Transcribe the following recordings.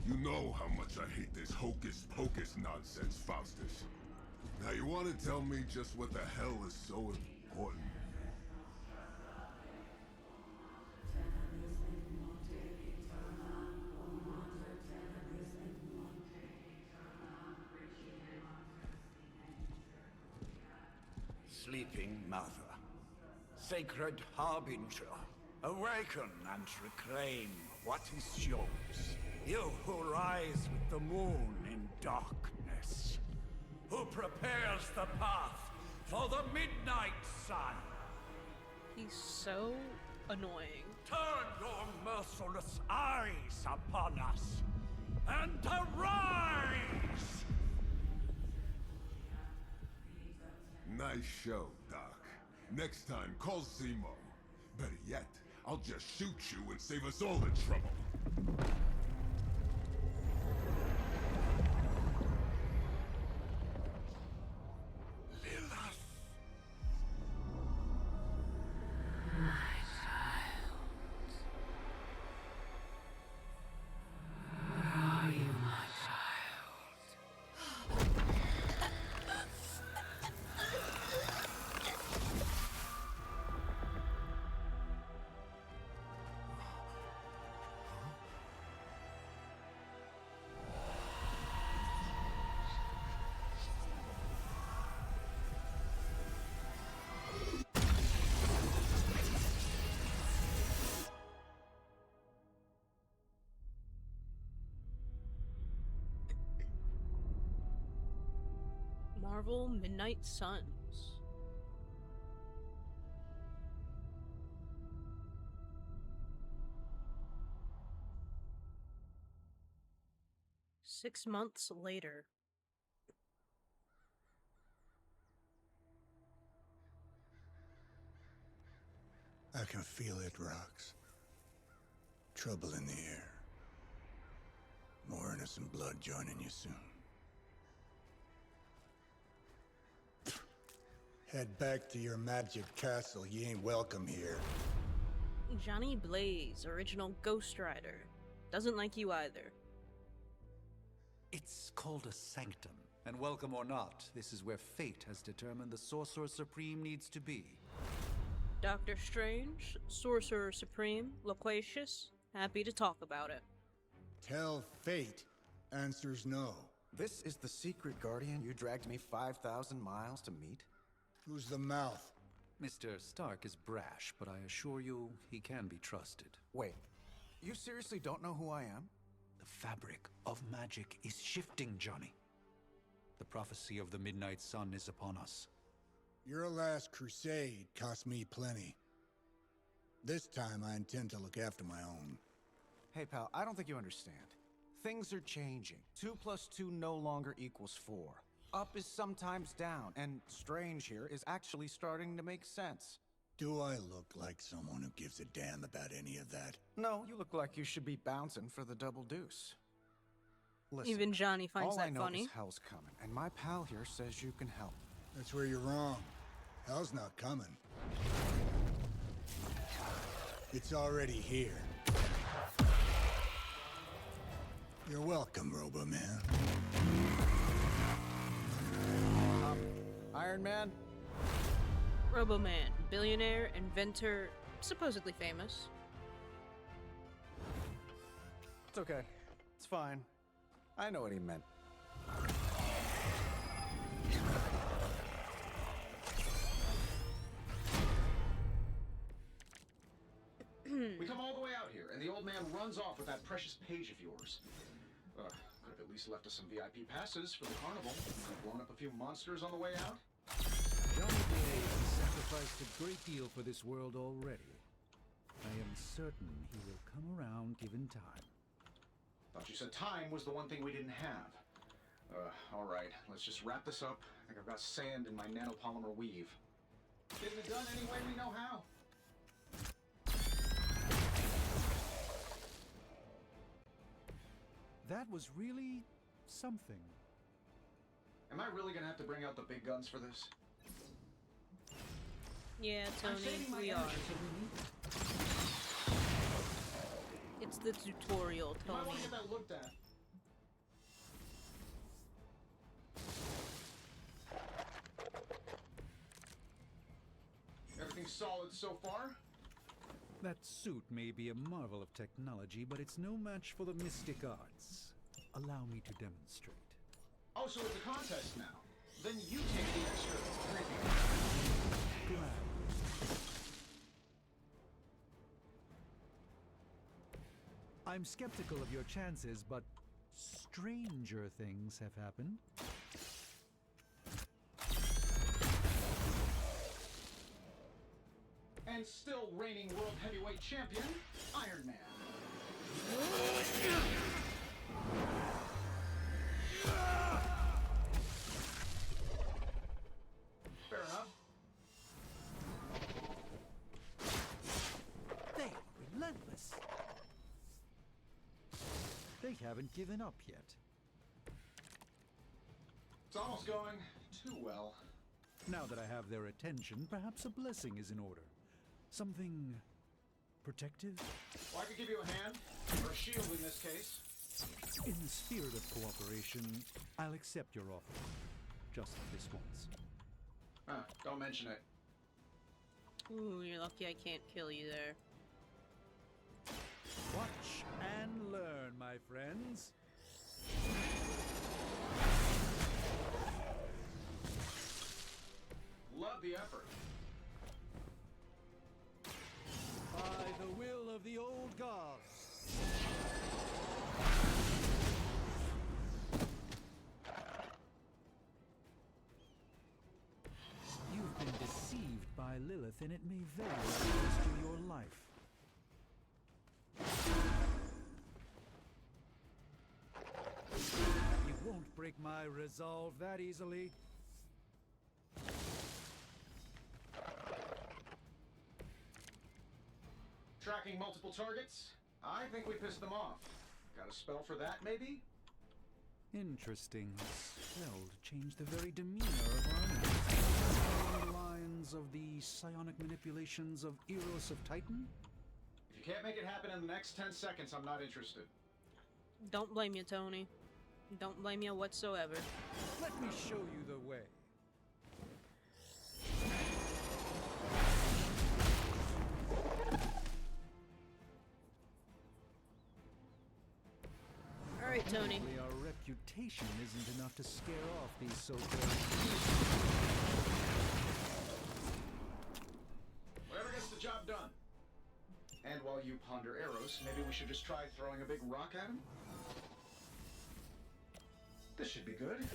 You know how much I hate this hocus-pocus nonsense, Faustus. Now you want to tell me just what the hell is so important? Sleeping Mother, sacred harbinger, awaken and reclaim what is yours. You who rise with the moon in darkness, who prepares the path for the midnight sun. He's so annoying. Turn your merciless eyes upon us and arise! Nice show, Doc. Next time, call Zemo. Better yet, I'll just shoot you and save us all the trouble. Marvel Midnight Suns. Six months later. I can feel it, Rox. Trouble in the air. More innocent blood joining you soon. Head back to your magic castle. You ain't welcome here. Johnny Blaze, original Ghost Rider. Doesn't like you either. It's called a sanctum, and welcome or not, this is where fate has determined the Sorcerer Supreme needs to be. Doctor Strange, Sorcerer Supreme, loquacious, happy to talk about it. Tell fate. Answers no. This is the secret guardian you dragged me 5,000 miles to meet? Who's the mouth? Mr. Stark is brash, but I assure you, he can be trusted. Wait, you seriously don't know who I am? The fabric of magic is shifting, Johnny. The prophecy of the Midnight Sun is upon us. Your last crusade cost me plenty. This time I intend to look after my own. Hey pal, I don't think you understand. Things are changing. 2 + 2 no longer equals 4. Up is sometimes down, and Strange here is actually starting to make sense. Do I look like someone who gives a damn about any of that? No, you look like you should be bouncing for the double deuce. Listen, Even Johnny finds all I that know funny. is hell's coming, and my pal here says you can help. That's where you're wrong. Hell's not coming. It's already here. You're welcome, Robo-Man. Iron Man? Robo-Man, billionaire, inventor, supposedly famous. It's okay. It's fine. I know what he meant. We come all the way out here, and the old man runs off with that precious page of yours. Could have at least left us some VIP passes for the carnival. We've blown up a few monsters on the way out. Johnny Blaze has sacrificed a great deal for this world already. I am certain he will come around given time. Thought you said time was the one thing we didn't have. Alright, let's just wrap this up. I think I've got sand in my nanopolymer weave. Getting it done any way we know how. That was really something. Am I really gonna have to bring out the big guns for this? Yeah, Tony, we are. It's the tutorial, You might want Tony. to get that looked at. solid so far. That suit may be a marvel of technology, but it's no match for the mystic arts. Allow me to demonstrate. Oh, so it's a contest now. Then you take the extra creepy. I'm skeptical of your chances, but stranger things have happened. And still reigning world heavyweight champion, Iron Man. Fair enough. They are relentless. They haven't given up yet. It's almost going too well. Now that I have their attention, perhaps a blessing is in order. Something protective? Well, I could give you a hand, or a shield in this case. In the spirit of cooperation, I'll accept your offer. Just this once. Don't mention it. Ooh, you're lucky I can't kill you there. Watch and learn, my friends. Love the effort. By the will of the old gods. You've been deceived by Lilith, and it may very well cost you your life. You won't break my resolve that easily. Tracking multiple targets? I think we pissed them off. Got a spell for that, maybe? Interesting. Spell to change the very demeanor of our enemies. Along the lines of the psionic manipulations of Eros of Titan? If you can't make it happen in the next 10 seconds, I'm not interested. Don't blame you, Tony. Don't blame you whatsoever. Let me show you the way. Alright, Tony. Hopefully our reputation isn't enough to scare off these so-called... Whatever gets the job done. And while you ponder arrows, maybe we should just try throwing a big rock at him? This should be good.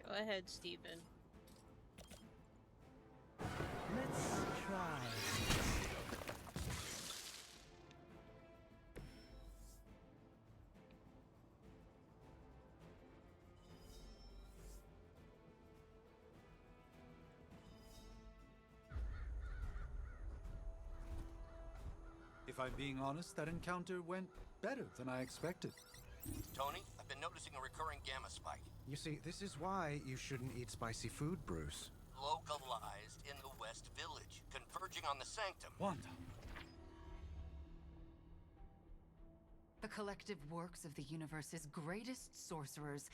Go ahead, Stephen. Let's try. If I'm being honest, that encounter went better than I expected. Tony, I've been noticing a recurring gamma spike. You see, this is why you shouldn't eat spicy food, Bruce. Localized in the West Village, converging on the Sanctum. Wanda. The collective works of the universe's greatest sorcerers,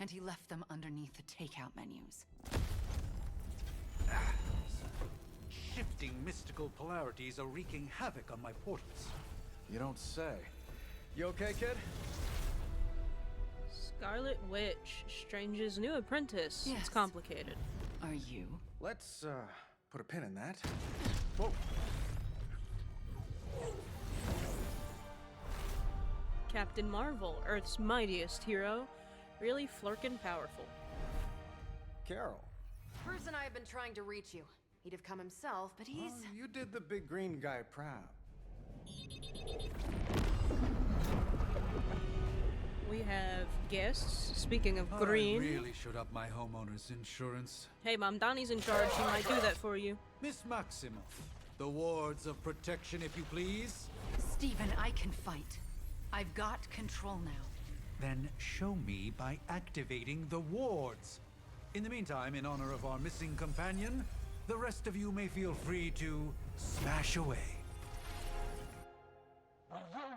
and he left them underneath the takeout menus. Shifting mystical polarities are wreaking havoc on my portals. You don't say. You okay, kid? Scarlet Witch, Strange's new apprentice. Yes. It's complicated. Are you? Let's, put a pin in that. Whoa. Captain Marvel, Earth's mightiest hero. Really flirkin' powerful. Carol. Bruce and I have been trying to reach you. He'd have come himself, but he's... Oh, you did the big green guy proud. We have guests. Speaking of green. I really should up my homeowner's insurance. Hey, Mom, Donnie's in charge. She might do that for you. Miss Maximoff, the wards of protection, if you please. Stephen, I can fight. I've got control now. Then show me by activating the wards. In the meantime, in honor of our missing companion, the rest of you may feel free to smash away.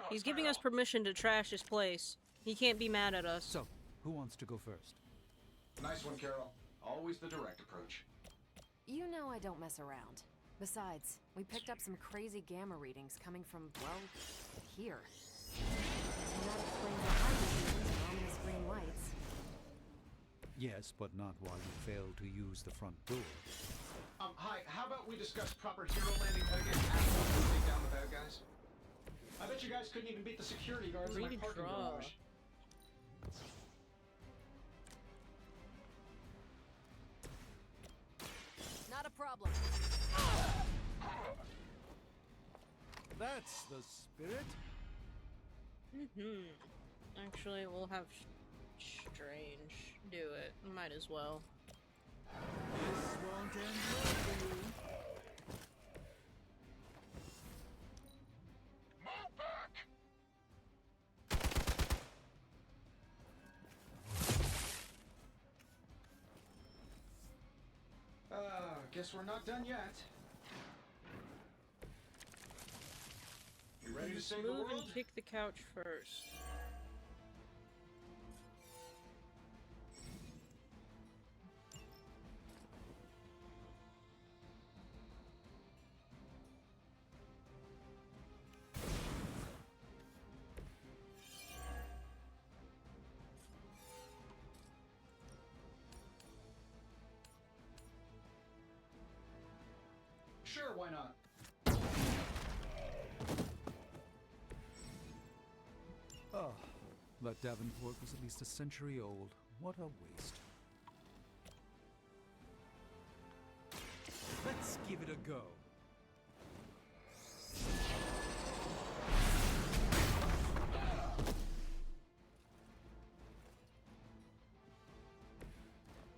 He's giving us permission to trash his place. He can't be mad at us. So, who wants to go first? Nice one, Carol. Always the direct approach. You know I don't mess around. Besides, we picked up some crazy gamma readings coming from, well, here. So that explains the hydrogen and ominous green lights. Yes, but not while you fail to use the front door. Hi, how about we discuss proper hero landing etiquette after we take down the bad guys? I bet you guys couldn't even beat the security guards in my Really parking draw. garage. Not a problem. That's the spirit. Actually, we'll have Strange do it. Might as well. This won't end well for you. Move back! Guess we're not done yet. You ready to save the Move world? and kick the couch first. Sure, why not? Oh, that Davenport was at least a century old. What a waste. Let's give it a go.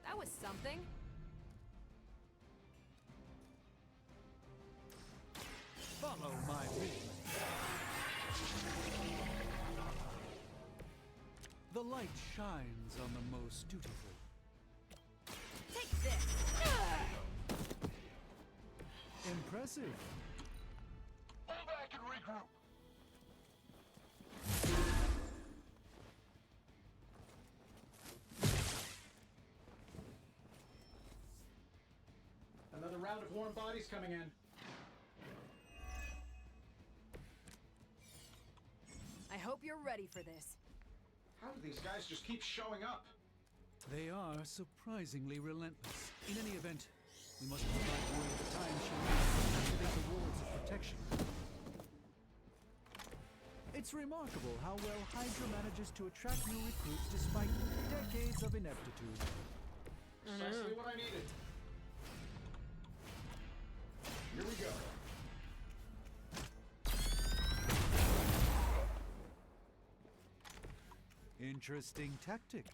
That was something. Follow my vision. The light shines on the most dutiful. Take this. Impressive. Pull back and regroup. Another round of warm bodies coming in. I hope you're ready for this. How do these guys just keep showing up? They are surprisingly relentless. In any event, we must provide Warrior the time she needs to activate the wards of protection. It's remarkable how well Hydra manages to attract new recruits despite decades of ineptitude. Precisely what I needed. Here we go. Interesting tactic.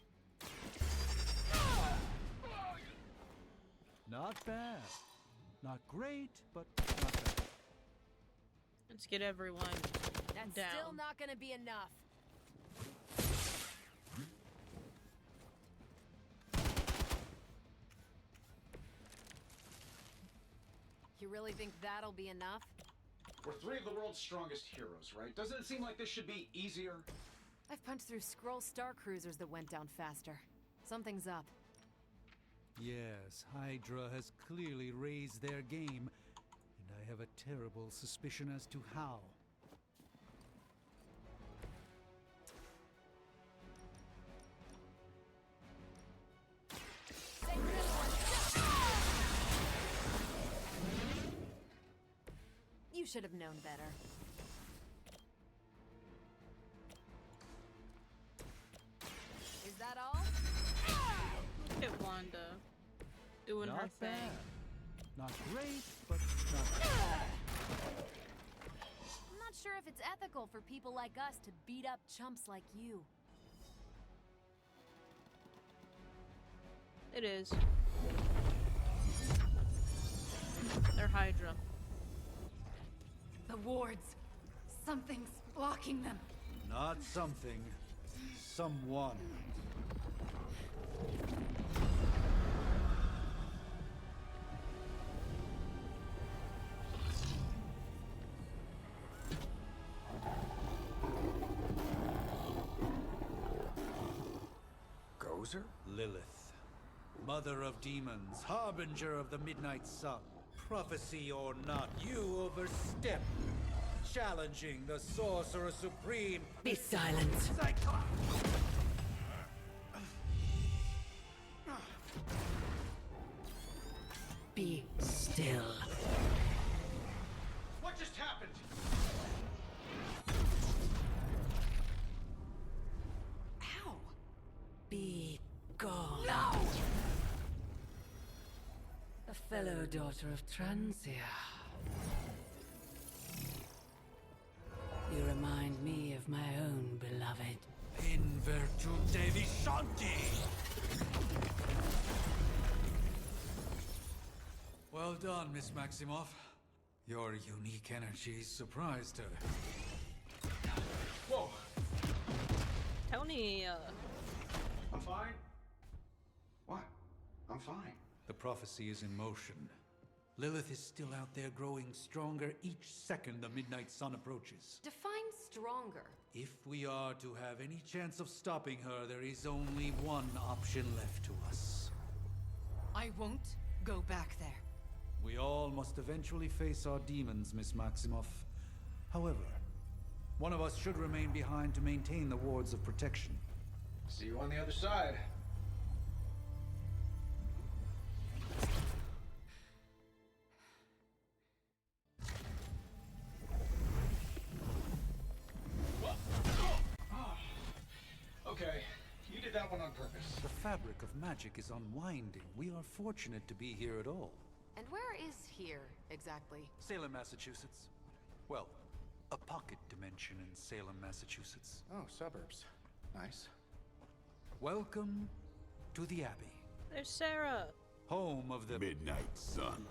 Not bad. Not great, but not bad. Let's get everyone That's down. still not gonna be enough. You really think that'll be enough? We're three of the world's strongest heroes, right? Doesn't it seem like this should be easier? I've punched through Skrull star cruisers that went down faster. Something's up. Yes, Hydra has clearly raised their game, and I have a terrible suspicion as to how. You should have known better. Is that all? Look at Wanda doing her Not thing. bad. Not great, but not bad. I'm not sure if it's ethical for people like us to beat up chumps like you. It is. They're Hydra. The wards. Something's blocking them. Not something. Someone. Composer? Lilith, mother of demons, harbinger of the midnight sun. Prophecy or not, you overstep, challenging the sorcerer supreme. Be silent. Be still. What just happened? Ow! Be gone. No! A fellow daughter of Transia. You remind me of my own beloved. In virtute vishanti. Well done, Miss Maximoff. Your unique energy surprised her. Whoa! Tony, I'm fine. What? I'm fine. The prophecy is in motion. Lilith is still out there growing stronger each second the midnight sun approaches. Define stronger. If we are to have any chance of stopping her, there is only one option left to us. I won't go back there. We all must eventually face our demons, Miss Maximoff. However, one of us should remain behind to maintain the wards of protection. See you on the other side. Okay, you did that one on purpose. The fabric of magic is unwinding. We are fortunate to be here at all. And where is here, exactly? Salem, Massachusetts. Well, a pocket dimension in Salem, Massachusetts. Oh, suburbs. Nice. Welcome to the Abbey, there's Sarah. home of the Midnight Suns.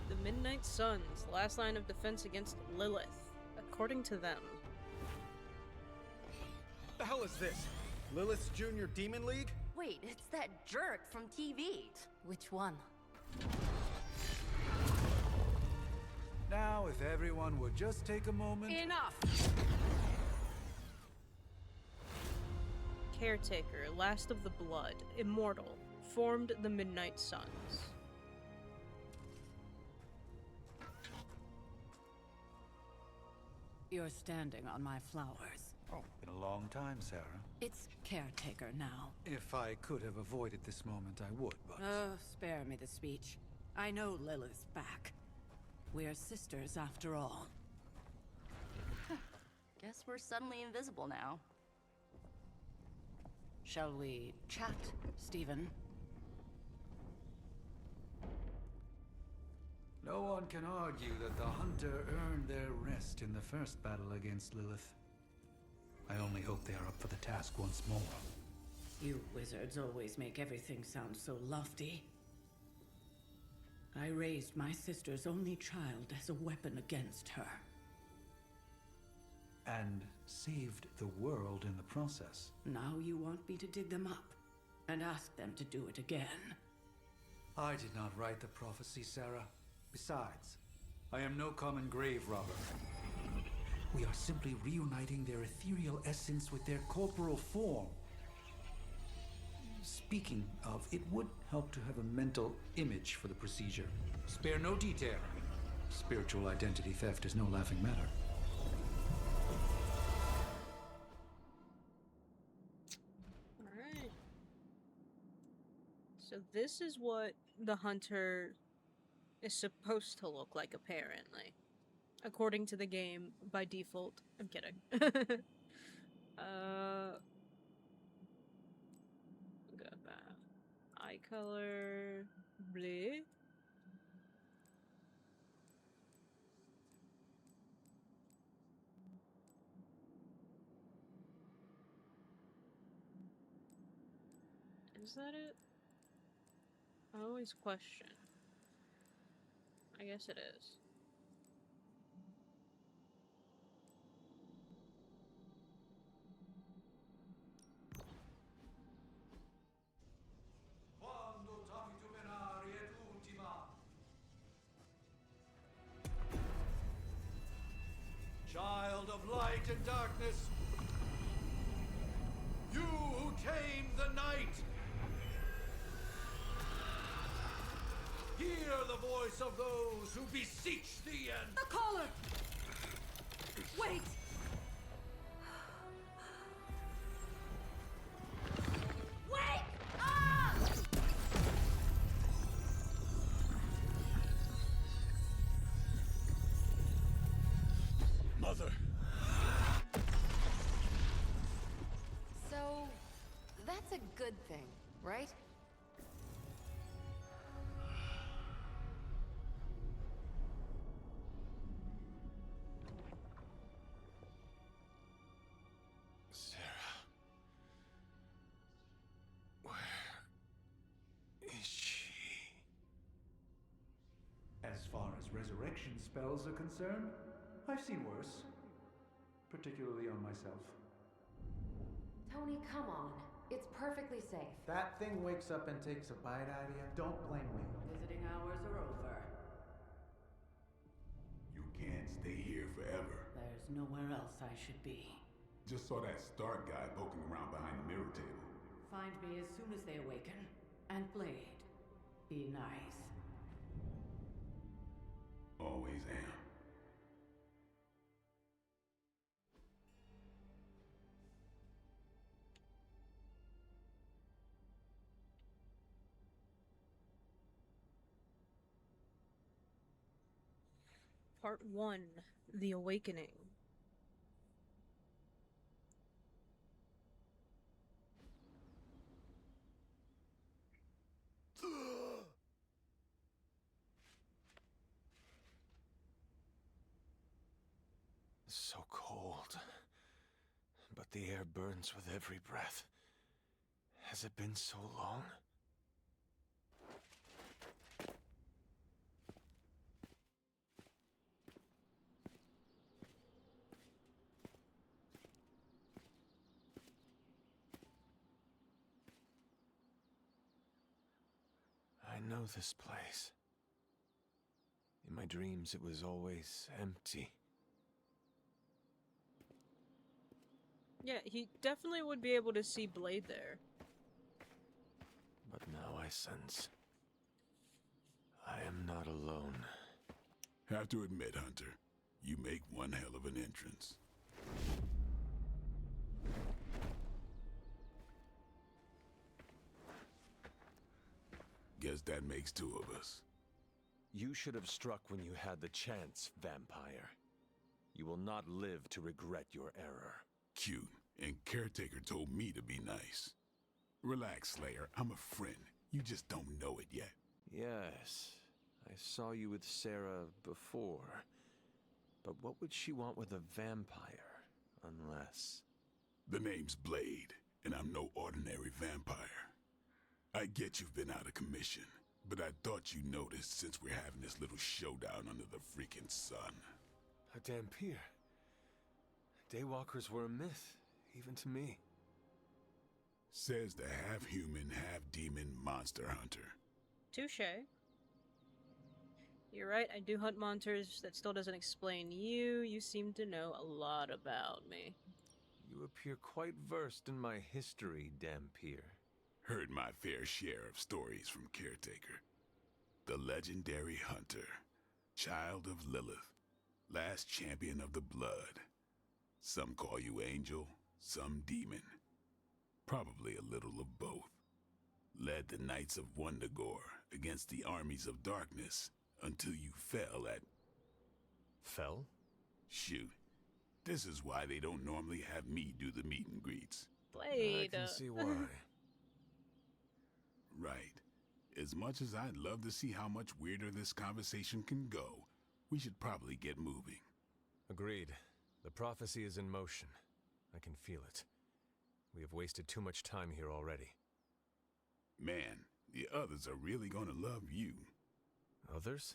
The Midnight Suns, last line of defense against Lilith, according to them. The hell is this? Lilith's Junior Demon League? Wait, it's that jerk from TV. Which one? Now, if everyone would just take a moment. Enough! Caretaker, last of the blood, immortal, formed the Midnight Suns. You're standing on my flowers. Oh, been a long time, Sarah. It's caretaker now. If I could have avoided this moment, I would, but... Oh, spare me the speech. I know Lilith's back. We're sisters after all. Guess we're suddenly invisible now. Shall we chat, Stephen? No one can argue that the Hunter earned their rest in the first battle against Lilith. I only hope they are up for the task once more. You wizards always make everything sound so lofty. I raised my sister's only child as a weapon against her. And saved the world in the process. Now you want me to dig them up and ask them to do it again. I did not write the prophecy, Sarah. Besides, I am no common grave robber. We are simply reuniting their ethereal essence with their corporal form. Speaking of, it would help to have a mental image for the procedure. Spare no detail. Spiritual identity theft is no laughing matter. Alright. So this is what the Hunter is supposed to look like, apparently. According to the game, by default. I'm kidding. Got that. Eye color. Blue. Is that it? I always question. I guess it is. Child of light and darkness, you who tame the night, the voice of those who beseech thee and... The caller! Wait! Wake up! Mother! So, that's a good thing, right? Sarah. Where is she? As far as resurrection spells are concerned, I've seen worse. Particularly on myself. Tony, come on. It's perfectly safe. That thing wakes up and takes a bite out of you. Don't blame me. Visiting hours are over. You can't stay here forever. There's nowhere else I should be. Just saw that Stark guy poking around behind the mirror table. Find me as soon as they awaken. And Blade, be nice. Always am. Part 1, The Awakening. So cold. But the air burns with every breath. Has it been so long? I know this place. In my dreams, it was always empty. Yeah, he definitely would be able to see Blade there. But now I sense I am not alone. Have to admit, Hunter, you make one hell of an entrance. Guess that makes two of us. You should have struck when you had the chance, vampire. You will not live to regret your error. Cute, and Caretaker told me to be nice. Relax, Slayer, I'm a friend. You just don't know it yet. Yes, I saw you with Sarah before. But what would she want with a vampire, unless... The name's Blade, and I'm no ordinary vampire. I get you've been out of commission, but I thought you noticed since we're having this little showdown under the freaking sun. A Dampier. Daywalkers were a myth, even to me. Says the half-human, half-demon monster hunter. Touché. You're right, I do hunt monsters. That still doesn't explain you. You seem to know a lot about me. You appear quite versed in my history, Dampier. Heard my fair share of stories from Caretaker. The legendary hunter, child of Lilith, last champion of the blood. Some call you angel, some demon. Probably a little of both. Led the Knights of Wundagore against the armies of darkness until you fell at... Fell? Shoot. This is why they don't normally have me do the meet and greets. Blade. I can see why. Right. As much as I'd love to see how much weirder this conversation can go, we should probably get moving. Agreed. The prophecy is in motion. I can feel it. We have wasted too much time here already. Man, the others are really gonna love you. Others?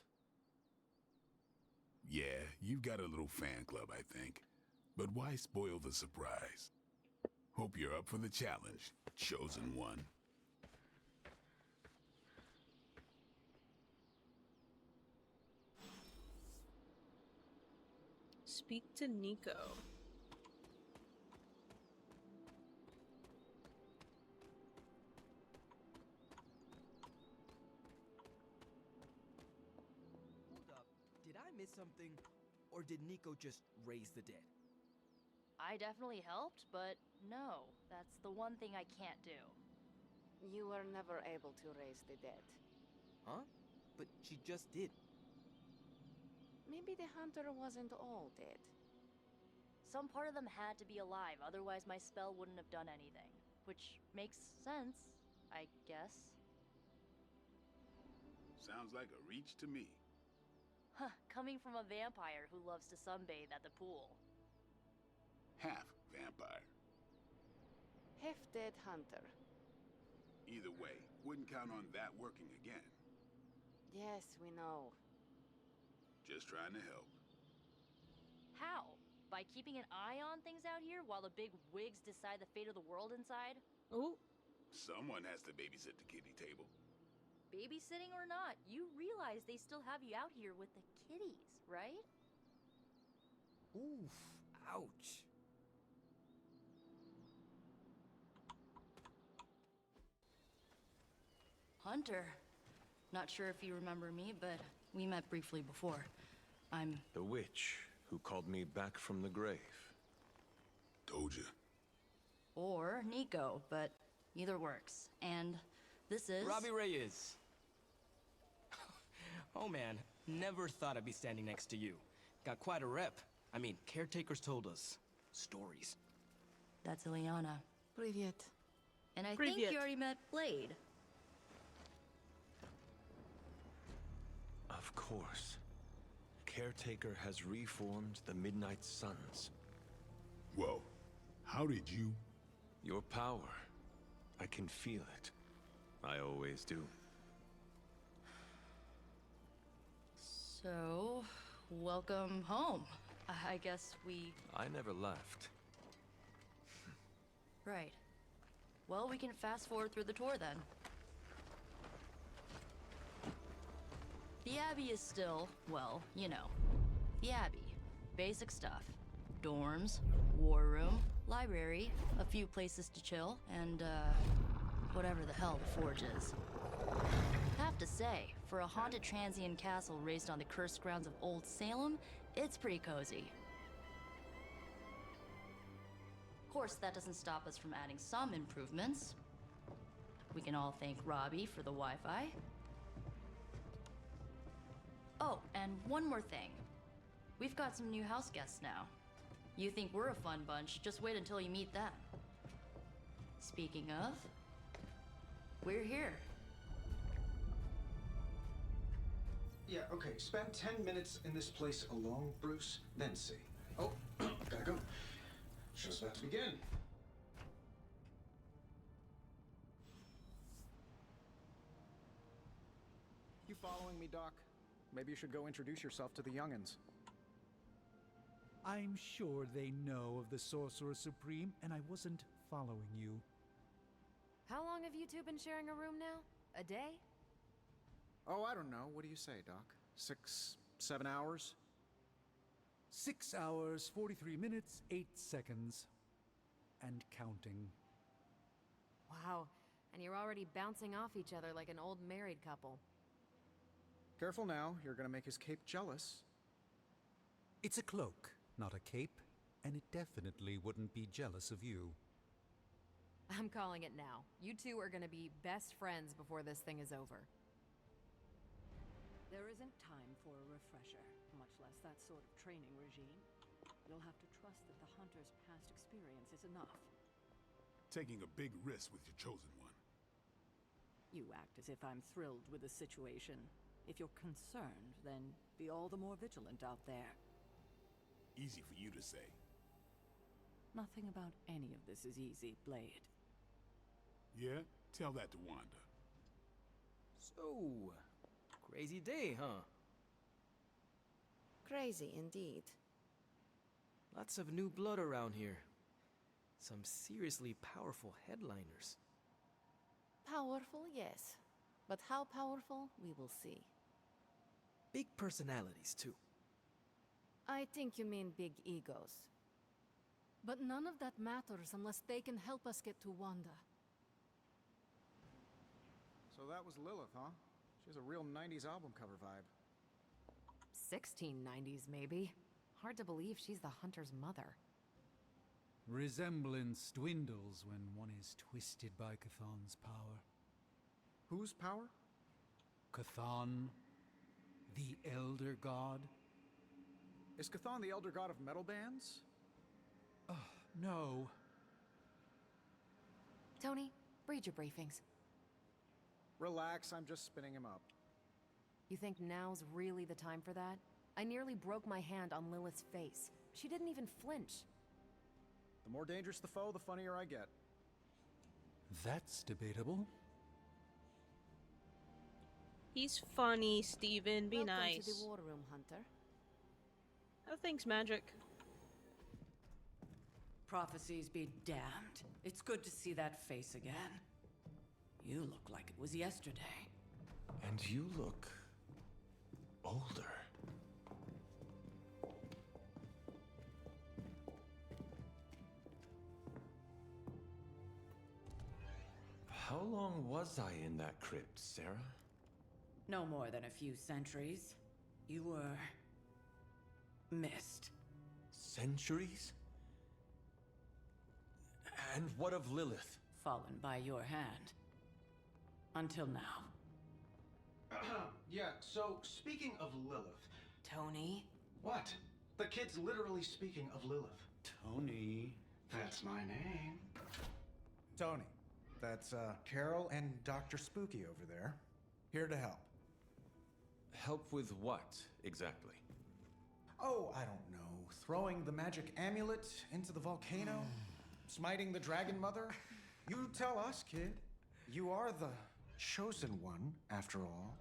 Yeah, you've got a little fan club, I think. But why spoil the surprise? Hope you're up for the challenge, chosen one. Speak to Nico. miss something? Or did Nico just raise the dead? I definitely helped, but no, that's the one thing I can't do. You were never able to raise the dead. Huh? But she just did. Maybe the hunter wasn't all dead. Some part of them had to be alive, otherwise my spell wouldn't have done anything. Which makes sense, I guess. Sounds like a reach to me. Huh, coming from a vampire who loves to sunbathe at the pool. Half vampire. Half-dead hunter. Either way, wouldn't count on that working again. Yes, we know. Just trying to help. How? By keeping an eye on things out here while the big wigs decide the fate of the world inside? Oh. Someone has to babysit the kiddie table. Babysitting or not, you realize they still have you out here with the kitties, right? Oof, ouch. Hunter. Not sure if you remember me, but we met briefly before. I'm... The witch who called me back from the grave. Told you. Or Nico, but either works. And this is... Robbie Reyes. Oh man, never thought I'd be standing next to you. Got quite a rep. I mean, caretakers told us stories. That's Ileana. Привет. And I Привет. think you already met Blade. Of course. Caretaker has reformed the Midnight Suns. Whoa. How did you... Your power. I can feel it. I always do. So, welcome home. I guess we... I never left. Right. Well, we can fast forward through the tour then. The Abbey is still, well, you know, the Abbey. Basic stuff. Dorms, war room, library, a few places to chill, and, whatever the hell the Forge is. Have to say, for a haunted transient castle raised on the cursed grounds of Old Salem, it's pretty cozy. Of course, that doesn't stop us from adding some improvements. We can all thank Robbie for the Wi-Fi. Oh, and one more thing. We've got some new house guests now. You think we're a fun bunch, just wait until you meet them. Speaking of, we're here. Yeah, okay. Spend 10 minutes in this place alone, Bruce, then see. Oh, gotta go. Show's about to begin. You following me, Doc? Maybe you should go introduce yourself to the young'uns. I'm sure they know of the Sorcerer Supreme, and I wasn't following you. How long have you two been sharing a room now? A day? Oh, I don't know. What do you say, Doc? 6, 7 hours? 6 hours, 43 minutes, 8 seconds. And counting. Wow. And you're already bouncing off each other like an old married couple. Careful now. You're gonna make his cape jealous. It's a cloak, not a cape, and it definitely wouldn't be jealous of you. I'm calling it now. You two are gonna be best friends before this thing is over. There isn't time for a refresher, much less that sort of training regime. You'll have to trust that the hunter's past experience is enough. Taking a big risk with your chosen one. You act as if I'm thrilled with the situation. If you're concerned, then be all the more vigilant out there. Easy for you to say. Nothing about any of this is easy, Blade. Yeah? Tell that to Wanda. So, crazy day, huh? Crazy indeed. Lots of new blood around here. Some seriously powerful headliners. Powerful, yes. But how powerful, we will see. Big personalities, too. I think you mean big egos. But none of that matters unless they can help us get to Wanda. So that was Lilith, huh? She has a real 90s album cover vibe. 1690s, maybe. Hard to believe she's the hunter's mother. Resemblance dwindles when one is twisted by Cthulhu's power. Whose power? Cthulhu, the Elder God. Is Cthulhu the elder god of metal bands? No. Tony, read your briefings. Relax, I'm just spinning him up. You think now's really the time for that? I nearly broke my hand on Lilith's face. She didn't even flinch. The more dangerous the foe, the funnier I get. That's debatable. He's funny, Steven. Be Welcome nice. to the war room, Hunter. Oh, thanks, Magik. Prophecies be damned. It's good to see that face again. You look like it was yesterday. And you look older. How long was I in that crypt, Sarah? No more than a few centuries. You were missed. Centuries? And what of Lilith? Fallen by your hand. Until now. Yeah, so speaking of Lilith. Tony? What? The kid's literally speaking of Lilith. Tony. That's my name. Tony. That's Carol and Dr. Spooky over there. Here to help. Help with what, exactly? Oh, I don't know. Throwing the magic amulet into the volcano? Smiting the dragon mother? You tell us, kid. You are the chosen one, after all.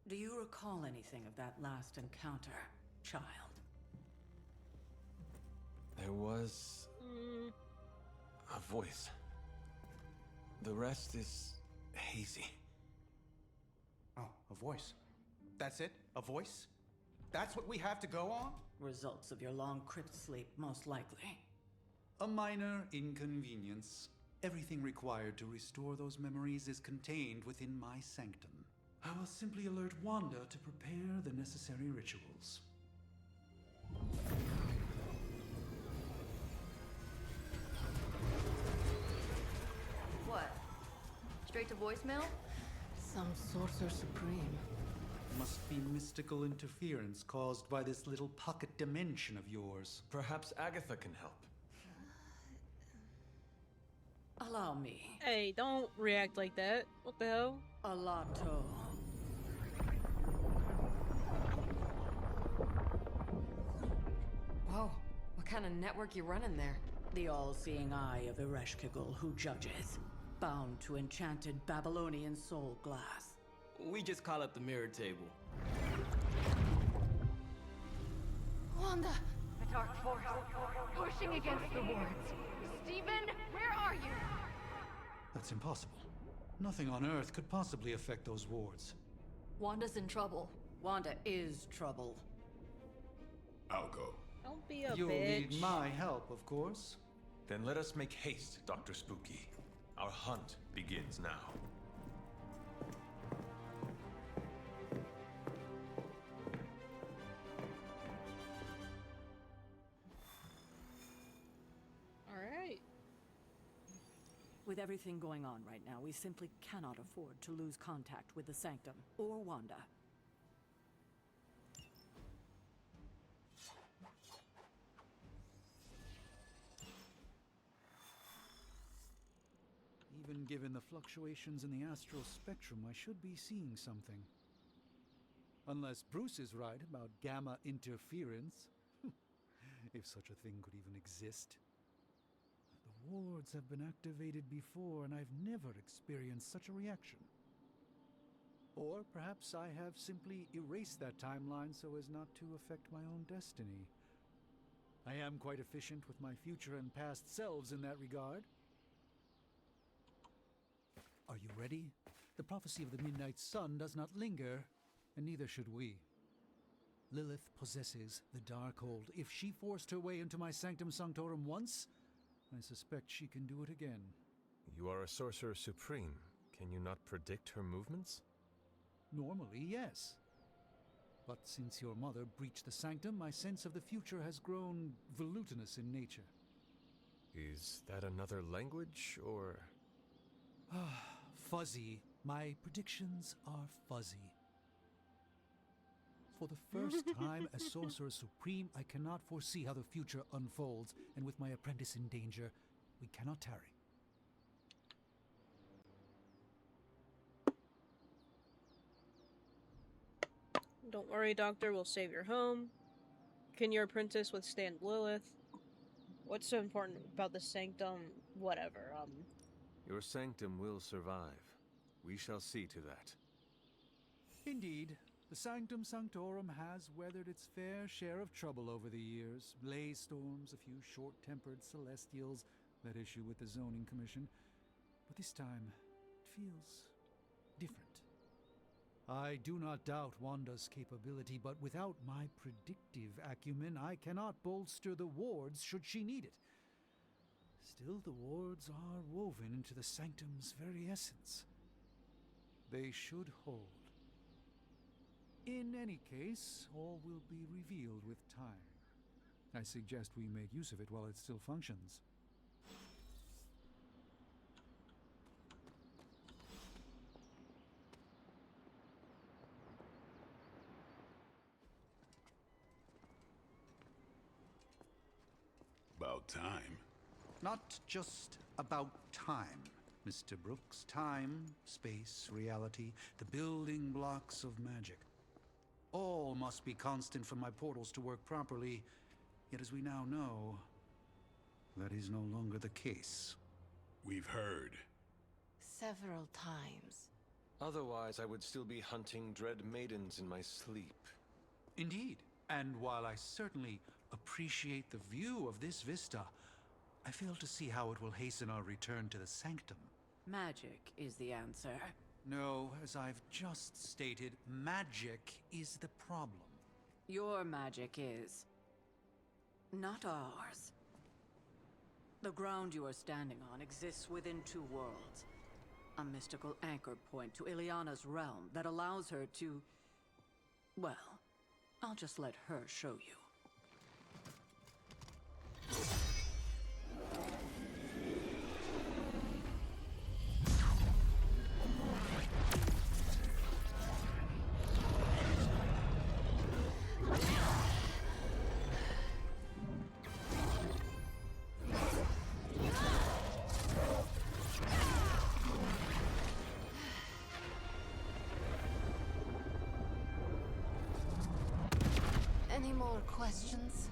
Do you recall anything of that last encounter, child? There was a voice. The rest is hazy. Oh, a voice. That's it? A voice? That's what we have to go on? Results of your long crypt sleep, most likely. A minor inconvenience. Everything required to restore those memories is contained within my sanctum. I will simply alert Wanda to prepare the necessary rituals. What? Straight to voicemail? Some sorcerer supreme. Must be mystical interference caused by this little pocket dimension of yours. Perhaps Agatha can help. Allow me. Hey, don't react like that. What the hell? Alato. Whoa, what kind of network you running there? The all-seeing eye of Ereshkigal who judges. Bound to enchanted Babylonian soul glass. We just call it the mirror table. Wanda! The dark force, pushing against the wards. Stephen, where are you? That's impossible. Nothing on Earth could possibly affect those wards. Wanda's in trouble. Wanda is trouble. I'll go. Don't be a You'll bitch. need my help, of course. Then let us make haste, Dr. Spooky. Our hunt begins now. Alright. With everything going on right now, we simply cannot afford to lose contact with the Sanctum or Wanda. Even given the fluctuations in the astral spectrum, I should be seeing something. Unless Bruce is right about gamma interference. If such a thing could even exist. The wards have been activated before, and I've never experienced such a reaction. Or perhaps I have simply erased that timeline so as not to affect my own destiny. I am quite efficient with my future and past selves in that regard. Are you ready? The prophecy of the Midnight Sun does not linger, and neither should we. Lilith possesses the Darkhold. If she forced her way into my Sanctum Sanctorum once, I suspect she can do it again. You are a sorcerer supreme. Can you not predict her movements? Normally, yes. But since your mother breached the sanctum, my sense of the future has grown volutinous in nature. Is that another language, or...? Fuzzy. My predictions are fuzzy. For the first time as Sorcerer Supreme, I cannot foresee how the future unfolds, and with my apprentice in danger, we cannot tarry. Don't worry, Doctor, we'll save your home. Can your apprentice withstand Lilith? What's so important about the sanctum? Whatever, Your sanctum will survive. We shall see to that. Indeed, the Sanctum Sanctorum has weathered its fair share of trouble over the years. Blaze storms, a few short-tempered celestials that issue with the Zoning Commission. But this time, it feels different. I do not doubt Wanda's capability, but without my predictive acumen, I cannot bolster the wards should she need it. Still, the wards are woven into the Sanctum's very essence. They should hold. In any case, all will be revealed with time. I suggest we make use of it while it still functions. About time. Not just about time, Mr. Brooks. Time, space, reality, the building blocks of magic. All must be constant for my portals to work properly, yet as we now know, that is no longer the case. We've heard. Several times. Otherwise, I would still be hunting dread maidens in my sleep. Indeed. And while I certainly appreciate the view of this vista, I fail to see how it will hasten our return to the Sanctum. Magic is the answer. No, as I've just stated, magic is the problem. Your magic is not ours. The ground you are standing on exists within two worlds. A mystical anchor point to Ileana's realm that allows her to... Well, I'll just let her show you. Any more questions?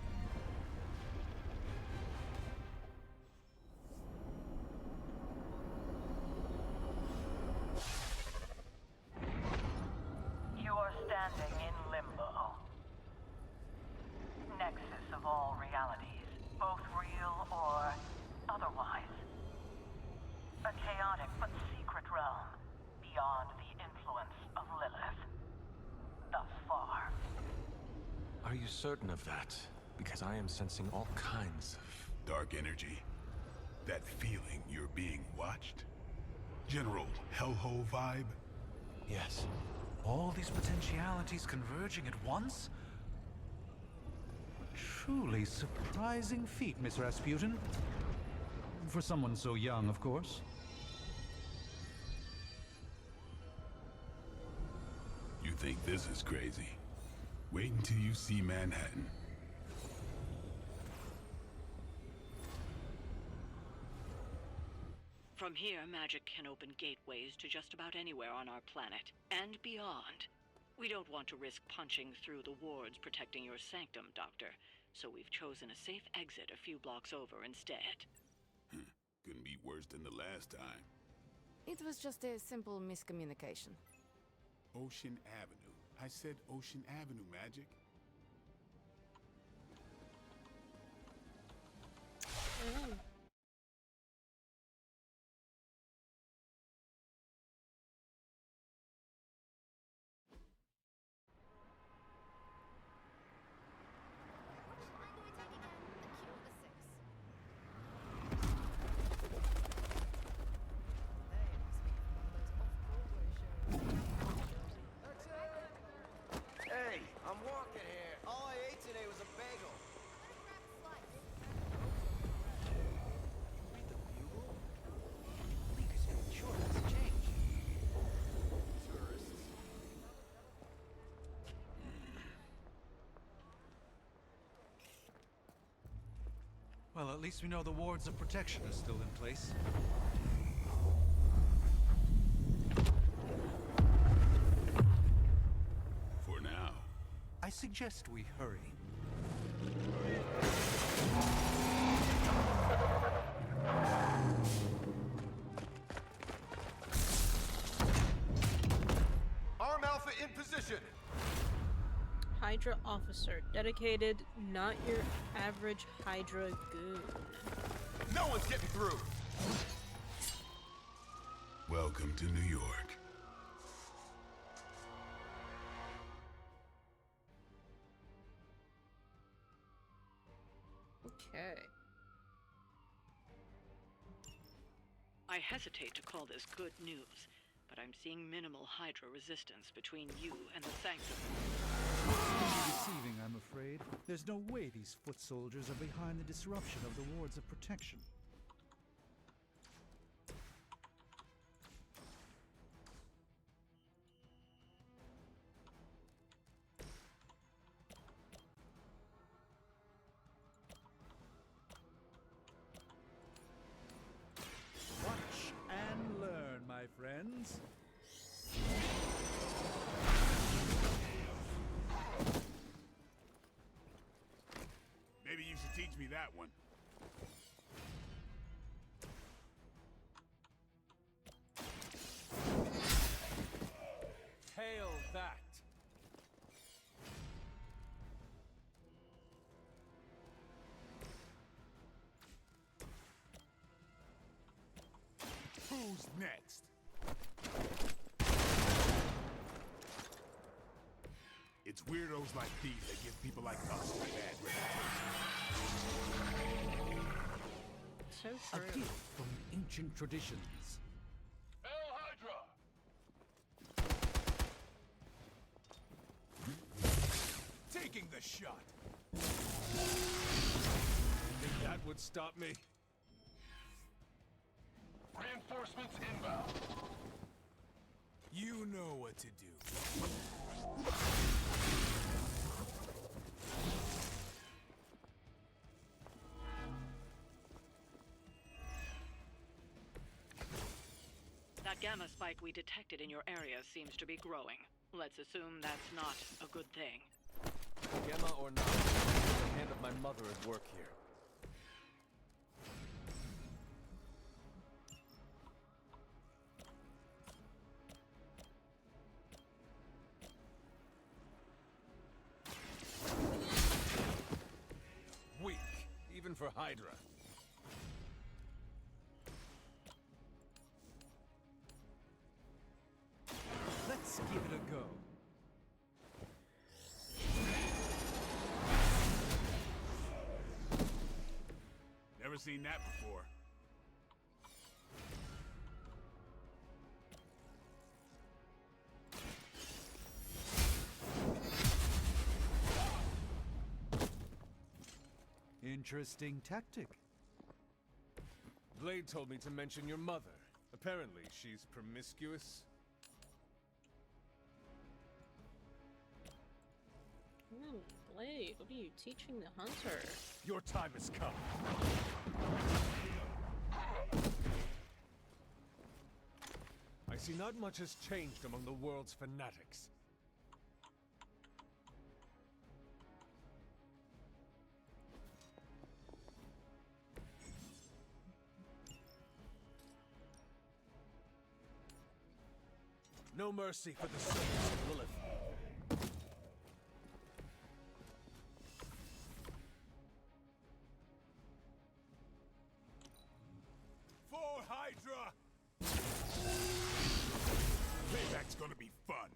You are standing in limbo. Nexus of all realities, both real or otherwise. A chaotic but secret realm beyond the influence of Lilith. Thus far. Are you certain of that? Because I am sensing all kinds of... Dark energy. That feeling you're being watched. General hellhole vibe. Yes. All these potentialities converging at once? A truly surprising feat, Miss Rasputin. For someone so young, of course. You think this is crazy? Wait until you see Manhattan. From here, magic can open gateways to just about anywhere on our planet, and beyond. We don't want to risk punching through the wards protecting your sanctum, Doctor, so we've chosen a safe exit a few blocks over instead. Couldn't be worse than the last time. It was just a simple miscommunication. Ocean Avenue. I said Ocean Avenue, Magic. Well, at least we know the wards of protection are still in place. For now. I suggest we hurry. Arm Alpha in position! Hydra officer. Dedicated, not your average Hydra goon. No one's getting through! Welcome to New York. Okay. I hesitate to call this good news, but I'm seeing minimal Hydra resistance between you and the Sanctum. Deceiving, I'm afraid. There's no way these foot soldiers are behind the disruption of the wards of protection. Watch and learn, my friends. Maybe you should teach me that one. Hail that! Who's next? It's weirdos like these that give people like us a bad reputation. So A true. gift from ancient traditions. Hail Hydra! Taking the shot! Think that would stop me? Reinforcements inbound. You know what to do. That gamma spike we detected in your area seems to be growing. Let's assume that's not a good thing. Gamma or not, the hand of my mother at work here. Weak, even for Hydra. Let's give it a go. Never seen that before. Interesting tactic. Blade told me to mention your mother. Apparently, she's promiscuous. Blade, what are you teaching the hunter? Your time has come. I see not much has changed among the world's fanatics. No mercy for the sons of Lilith. For Hydra! Payback's gonna be fun.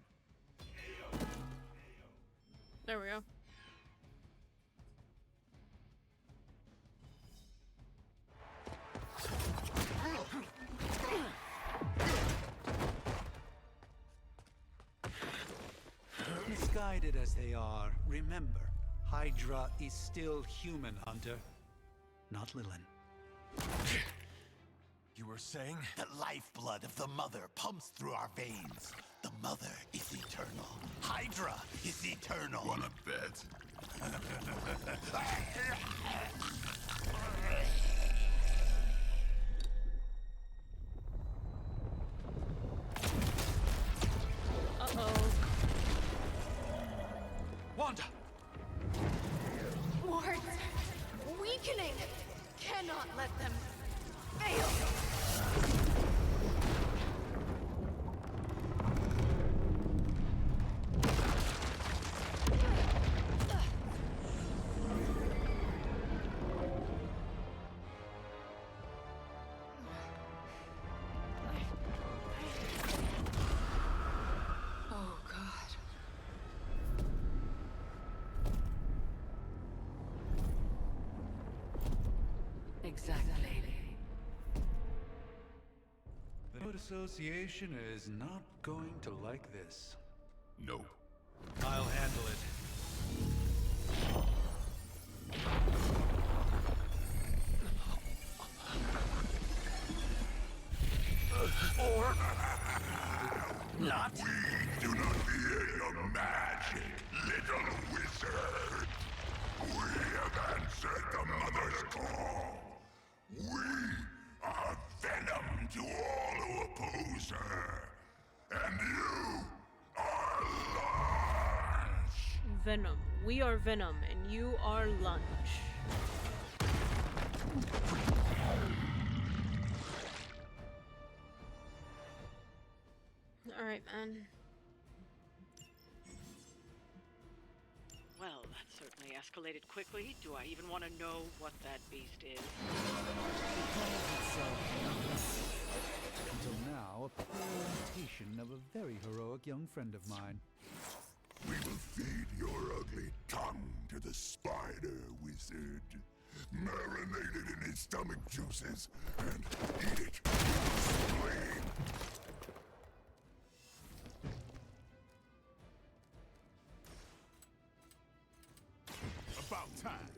There we go. Misguided as they are, remember, Hydra is still human, Hunter. Not Lilin. You were saying? The lifeblood of the Mother pumps through our veins. The Mother is eternal. Hydra is eternal. Wanna bet? Uh-oh. Wanda! Wards! Weakening! Cannot let them fail! Oh, God. Exactly. The Node Association is not going to like this. No. I'll handle it. Or not. We do not fear your magic, little wizard. We have answered the Mother's call. We are venom to all who oppose her. And you are lunch. Venom. We are Venom, and you are lunch. Alright, man. Well, that certainly escalated quickly. Do I even want to know what that beast is? Until now, a poor imitation of a very heroic young friend of mine. We will feed your ugly tongue to the spider wizard. Marinate it in his stomach juices and eat it with his spleen. About time.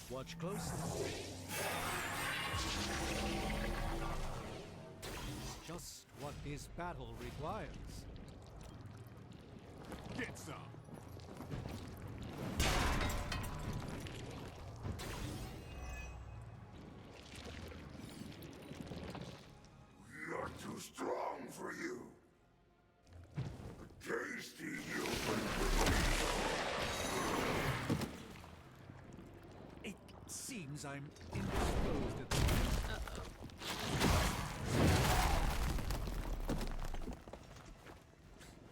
Watch closely. Just what this battle requires. Get some. We are too strong for you. A tasty human. It seems I'm indisposed at the moment.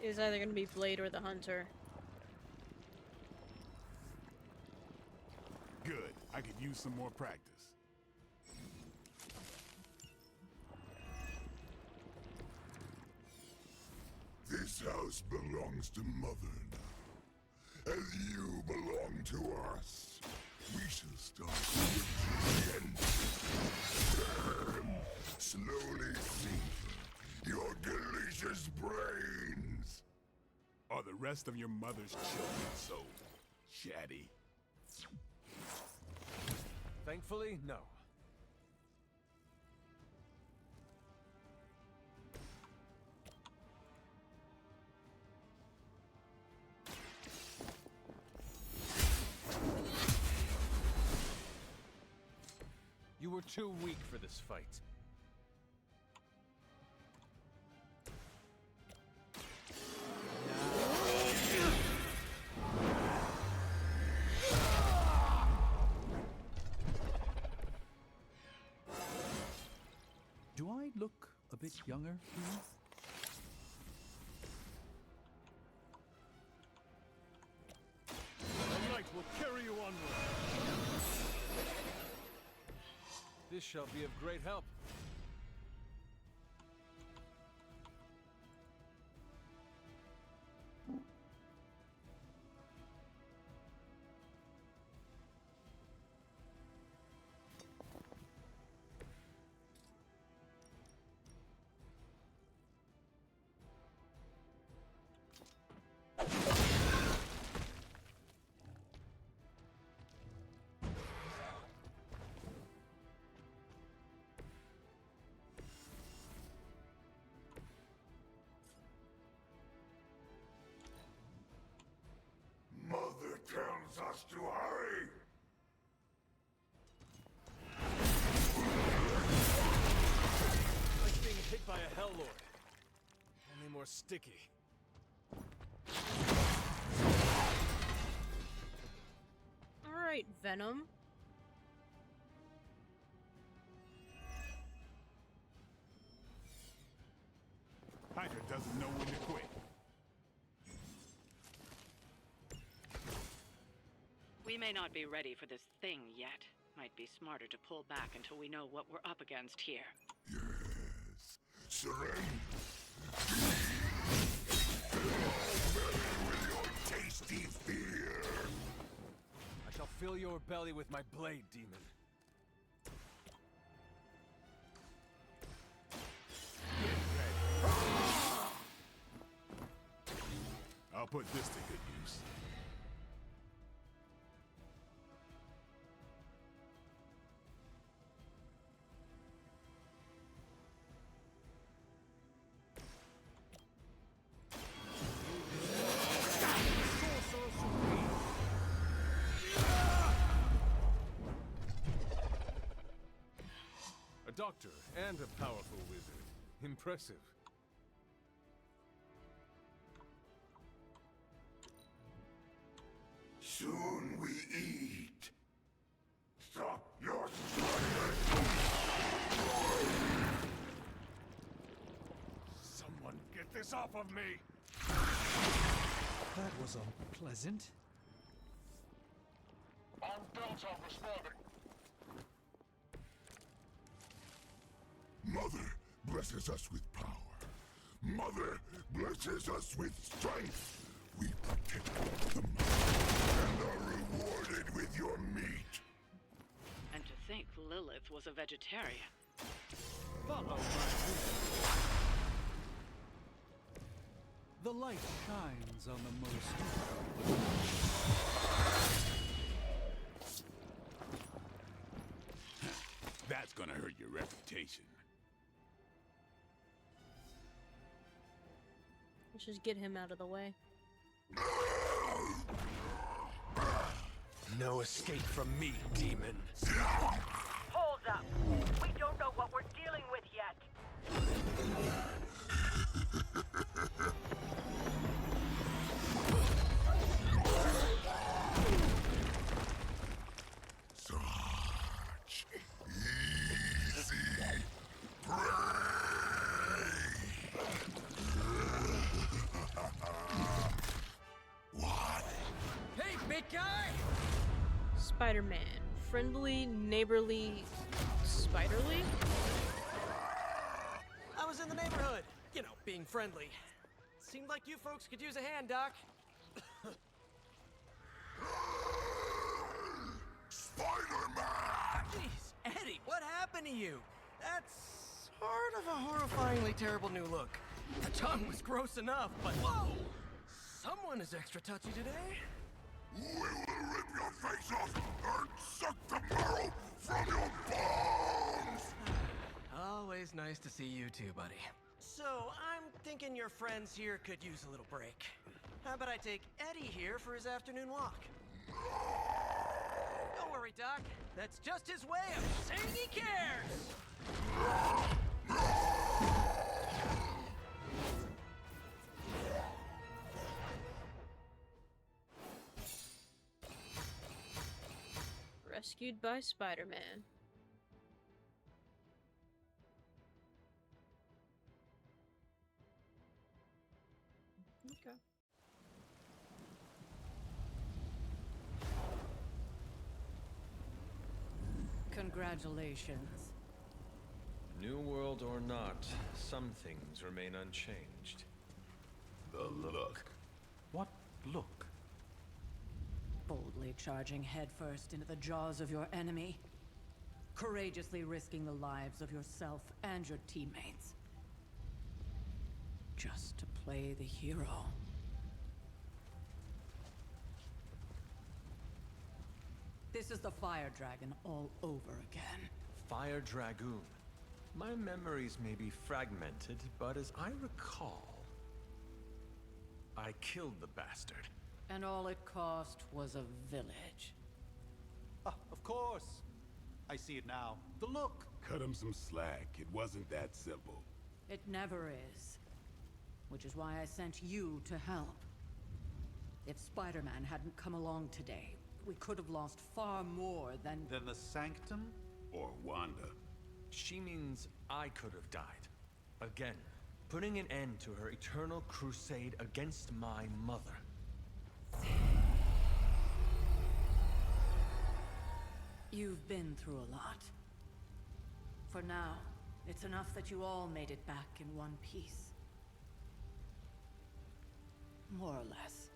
It's either gonna be Blade or the Hunter. Good. I could use some more practice. This house belongs to Mother now. As you belong to us. We shall start with the end. Burn, slowly sink your delicious brains. Are the rest of your mother's children so chatty? Thankfully, no. You were too weak for this fight. Do I look a bit younger to you? The light will carry you onward. This shall be of great help. more sticky. Alright, Venom. Hydra doesn't know when to quit. We may not be ready for this thing yet. Might be smarter to pull back until we know what we're up against here. Yes. Surrender. With your tasty fear. I shall fill your belly with my blade, demon. I'll put this to good use. A doctor and a powerful wizard. Impressive. Soon we eat. Stop your struggling. Someone get this off of me! That was unpleasant. On Delta responding. Mother blesses us with power. Mother blesses us with strength. We protect the mother and are rewarded with your meat. And to think Lilith was a vegetarian. Follow my lead. The light shines on the most. That's gonna hurt your reputation. Let's just get him out of the way. No escape from me, demon. Hold up. We don't know what we're dealing with yet. Such easy prey. What? Hey, big guy! Spider-Man. Friendly, neighborly, spiderly? I was in the neighborhood. You know, being friendly. Seemed like you folks could use a hand, Doc. Spider-Man! Jeez, Eddie, what happened to you? That's sort of a horrifyingly terrible new look. The tongue was gross enough, but whoa! Someone is extra touchy today. We will rip your face off and suck the marrow from your bones! Always nice to see you too, buddy. So, I'm thinking your friends here could use a little break. How about I take Eddie here for his afternoon walk? Don't worry, Doc. That's just his way of saying he cares! Rescued by Spider-Man. Okay. Congratulations. New world or not, some things remain unchanged. The look. What look? Boldly charging headfirst into the jaws of your enemy. Courageously risking the lives of yourself and your teammates. Just to play the hero. This is the Fire Dragon all over again. Fire Dragoon. My memories may be fragmented, but as I recall, I killed the bastard. And all it cost was a village. Ah, of course. I see it now. The look. Cut him some slack. It wasn't that simple. It never is. which is why I sent you to help. If Spider-Man hadn't come along today, we could have lost far more than... Than the Sanctum? Or Wanda. She means I could have died. Again, putting an end to her eternal crusade against my mother. You've been through a lot. For now, it's enough that you all made it back in one piece. More or less.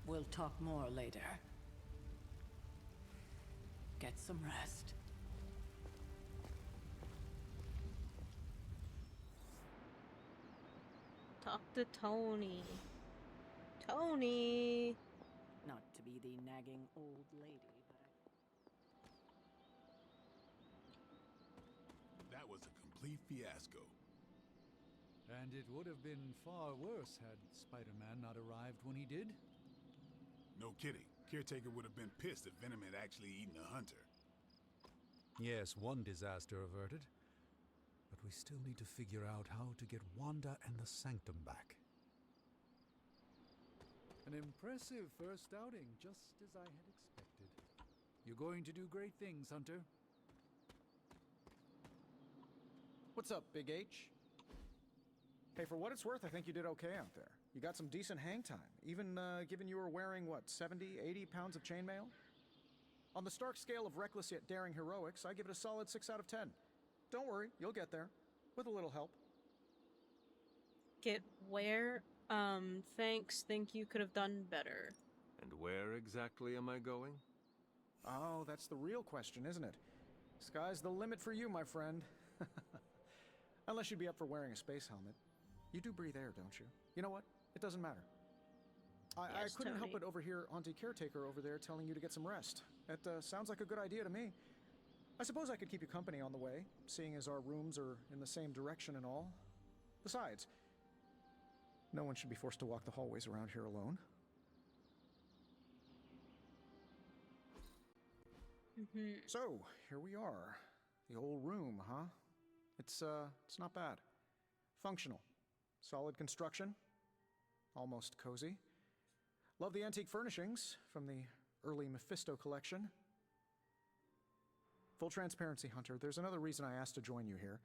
We'll talk more later. Get some rest. Talk to Tony. Tony! Not to be the nagging old lady, but That was a complete fiasco. And it would have been far worse had Spider-Man not arrived when he did. No kidding. Caretaker would have been pissed if Venom had actually eaten a hunter. Yes, one disaster averted. But we still need to figure out how to get Wanda and the Sanctum back. An impressive first outing, just as I had expected. You're going to do great things, Hunter. What's up, Big H? Hey, for what it's worth, I think you did okay out there. You got some decent hang time, even given you were wearing, what, 70, 80 pounds of chainmail? On the Stark scale of reckless yet daring heroics, I give it a solid 6 out of 10. Don't worry, you'll get there. With a little help. Get where? Thanks. Think you could have done better. And where exactly am I going? Oh, that's the real question, isn't it? Sky's the limit for you, my friend. Unless you'd be up for wearing a space helmet. You do breathe air, don't you? You know what? It doesn't matter. I couldn't help but overhear Auntie Caretaker over there telling you to get some rest. That sounds like a good idea to me. I suppose I could keep you company on the way, seeing as our rooms are in the same direction and all. Besides, no one should be forced to walk the hallways around here alone. So, here we are. The old room, huh? It's not bad. Functional. Solid construction. Almost cozy. Love the antique furnishings from the early Mephisto collection. Full transparency, Hunter, there's another reason I asked to join you here,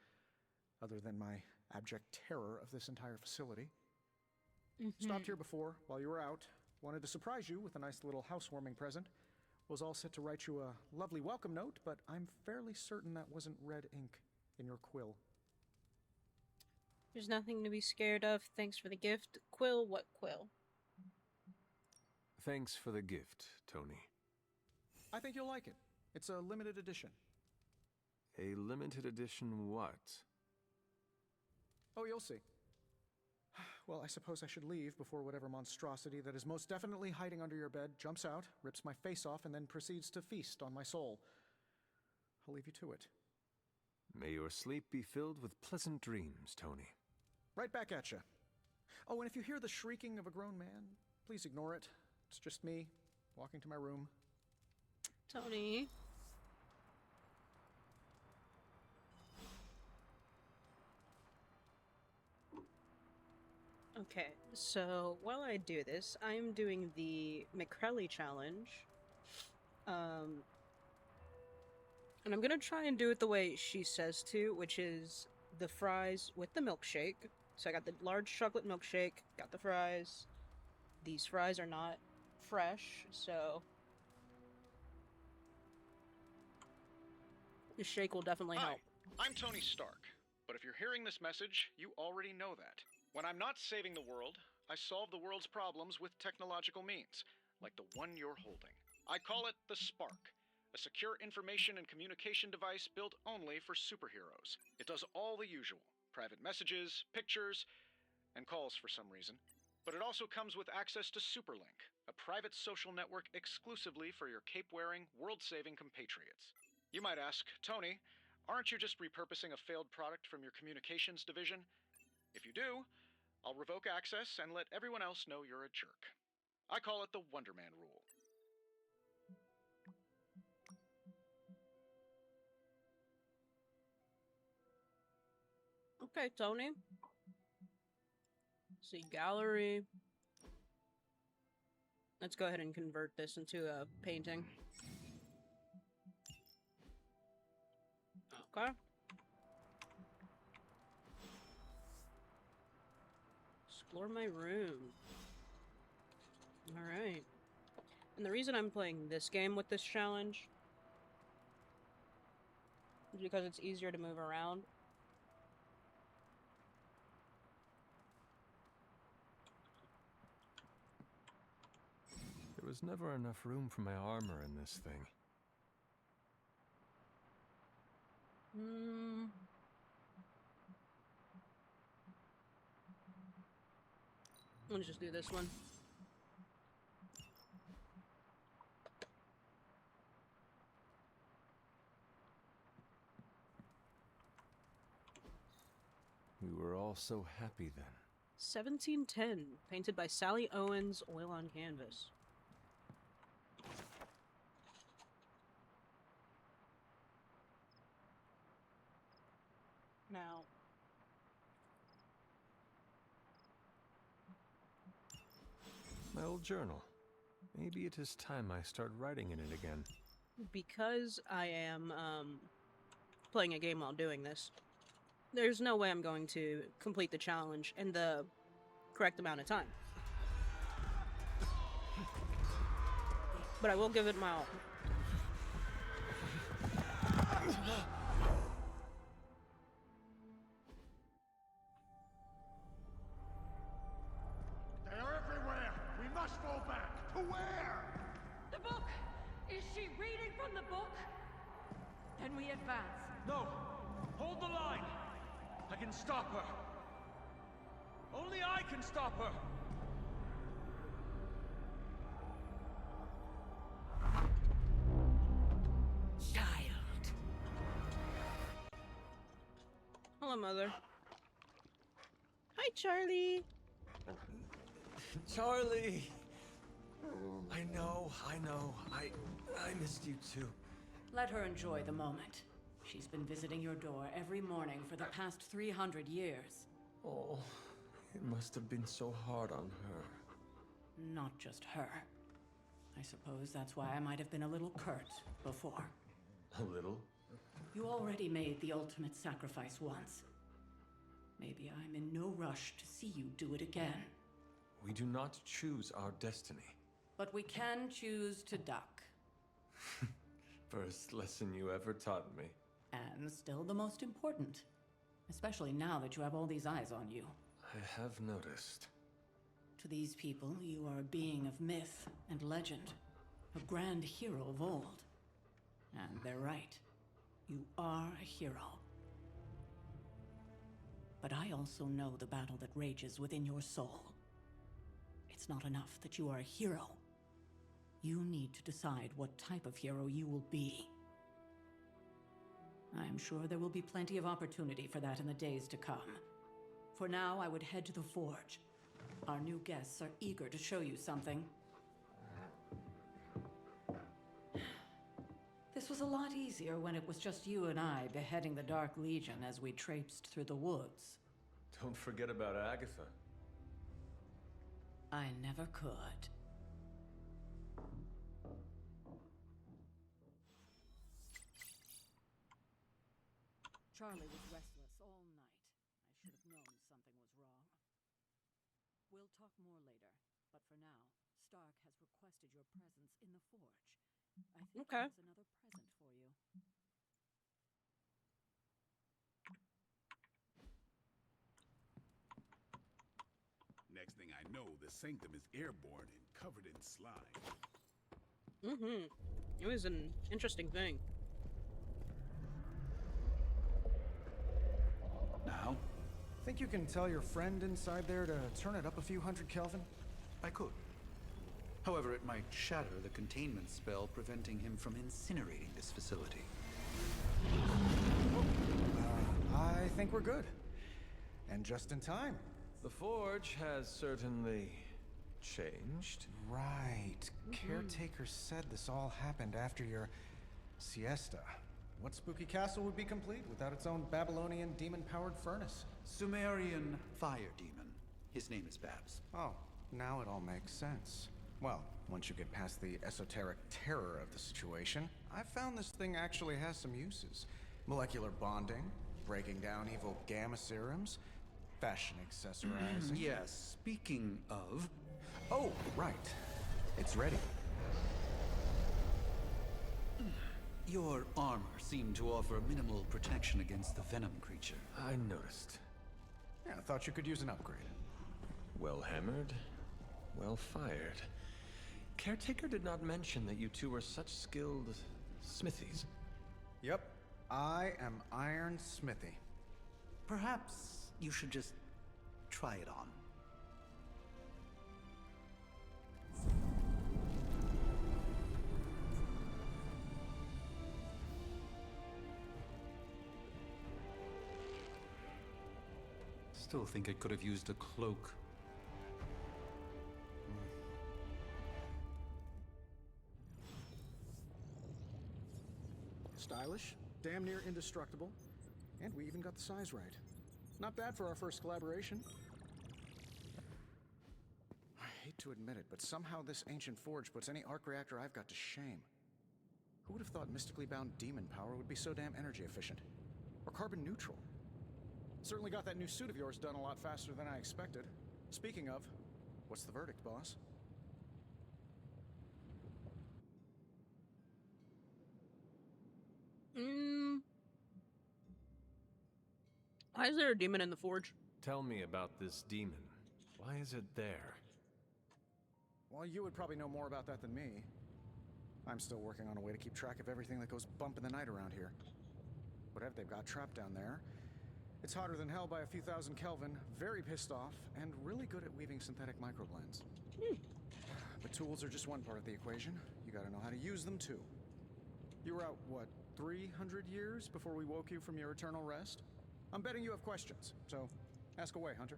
other than my abject terror of this entire facility. Stopped here before, while you were out. Wanted to surprise you with a nice little housewarming present. Was all set to write you a lovely welcome note, but I'm fairly certain that wasn't red ink in your quill. There's nothing to be scared of. Thanks for the gift. Quill, what quill? Thanks for the gift, Tony. I think you'll like it. It's a limited edition. A limited edition what? Oh, you'll see. Well, I suppose I should leave before whatever monstrosity that is most definitely hiding under your bed jumps out, rips my face off, and then proceeds to feast on my soul. I'll leave you to it. May your sleep be filled with pleasant dreams, Tony. Right back at you. Oh, and if you hear the shrieking of a grown man, please ignore it. It's just me, walking to my room. Tony. Okay, so while I do this, I'm doing the McCrelly challenge. And I'm gonna try and do it the way she says to, which is the fries with the milkshake. So I got the large chocolate milkshake, got the fries. These fries are not fresh, so the shake will definitely help. I'm Tony Stark, but if you're hearing this message, you already know that. When I'm not saving the world, I solve the world's problems with technological means, like the one you're holding. I call it the Spark, a secure information and communication device built only for superheroes. It does all the usual, private messages, pictures, and calls for some reason. But it also comes with access to Superlink, a private social network exclusively for your cape-wearing, world-saving compatriots. You might ask, Tony, aren't you just repurposing a failed product from your communications division? If you do, I'll revoke access and let everyone else know you're a jerk. I call it the Wonder Man rule. Okay, Tony. See, gallery. Let's go ahead and convert this into a painting. Okay. Explore my room. Alright. And the reason I'm playing this game with this challenge is because it's easier to move around. There was never enough room for my armor in this thing. Let's just do this one. We were all so happy then. 1710, painted by Sally Owens, oil on canvas. Now, My old journal. Maybe it is time I start writing in it again. because I am playing a game while doing this, there's no way I'm going to complete the challenge in the correct amount of time. But I will give it my all. They are everywhere! We must fall back! To where? The book! Is she reading from the book? Then we advance. No! Hold the line! I can stop her! Only I can stop her! Child. Hello, Mother. Hi, Charlie. Charlie! I know. I missed you too. Let her enjoy the moment. She's been visiting your door every morning for the past 300 years. Oh, it must have been so hard on her. Not just her. I suppose that's why I might have been a little curt before. A little? You already made the ultimate sacrifice once. Maybe I'm in no rush to see you do it again. We do not choose our destiny. But we can choose to duck. First lesson you ever taught me. And still the most important. Especially now that you have all these eyes on you. I have noticed. To these people, you are a being of myth and legend. A grand hero of old. And they're right. You are a hero. But I also know the battle that rages within your soul. It's not enough that you are a hero. You need to decide what type of hero you will be. I am sure there will be plenty of opportunity for that in the days to come. For now, I would head to the forge. Our new guests are eager to show you something. This was a lot easier when it was just you and I beheading the Dark Legion as we traipsed through the woods. Don't forget about Agatha. I never could. Charlie was restless all night. I should have known something was wrong. We'll talk more later, but for now, Stark has requested your presence in the forge. I think Okay. that's another present for you. Next thing I know, the sanctum is airborne and covered in slime. It was an interesting thing. Now? Think you can tell your friend inside there to turn it up a few hundred Kelvin? I could. However, it might shatter the containment spell, preventing him from incinerating this facility. I think we're good. And just in time. The forge has certainly changed. Right. Caretaker said this all happened after your siesta. What spooky castle would be complete without its own Babylonian demon-powered furnace? Sumerian fire demon. His name is Babs. Oh, now it all makes sense. Well, once you get past the esoteric terror of the situation, I've found this thing actually has some uses. Molecular bonding, breaking down evil gamma serums, fashion accessorizing. Yes, speaking of... Oh, right. It's ready. Your armor seemed to offer minimal protection against the venom creature. I noticed. Yeah, I thought you could use an upgrade. Well hammered, well fired. Caretaker did not mention that you two were such skilled smithies. Yep, I am Iron Smithy. Perhaps you should just try it on. Still think I could have used a cloak. Stylish, damn near indestructible, and we even got the size right. Not bad for our first collaboration. I hate to admit it, but somehow this ancient forge puts any arc reactor I've got to shame. Who would have thought mystically bound demon power would be so damn energy efficient? Or carbon neutral? Certainly got that new suit of yours done a lot faster than I expected. Speaking of, what's the verdict, boss? Why is there a demon in the forge? Tell me about this demon. Why is it there? Well, you would probably know more about that than me. I'm still working on a way to keep track of everything that goes bump in the night around here. Whatever they've got trapped down there, it's hotter than hell by a few thousand Kelvin, very pissed off, and really good at weaving synthetic microblends. But tools are just one part of the equation. You gotta know how to use them too. You were out, what, 300 years before we woke you from your eternal rest? I'm betting you have questions, so ask away, Hunter.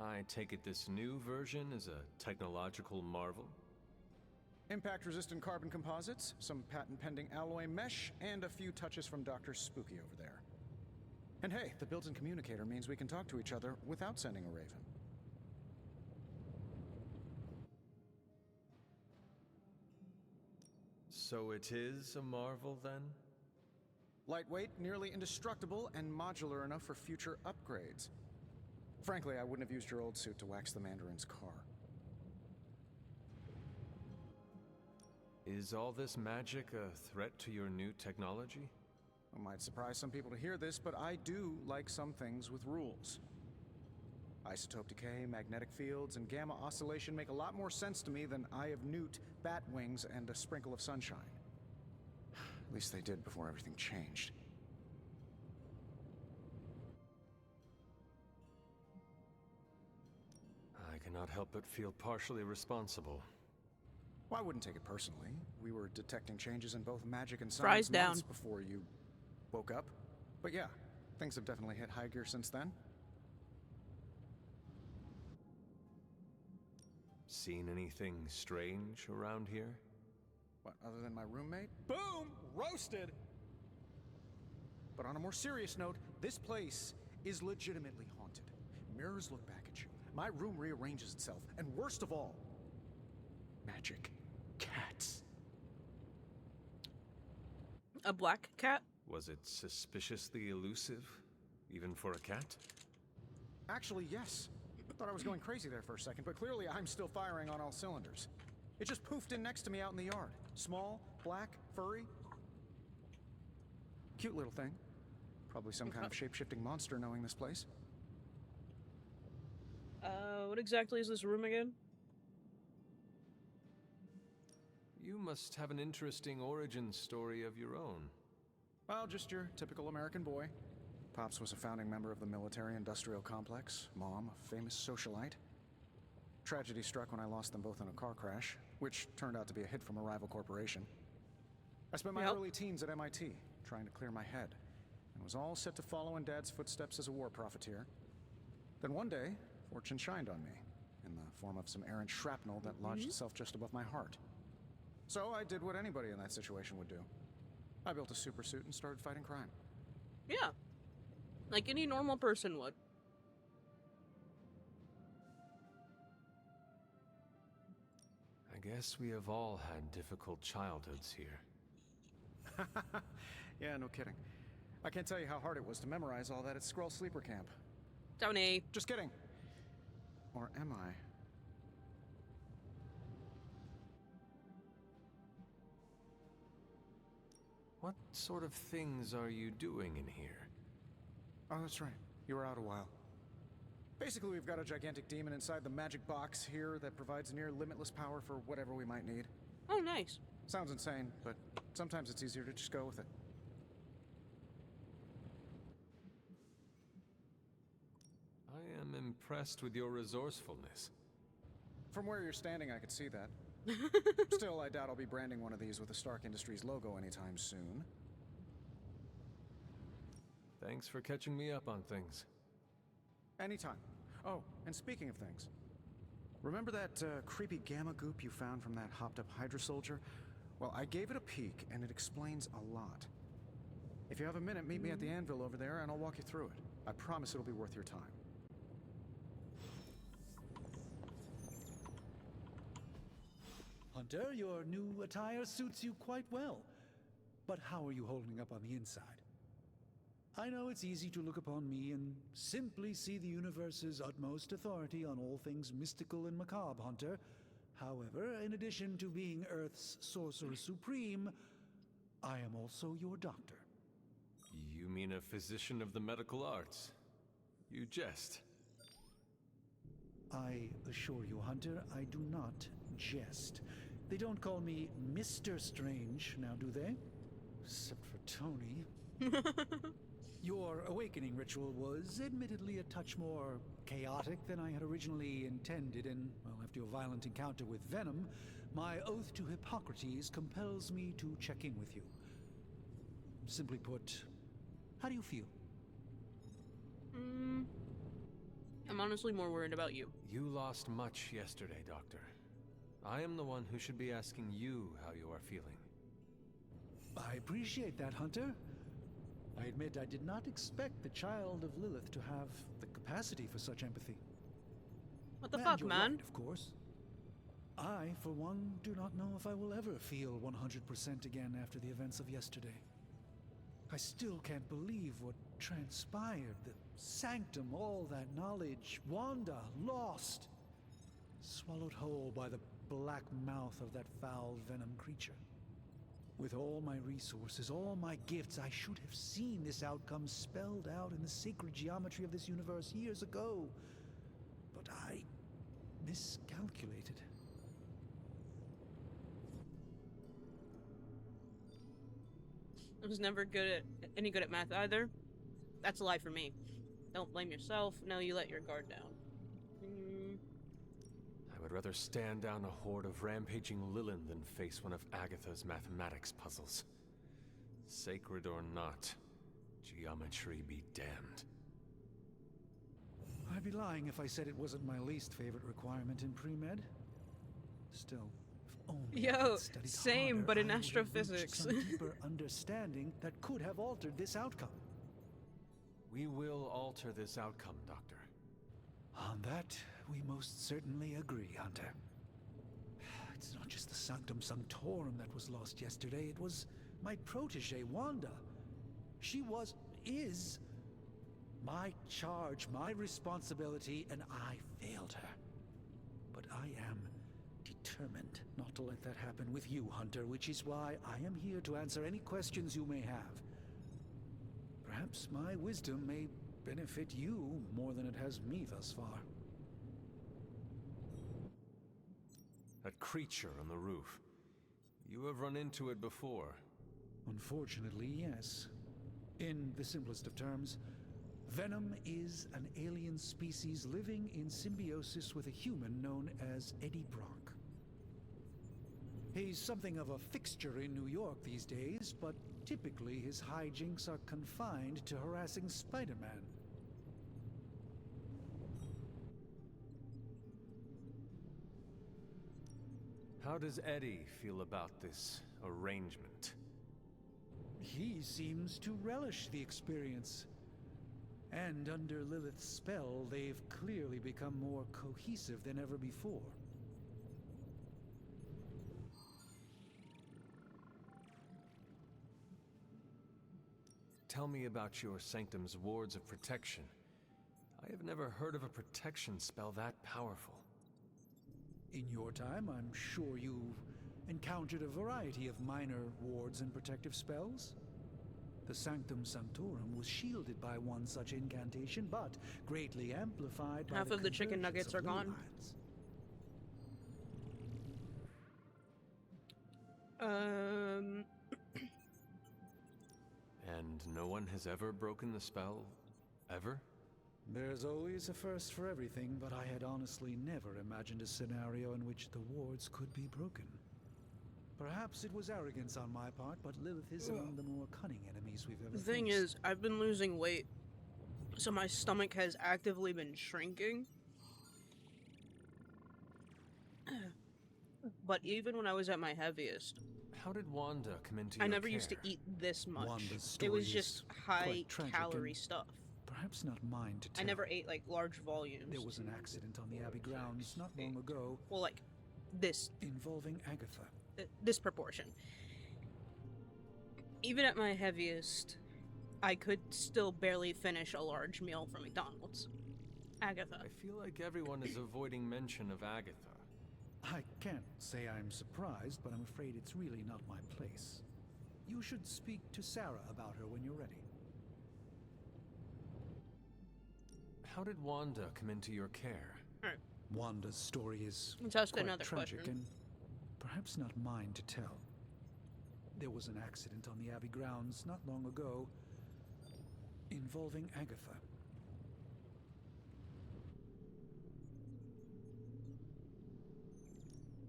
I take it this new version is a technological marvel? Impact-resistant carbon composites, some patent-pending alloy mesh, and a few touches from Dr. Spooky over there. And hey, the built-in communicator means we can talk to each other without sending a raven. So it is a marvel, then? Lightweight, nearly indestructible, and modular enough for future upgrades. Frankly, I wouldn't have used your old suit to wax the Mandarin's car. Is all this magic a threat to your new technology? It might surprise some people to hear this, but I do like some things with rules. Isotope decay, magnetic fields, and gamma oscillation make a lot more sense to me than Eye of Newt, bat wings, and a sprinkle of sunshine. At least they did before everything changed. I cannot help but feel partially responsible. Well, I wouldn't take it personally. We were detecting changes in both magic and Fries science down months before you woke up. But yeah, things have definitely hit high gear since then. Seen anything strange around here? What, other than my roommate? Boom! Roasted! But on a more serious note, this place is legitimately haunted. Mirrors look back at you. My room rearranges itself. And worst of all, magic cats. A black cat? Was it suspiciously elusive, even for a cat? Actually, yes. Thought I was going crazy there for a second, but clearly I'm still firing on all cylinders. It just poofed in next to me out in the yard. Small, black, furry. Cute little thing. Probably some kind of shape-shifting monster knowing this place. What exactly is this room again? You must have an interesting origin story of your own. Well, just your typical American boy. Pops was a founding member of the military-industrial complex. Mom, a famous socialite. Tragedy struck when I lost them both in a car crash, which turned out to be a hit from a rival corporation. I spent my early teens at MIT, trying to clear my head, and was all set to follow in Dad's footsteps as a war profiteer. Then one day, fortune shined on me, in the form of some errant shrapnel that lodged itself just above my heart. So I did what anybody in that situation would do. I built a super suit and started fighting crime. Yeah. Like any normal person would. I guess we have all had difficult childhoods here. Yeah, no kidding. I can't tell you how hard it was to memorize all that at Skrull Sleeper Camp. Tony. Just kidding. Or am I? What sort of things are you doing in here? Oh, that's right. You were out a while. Basically, we've got a gigantic demon inside the magic box here that provides near limitless power for whatever we might need. Oh, nice. Sounds insane, but sometimes it's easier to just go with it. I am impressed with your resourcefulness. From where you're standing, I could see that. Still, I doubt I'll be branding one of these with the Stark Industries logo anytime soon. Thanks for catching me up on things. Anytime. Oh, and speaking of things, remember that creepy gamma goop you found from that hopped-up Hydra soldier? Well, I gave it a peek, and it explains a lot. If you have a minute, meet me at the anvil over there, and I'll walk you through it. I promise it'll be worth your time. Hunter, your new attire suits you quite well. But how are you holding up on the inside? I know it's easy to look upon me and simply see the universe's utmost authority on all things mystical and macabre, Hunter. However, in addition to being Earth's Sorcerer Supreme, I am also your doctor. You mean a physician of the medical arts? You jest. I assure you, Hunter, I do not jest. They don't call me Mr. Strange, now do they? Except for Tony. Your awakening ritual was admittedly a touch more chaotic than I had originally intended, and, well, after your violent encounter with Venom, my oath to Hippocrates compels me to check in with you. Simply put, how do you feel? I'm honestly more worried about you. You lost much yesterday, Doctor. I am the one who should be asking you how you are feeling. I appreciate that, Hunter. I admit I did not expect the child of Lilith to have the capacity for such empathy. What the fuck, you're man? Right, of course. I, for one, do not know if I will ever feel 100% again after the events of yesterday. I still can't believe what transpired. The sanctum, all that knowledge, Wanda, lost. Swallowed whole by the black mouth of that foul venom creature. With all my resources, all my gifts, I should have seen this outcome spelled out in the sacred geometry of this universe years ago. But I miscalculated. I was never any good at math either. That's a lie for me. Don't blame yourself. No, you let your guard down. I would rather stand down a horde of rampaging Lilin than face one of Agatha's mathematics puzzles. Sacred or not, geometry be damned. I'd be lying if I said it wasn't my least favorite requirement in pre-med. Still, if only I had studied same, harder, but in I would have reached astrophysics. some deeper understanding that could have altered this outcome. We will alter this outcome, Doctor. On that, we most certainly agree, Hunter. It's not just the Sanctum Sanctorum that was lost yesterday, it was my protege, Wanda. She is my charge, my responsibility, and I failed her. But I am determined not to let that happen with you, Hunter, which is why I am here to answer any questions you may have. Perhaps my wisdom may benefit you more than it has me thus far. That creature on the roof. You have run into it before. Unfortunately, yes. In the simplest of terms, Venom is an alien species living in symbiosis with a human known as Eddie Brock. He's something of a fixture in New York these days, but typically his hijinks are confined to harassing Spider-Man. How does Eddie feel about this arrangement? He seems to relish the experience. And under Lilith's spell, they've clearly become more cohesive than ever before. Tell me about your sanctum's wards of protection. I have never heard of a protection spell that powerful. In your time, I'm sure you've encountered a variety of minor wards and protective spells. The Sanctum Sanctorum was shielded by one such incantation, but greatly amplified by half of the chicken nuggets are gone. And no one has ever broken the spell? Ever? There's always a first for everything, but I had honestly never imagined a scenario in which the wards could be broken. Perhaps it was arrogance on my part, but Lilith is among the more cunning enemies we've ever faced. The thing is, I've been losing weight, so my stomach has actively been shrinking. But even when I was at my heaviest... How did Wanda come into your I never care? used to eat this much. Wanda's story it was just high-calorie and stuff. Perhaps not mine to tell. I never ate, like, large volumes. There was an accident on the Abbey grounds not long ago. Well, like, this. Involving Agatha. This proportion. Even at my heaviest, I could still barely finish a large meal from McDonald's. Agatha. I feel like everyone is avoiding mention of Agatha. I can't say I'm surprised, but I'm afraid it's really not my place. You should speak to Sarah about her when you're ready. How did Wanda come into your care? Alright. Wanda's story is Just quite another tragic question. and perhaps not mine to tell. There was an accident on the Abbey grounds not long ago involving Agatha.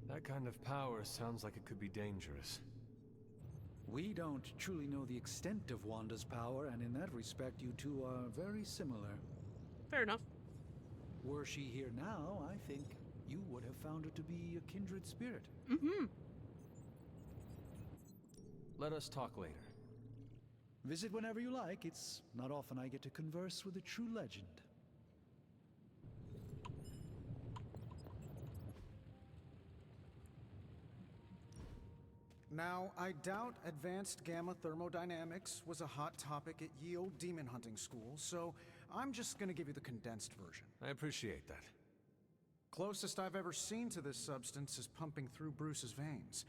That kind of power sounds like it could be dangerous. We don't truly know the extent of Wanda's power, and in that respect, you two are very similar. Fair enough. Were she here now, I think you would have found her to be a kindred spirit. Mm-hmm. Let us talk later. Visit whenever you like. It's not often I get to converse with a true legend. Now, I doubt advanced gamma thermodynamics was a hot topic at ye old demon hunting school, so I'm just gonna give you the condensed version. I appreciate that. Closest I've ever seen to this substance is pumping through Bruce's veins.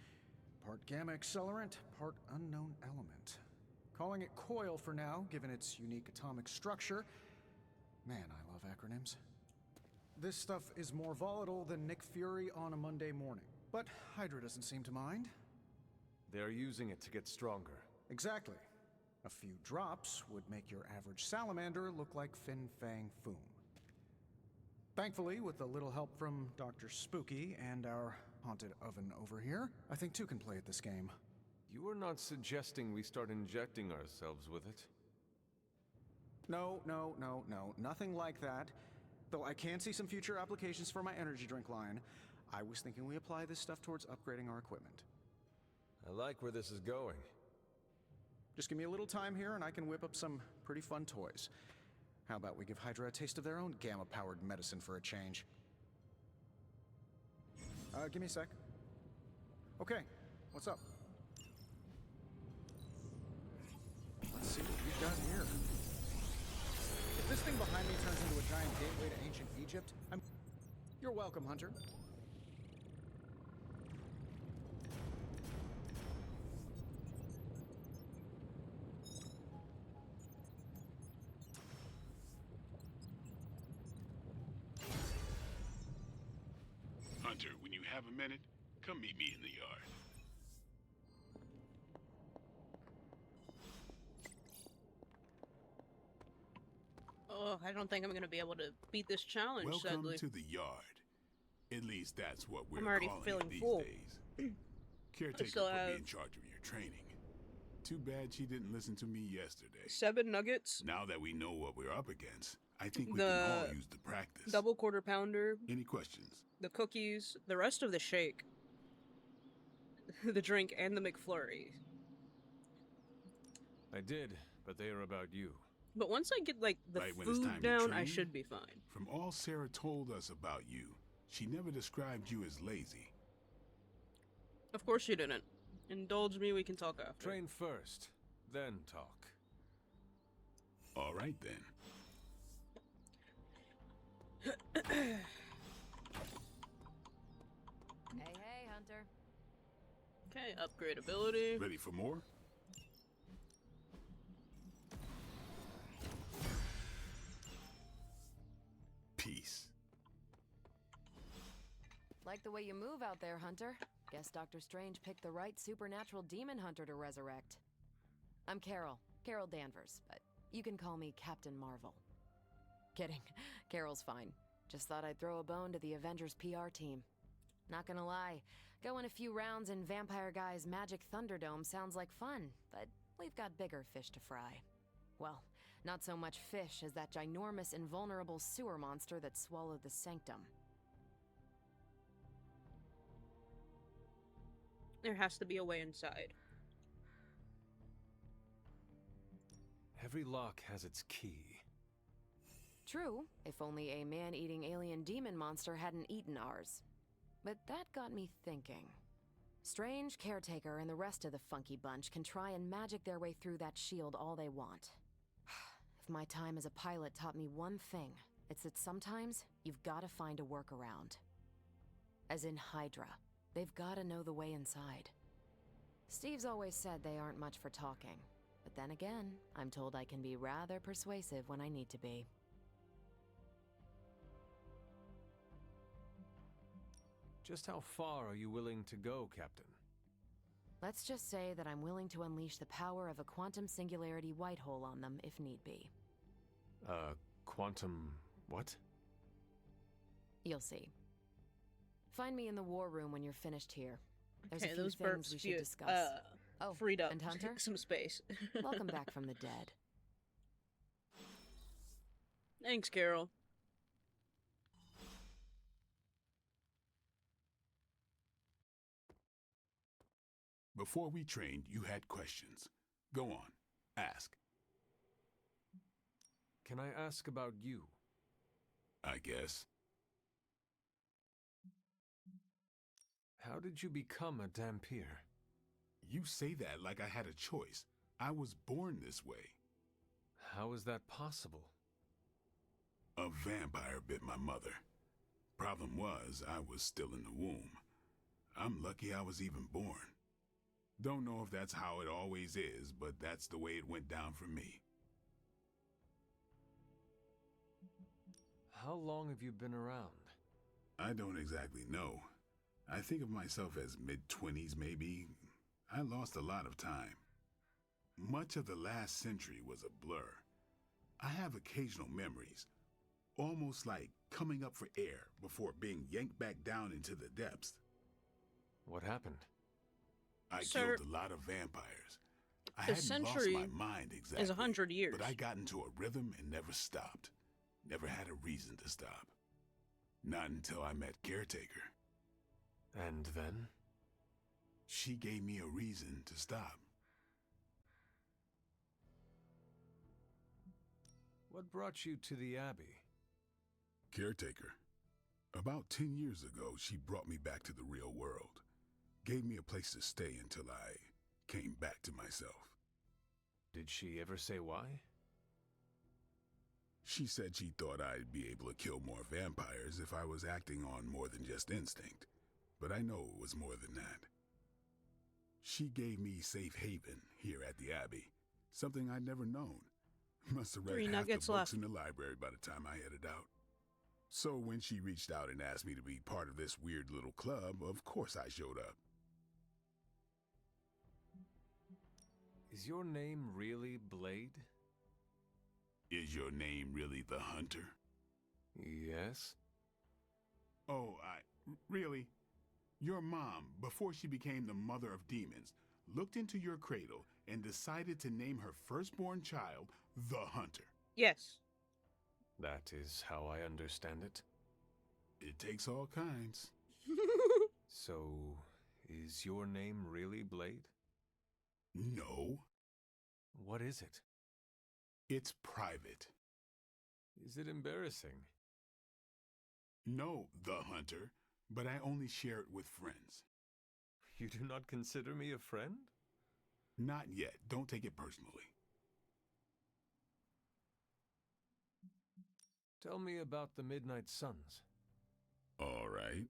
Part gamma accelerant, part unknown element. Calling it coil for now, given its unique atomic structure. Man, I love acronyms. This stuff is more volatile than Nick Fury on a Monday morning, but Hydra doesn't seem to mind. They're using it to get stronger. Exactly. A few drops would make your average salamander look like Fin Fang Foom. Thankfully, with a little help from Dr. Spooky and our haunted oven over here, I think two can play at this game. You are not suggesting we start injecting ourselves with it? No, nothing like that. Though I can see some future applications for my energy drink line. I was thinking we apply this stuff towards upgrading our equipment. I like where this is going. Just give me a little time here and I can whip up some pretty fun toys. How about we give Hydra a taste of their own gamma-powered medicine for a change? Give me a sec. Okay, what's up? Let's see what we've got here. If this thing behind me turns into a giant gateway to ancient Egypt, You're welcome, Hunter. Hunter, when you have a minute, come meet me in the yard. Oh, I don't think I'm gonna be able to beat this challenge, Welcome sadly. to the yard. At least that's what we're I'm already calling feeling it these full. days. Caretaker still put have- me in charge of your training. Too bad she didn't listen to me yesterday. 7 nuggets. Now that we know what we're up against, I think we The can all use the practice. Double quarter pounder. Any questions? The cookies. The rest of the shake. The drink and the McFlurry. I did, but they are about you. But once I get, like, the Right when it's food time to down, I train? should be fine. From all Sarah told us about you, she never described you as lazy. Of course you didn't. Indulge me, we can talk after. Train first, then talk. All right, then. Hey, Hunter. Okay, upgrade ability. Ready for more? Peace. Like the way you move out there, Hunter. Guess Dr. Strange picked the right supernatural demon hunter to resurrect. I'm Carol Danvers, but you can call me Captain Marvel. Kidding, Carol's fine. Just thought I'd throw a bone to the Avengers PR team. Not gonna lie, going a few rounds in Vampire Guy's Magic Thunderdome sounds like fun, but we've got bigger fish to fry. Well, not so much fish as that ginormous invulnerable sewer monster that swallowed the Sanctum. There has to be a way inside. Every lock has its key. True, if only a man-eating alien demon monster hadn't eaten ours. But that got me thinking. Strange, Caretaker, and the rest of the funky bunch can try and magic their way through that shield all they want. If my time as a pilot taught me one thing, it's that sometimes you've gotta find a workaround. As in Hydra. They've gotta know the way inside. Steve's always said they aren't much for talking. But then again, I'm told I can be rather persuasive when I need to be. Just how far are you willing to go, Captain? Let's just say that I'm willing to unleash the power of a quantum singularity white hole on them if need be. Quantum... what? You'll see. Find me in the war room when you're finished here. There's Okay, a few those things burps we should discuss. freed up and Hunter? some space. Welcome back from the dead. Thanks, Carol. Before we trained, you had questions. Go on, ask. Can I ask about you? I guess. How did you become a Dampier? You say that like I had a choice. I was born this way. How is that possible? A vampire bit my mother. Problem was, I was still in the womb. I'm lucky I was even born. Don't know if that's how it always is, but that's the way it went down for me. How long have you been around? I don't exactly know. I think of myself as mid-20s maybe. I lost a lot of time. Much of the last century was a blur. I have occasional memories, almost like coming up for air before being yanked back down into the depths. What happened? I Sir, killed a lot of vampires. I the hadn't lost century my mind exactly. is 100 years. But I got into a rhythm and never stopped. Never had a reason to stop. Not until I met Caretaker. And then? She gave me a reason to stop. What brought you to the Abbey? Caretaker. About 10 years ago, she brought me back to the real world. Gave me a place to stay until I came back to myself. Did she ever say why? She said she thought I'd be able to kill more vampires if I was acting on more than just instinct. But I know it was more than that. She gave me safe haven here at the Abbey. Something I'd never known. Must have read 3 half the nuggets books left. in the library by the time I headed out. So when she reached out and asked me to be part of this weird little club, of course I showed up. Is your name really Blade? Is your name really the Hunter? Yes. Oh, really? Your mom, before she became the mother of demons, looked into your cradle and decided to name her firstborn child the Hunter. Yes. That is how I understand it. It takes all kinds. So, is your name really Blade? No. What is it? It's private. Is it embarrassing? No, the hunter, but I only share it with friends. You do not consider me a friend? Not yet. Don't take it personally. Tell me about the Midnight Suns. All right.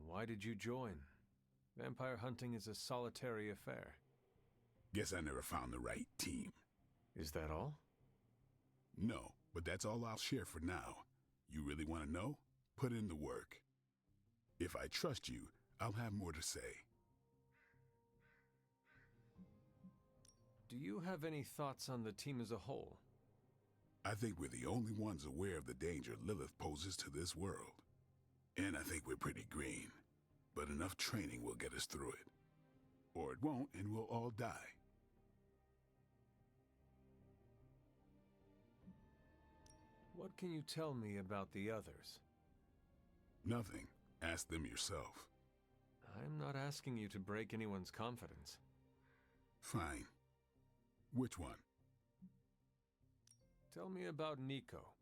Why did you join? Vampire hunting is a solitary affair. Guess I never found the right team. Is that all? No, but that's all I'll share for now. You really want to know? Put in the work. If I trust you, I'll have more to say. Do you have any thoughts on the team as a whole? I think we're the only ones aware of the danger Lilith poses to this world. And I think we're pretty green. But enough training will get us through it. Or it won't, and we'll all die. What can you tell me about the others? Nothing. Ask them yourself. I'm not asking you to break anyone's confidence. Fine. Which one? Tell me about Nico.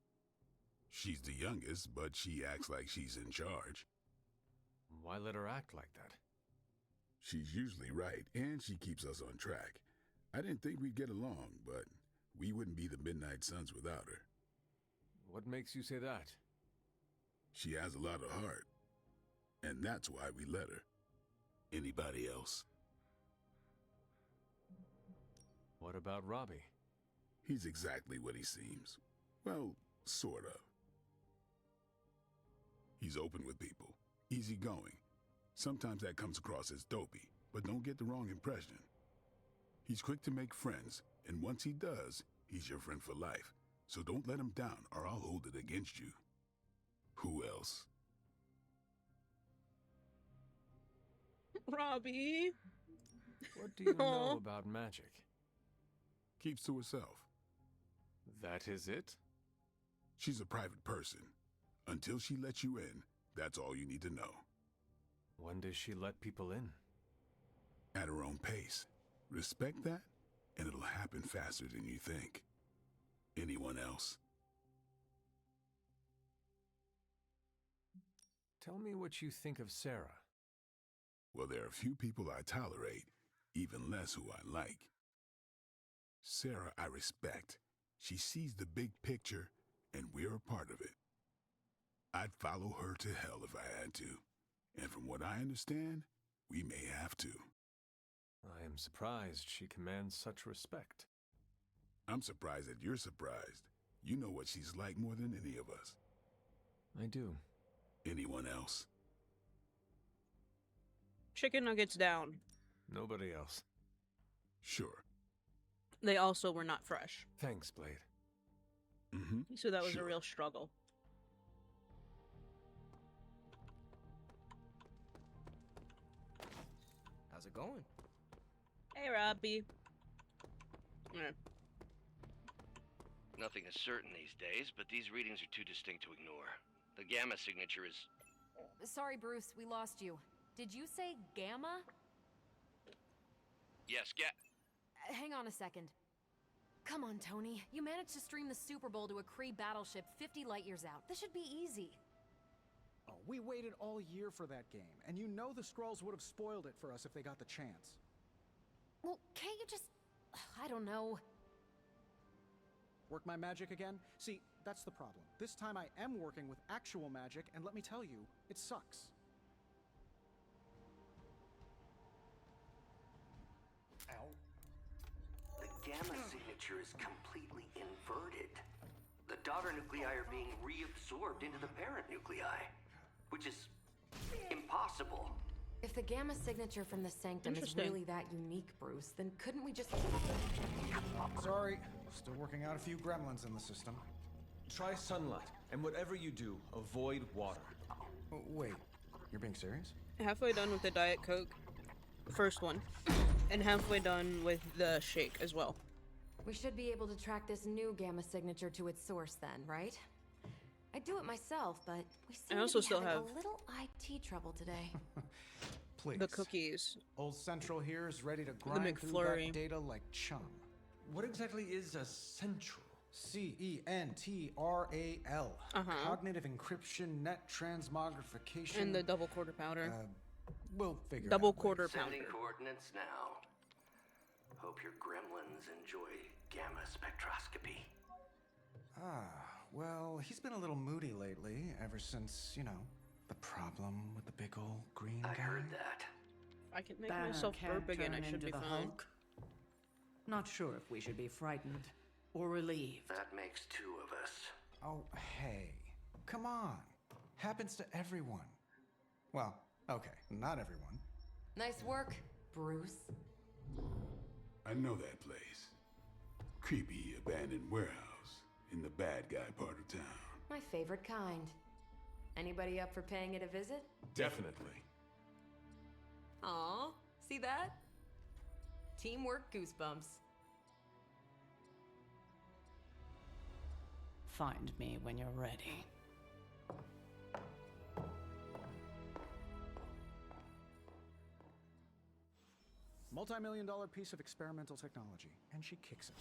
She's the youngest, but she acts like she's in charge. Why let her act like that? She's usually right, and she keeps us on track. I didn't think we'd get along, but we wouldn't be the Midnight Suns without her. What makes you say that? She has a lot of heart, and that's why we let her. Anybody else? What about Robbie? He's exactly what he seems. Well, sort of. He's open with people, easygoing. Sometimes that comes across as dopey, but don't get the wrong impression. He's quick to make friends, and once he does, he's your friend for life. So don't let him down, or I'll hold it against you. Who else? Robbie! What do you know about Magik? Keeps to herself. That is it? She's a private person. Until she lets you in, that's all you need to know. When does she let people in? At her own pace. Respect that, and it'll happen faster than you think. Anyone else? Tell me what you think of Sarah. Well, there are few people I tolerate, even less who I like. Sarah I respect. She sees the big picture, and we're a part of it. I'd follow her to hell if I had to. And from what I understand, we may have to. I am surprised she commands such respect. I'm surprised that you're surprised. You know what she's like more than any of us. I do. Anyone else? Chicken nuggets down. Nobody else. Sure. They also were not fresh. Thanks, Blade. Mm-hmm. So that was a real struggle. How's it going? Hey, Robbie. Nothing is certain these days, but these readings are too distinct to ignore. The gamma signature is... Sorry, Bruce, we lost you. Did you say gamma? Yes, Hang on a second. Come on, Tony. You managed to stream the Super Bowl to a Kree battleship 50 light years out. This should be easy. Oh, we waited all year for that game, and you know the Skrulls would have spoiled it for us if they got the chance. Well, can't you just... I don't know. Work my magic again? See, that's the problem. This time I am working with actual magic, and let me tell you, it sucks. Ow. The gamma signature is completely inverted. The daughter nuclei are being reabsorbed into the parent nuclei, which is impossible. If the gamma signature from the Sanctum is really that unique, Bruce, then couldn't we just... Sorry, still working out a few gremlins in the system. Try sunlight, and whatever you do, avoid water. Oh, wait, you're being serious? Halfway done with the Diet Coke. The first one. And halfway done with the shake as well. We should be able to track this new gamma signature to its source then, right? I'd do it myself, but we seem I also to be still having have a little IT trouble today. please. The cookies. Old Central here is ready to grind through McFlurry. that data like chum. What exactly is a central? CENTRAL. Cognitive encryption, net transmogrification. And the double quarter pounder. We'll figure double it out quarter later. pounder. Sending coordinates now. Hope your gremlins enjoy gamma spectroscopy. Well, he's been a little moody lately, ever since, you know, the problem with the big old green guy. I heard that. I can make Banner myself can't burp again. turn I should into be the fine. Hulk? Not sure if we should be frightened or relieved. That makes two of us. Oh, hey. Come on. Happens to everyone. Well, okay, not everyone. Nice work, Bruce. I know that place. Creepy abandoned warehouse in the bad guy part of town. My favorite kind. Anybody up for paying it a visit? Definitely. Aw, see that? Teamwork goosebumps. Find me when you're ready. Multi-million-dollar piece of experimental technology, and she kicks it.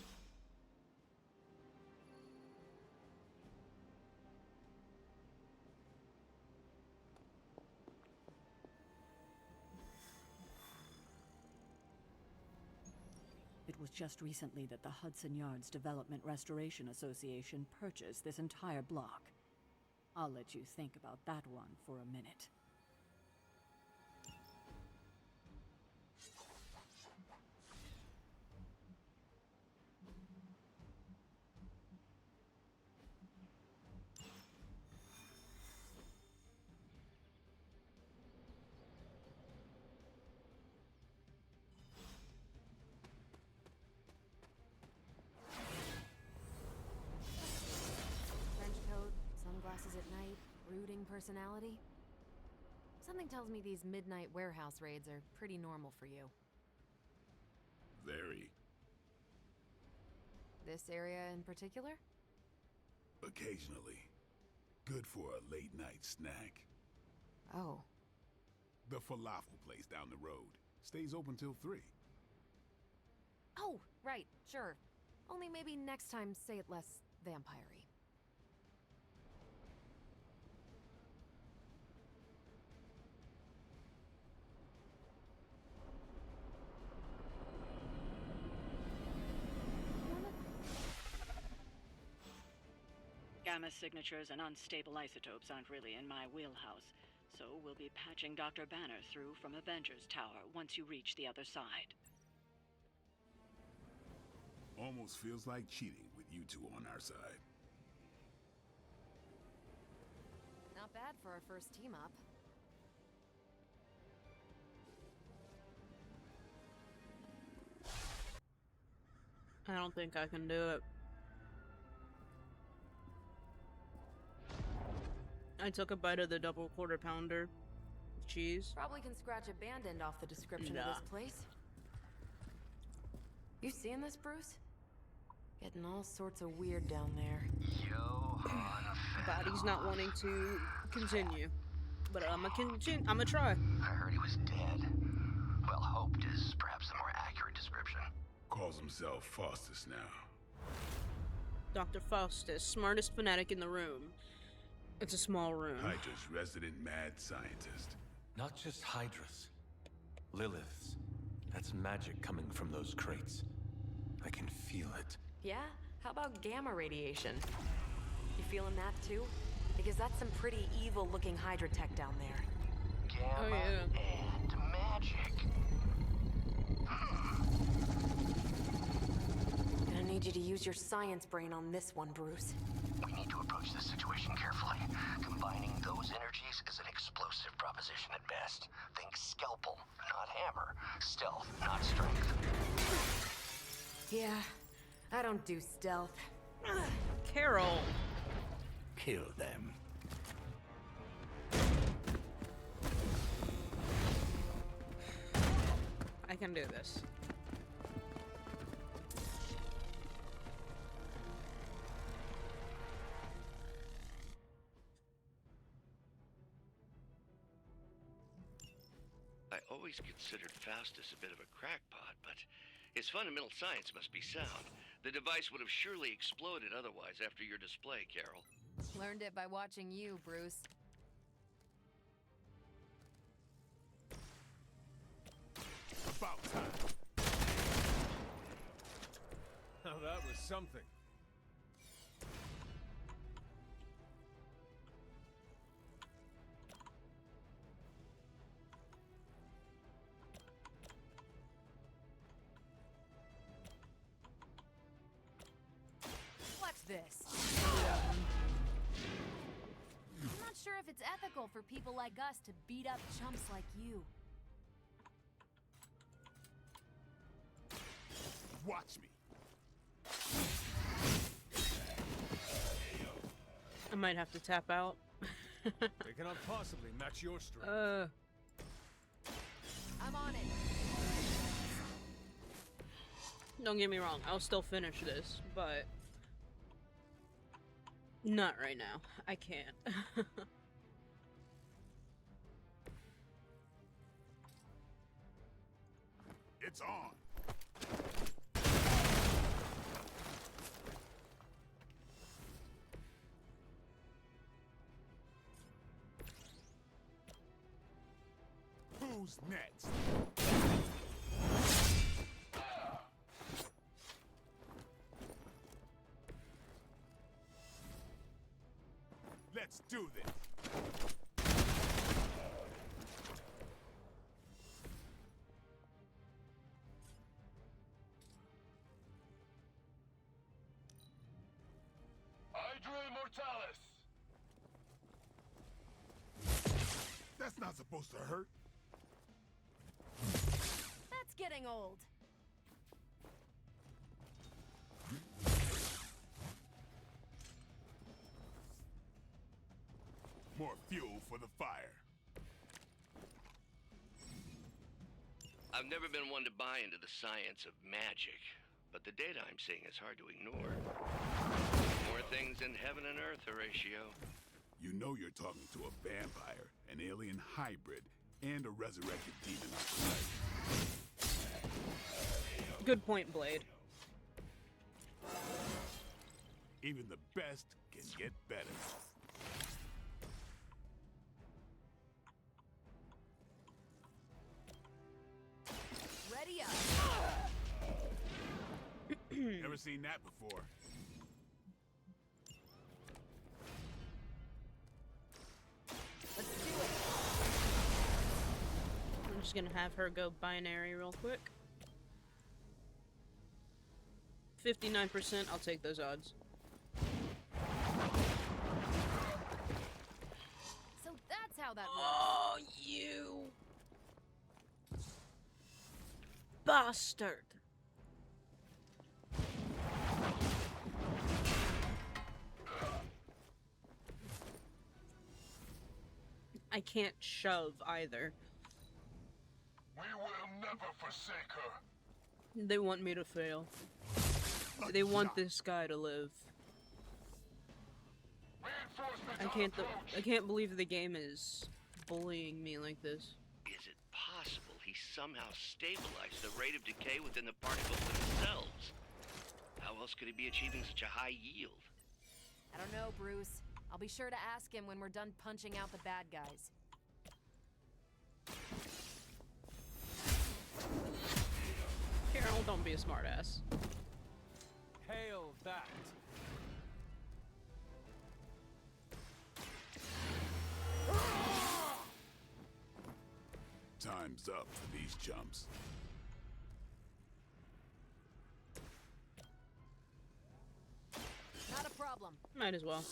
It was just recently that the Hudson Yards Development Restoration Association purchased this entire block. I'll let you think about that one for a minute. Trench coat, sunglasses at night, brooding personality. Something tells me these midnight warehouse raids are pretty normal for you. Very. This area in particular? Occasionally. Good for a late night snack. Oh. The falafel place down the road stays open till 3. Oh, right, sure. Only maybe next time say it less vampire-y. Gamma signatures and unstable isotopes aren't really in my wheelhouse, so we'll be patching Dr. Banner through from Avengers Tower once you reach the other side. Almost feels like cheating with you two on our side. Not bad for our first team up. I don't think I can do it. I took a bite of the double quarter pounder with cheese. Probably can scratch a band end off the description of Nah. this place. You seeing this, Bruce? Getting all sorts of weird down there. Body's not wanting to continue, but I'ma try. I heard he was dead. Well, hoped is perhaps the more accurate description. Calls himself Faustus now. Dr. Faustus, smartest fanatic in the room. It's a small room. Hydra's resident mad scientist. Not just Hydras. Lilith's. That's magic coming from those crates. I can feel it. Yeah? How about gamma radiation? You feeling that too? Because that's some pretty evil-looking Hydra tech down there. Gamma and magic. Gonna need you to use your science brain on this one, Bruce. We need to approach this situation carefully. Combining those energies is an explosive proposition at best. Think scalpel, not hammer. Stealth, not strength. Yeah, I don't do stealth. Carol. Kill them. I can do this. I always considered Faustus a bit of a crackpot, but his fundamental science must be sound. The device would have surely exploded otherwise after your display, Carol. Learned it by watching you, Bruce. About time. Now that was something. Watch this. I'm not sure if it's ethical for people like us to beat up chumps like you. Watch me. I might have to tap out. They cannot possibly match your strength. I'm on it. Don't get me wrong, I'll still finish this, but not right now. I can't. It's on. Who's next? Let's do this. Hydra Immortalis! That's not supposed to hurt. That's getting old. More fuel for the fire. I've never been one to buy into the science of magic, but the data I'm seeing is hard to ignore. More things in heaven and earth, Horatio. You know you're talking to a vampire, an alien hybrid, and a resurrected demon on the right. Good point, Blade. Even the best can get better. Ready up. Never seen that before. Let's do it. I'm just gonna have her go binary real quick. 59%, I'll take those odds. So that's how that works. Oh, you bastard. I can't shove either. We will never forsake her. They want me to fail. They want this guy to live. I can't believe the game is bullying me like this. Is it possible he somehow stabilized the rate of decay within the particles themselves? How else could he be achieving such a high yield? I don't know, Bruce. I'll be sure to ask him when we're done punching out the bad guys. Carol, don't be a smartass. Hail that! Time's up for these chumps. Not a problem. Might as well.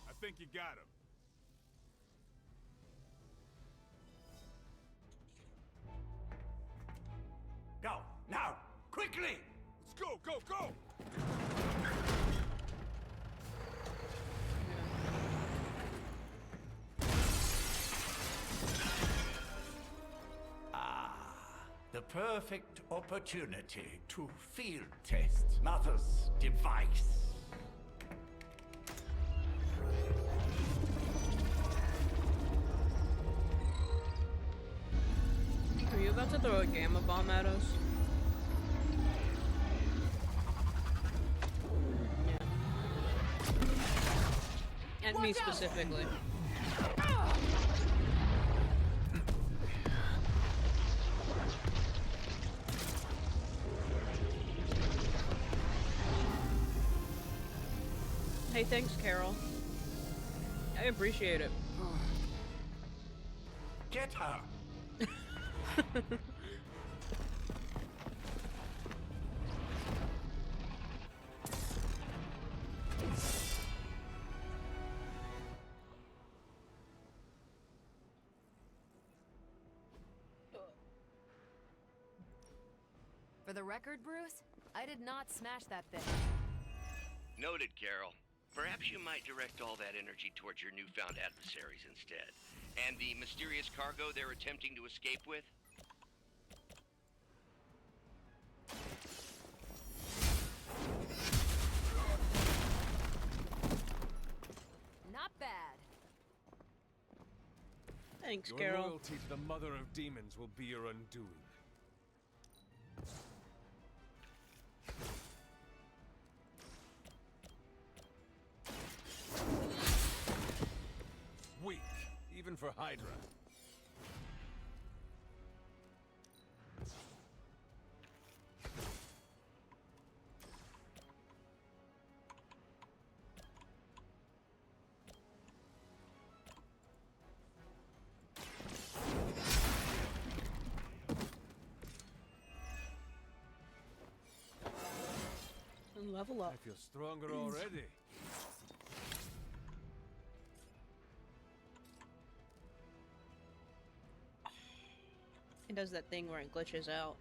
I think you got him. Go, now, quickly! Let's go, go, go! The perfect opportunity to field test Mother's device. throw a gamma bomb at us? Yeah. And me specifically. Hey, thanks, Carol. I appreciate it. Get her! For the record, Bruce, I did not smash that thing. Noted, Carol. Perhaps you might direct all that energy towards your newfound adversaries instead. And the mysterious cargo they're attempting to escape with? Not bad. Thanks, Your Carol. loyalty to the Mother of Demons will be your undoing. Weak, even for Hydra. And level up. I feel stronger already. It does that thing where it glitches out.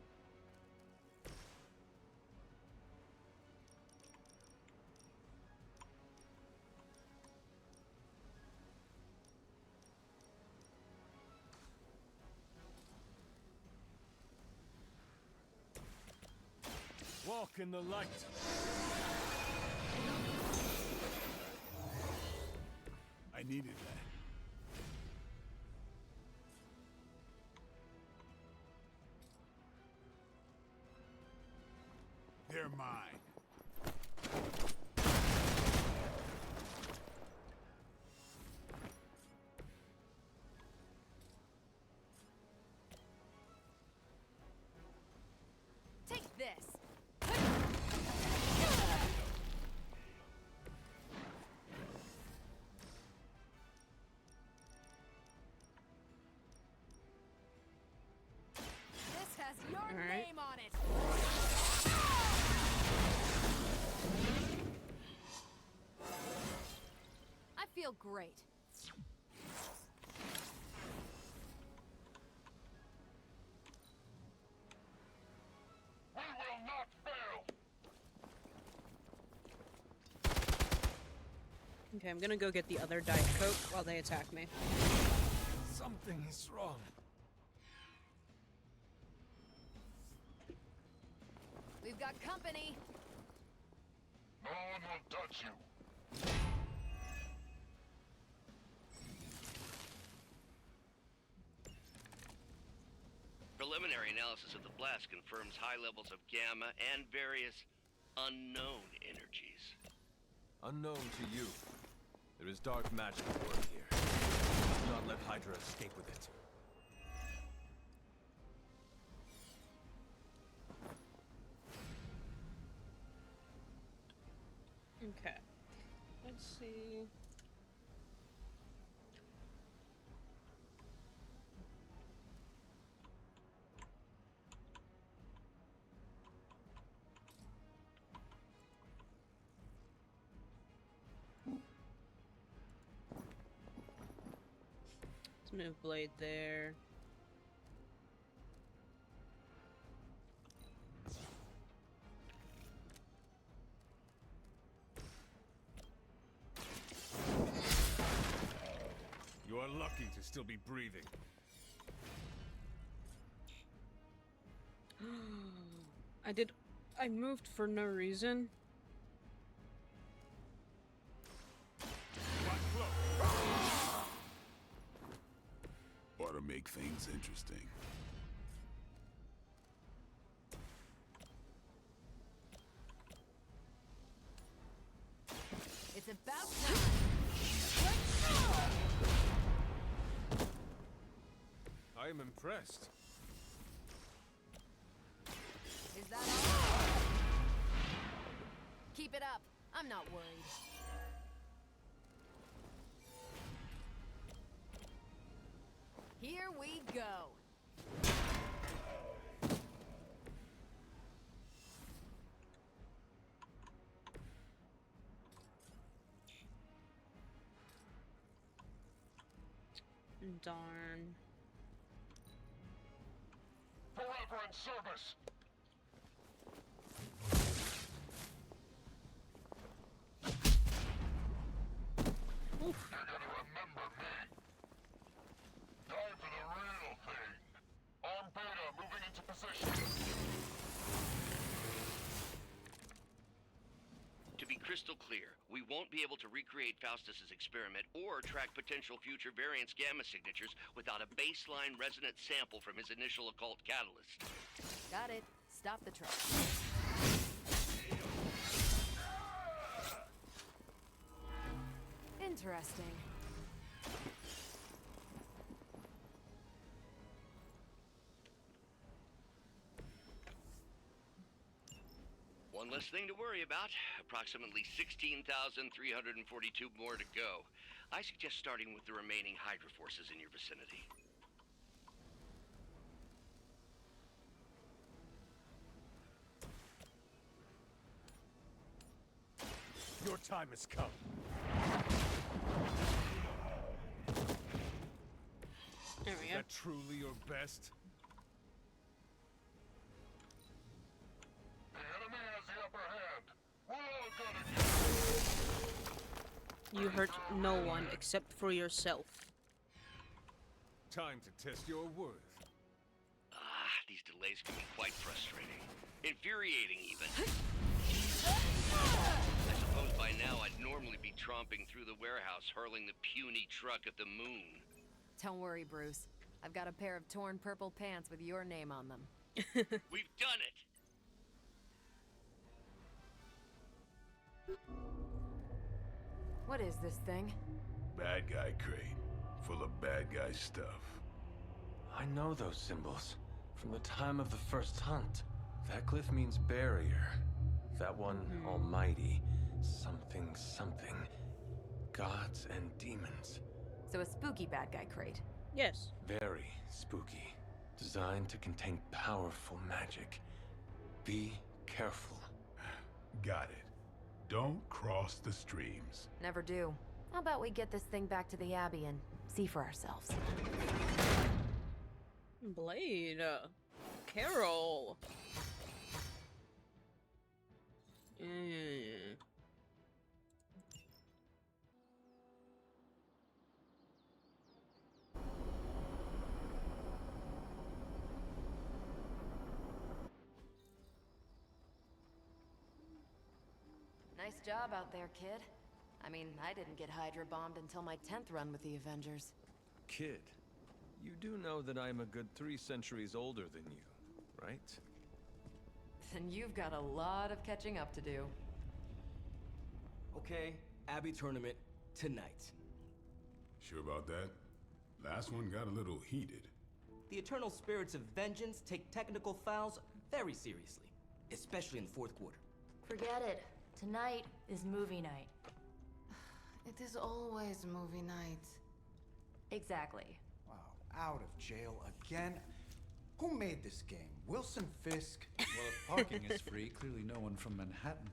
Walk in the light. I needed that. They're mine. Take this. This has your name on it. I feel great. We will not fail! Okay, I'm gonna go get the other Diet Coke while they attack me. Something is wrong. We've got company. No one will touch you. Preliminary analysis of the blast confirms high levels of gamma and various unknown energies. Unknown to you. There is dark magic at work here. Do not let Hydra escape with it. Okay. Let's see. Let's move Blade there. You are lucky to still be breathing. I moved for no reason. Ought to make things interesting. I'm impressed. Is that all? Keep it up. I'm not worried. Here we go. Darn. Forever in service! You're gonna remember me. Time for the real thing. Arm Beta moving into position. To be crystal clear, we won't be able to recreate Faustus's experiment or track potential future variance gamma signatures without a baseline resonant sample from his initial occult catalyst. Got it. Stop the truck. Interesting. One less thing to worry about. Approximately 16,342 more to go. I suggest starting with the remaining Hydra forces in your vicinity. Your time has come. There we Is go. that truly your best? The enemy has the upper hand. We're all gonna get You hurt no one except for yourself. Time to test your worth. These delays can be quite frustrating. Infuriating, even. I suppose by now I'd normally be tromping through the warehouse, hurling the puny truck at the moon. Don't worry, Bruce. I've got a pair of torn purple pants with your name on them. We've done it! What is this thing? Bad guy crate, full of bad guy stuff. I know those symbols from the time of the first hunt. That glyph means barrier. That one, almighty. Something, something. Gods and demons. So a spooky bad guy crate. Yes. Very spooky. Designed to contain powerful magic. Be careful. Got it. Don't cross the streams. Never do. How about we get this thing back to the Abbey and see for ourselves? Blade. Carol. Nice job out there, kid. I mean, I didn't get Hydra bombed until my 10th run with the Avengers. Kid, you do know that I'm a good 3 centuries older than you, right? Then you've got a lot of catching up to do. Okay, Abbey tournament tonight. Sure about that? Last one got a little heated. The eternal spirits of vengeance take technical fouls very seriously, especially in the fourth quarter. Forget it. Tonight is movie night. It is always movie night. Exactly. Wow, out of jail again? Who made this game? Wilson Fisk? Well, if parking is free, clearly no one from Manhattan.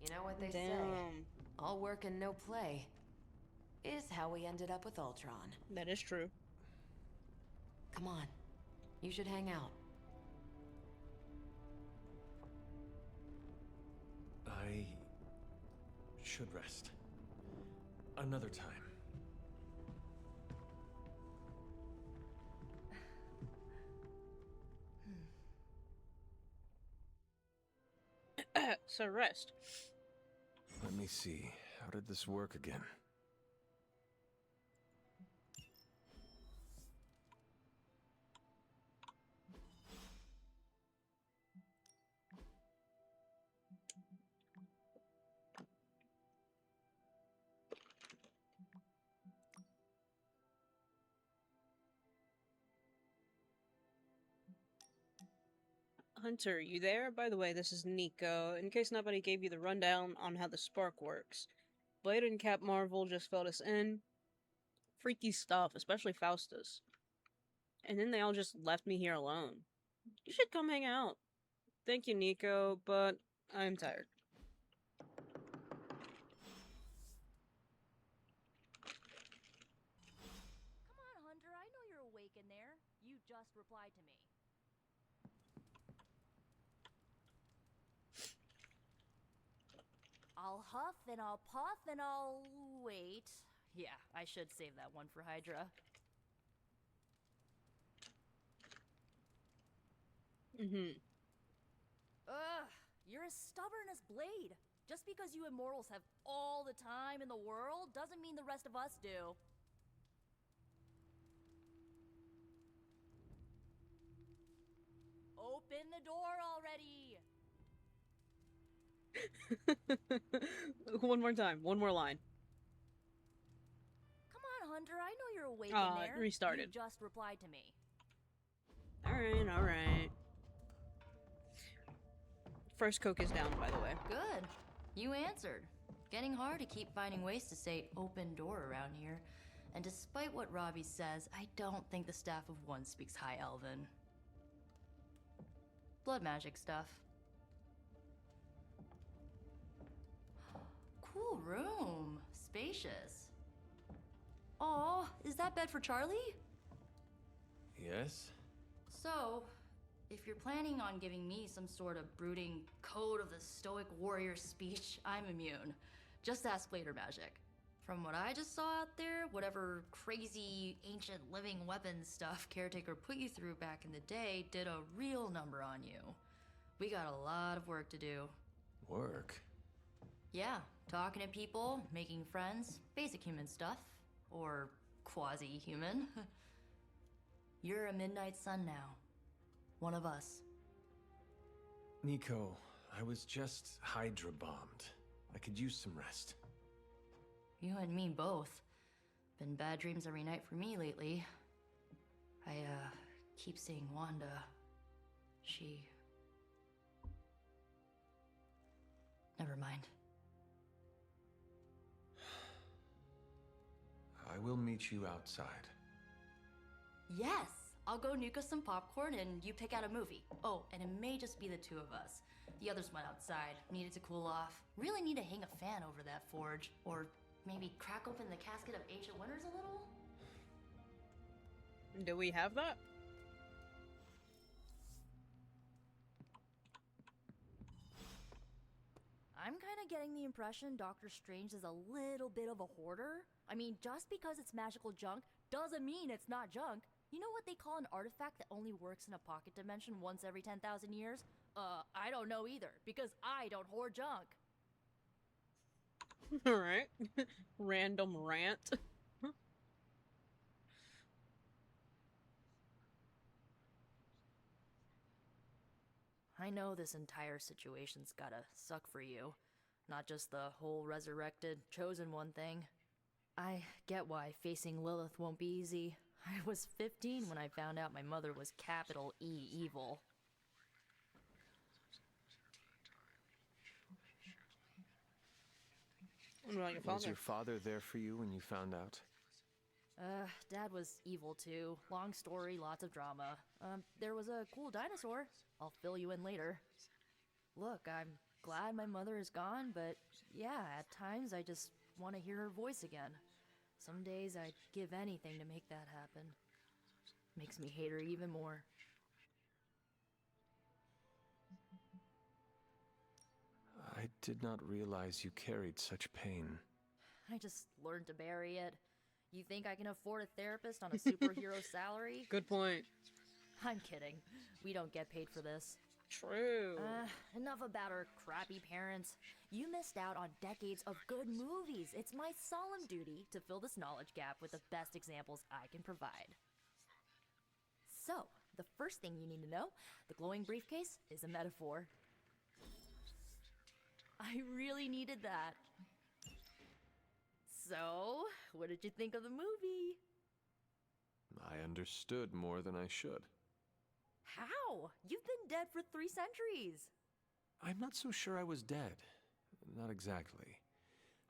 You know what they say? All work and no play is how we ended up with Ultron. That is true. Come on. You should hang out. I should rest. Another time. So rest. Let me see. How did this work again? Hunter, you there? By the way, this is Nico. In case nobody gave you the rundown on how the spark works. Blade and Cap Marvel just filled us in. Freaky stuff, especially Faustus. And then they all just left me here alone. You should come hang out. Thank you, Nico, but I'm tired. Come on, Hunter, I know you're awake in there. You just replied to me. I'll huff and I'll puff and I'll wait. Yeah, I should save that one for Hydra. Ugh, you're as stubborn as Blade. Just because you immortals have all the time in the world doesn't mean the rest of us do. Open the door already! One more time, one more line. Come on, Hunter, I know you're awake in there. Restarted. You just replied to me. Alright, alright. First Coke is down, by the way. Good. You answered. Getting hard to keep finding ways to say open door around here. And despite what Robbie says, I don't think the staff of one speaks High Elven. Blood magic stuff. Cool room. Spacious. Aw, is that bed for Charlie? Yes? So, if you're planning on giving me some sort of brooding code of the stoic warrior speech, I'm immune. Just ask later magic. From what I just saw out there, whatever crazy ancient living weapons stuff Caretaker put you through back in the day did a real number on you. We got a lot of work to do. Work? Yeah, talking to people, making friends, basic human stuff. Or quasi-human. You're a midnight sun now. One of us. Nico, I was just Hydra bombed. I could use some rest. You and me both. Been bad dreams every night for me lately. I, keep seeing Wanda. She... Never mind. I will meet you outside. Yes! I'll go nuke us some popcorn and you pick out a movie. Oh, and it may just be the two of us. The others went outside, needed to cool off. Really need to hang a fan over that forge. Or maybe crack open the casket of ancient wonders a little? Do we have that? I'm kind of getting the impression Doctor Strange is a little bit of a hoarder. I mean, just because it's magical junk doesn't mean it's not junk. You know what they call an artifact that only works in a pocket dimension once every 10,000 years? I don't know either, because I don't hoard junk. Alright. Random rant. I know this entire situation's gotta suck for you. Not just the whole resurrected, chosen one thing. I get why facing Lilith won't be easy. I was 15 when I found out my mother was capital E evil. Was your father there for you when you found out? Dad was evil too. Long story, lots of drama. There was a cool dinosaur. I'll fill you in later. Look, I'm glad my mother is gone, but yeah, at times I just want to hear her voice again. Some days I'd give anything to make that happen. Makes me hate her even more. I did not realize you carried such pain. I just learned to bury it. You think I can afford a therapist on a superhero salary? Good point. I'm kidding. We don't get paid for this. True. Enough about our crappy parents. You missed out on decades of good movies. It's my solemn duty to fill this knowledge gap with the best examples I can provide. So, the first thing you need to know, the glowing briefcase is a metaphor. I really needed that. So, what did you think of the movie? I understood more than I should. How? You've been dead for 3 centuries. I'm not so sure I was dead. Not exactly.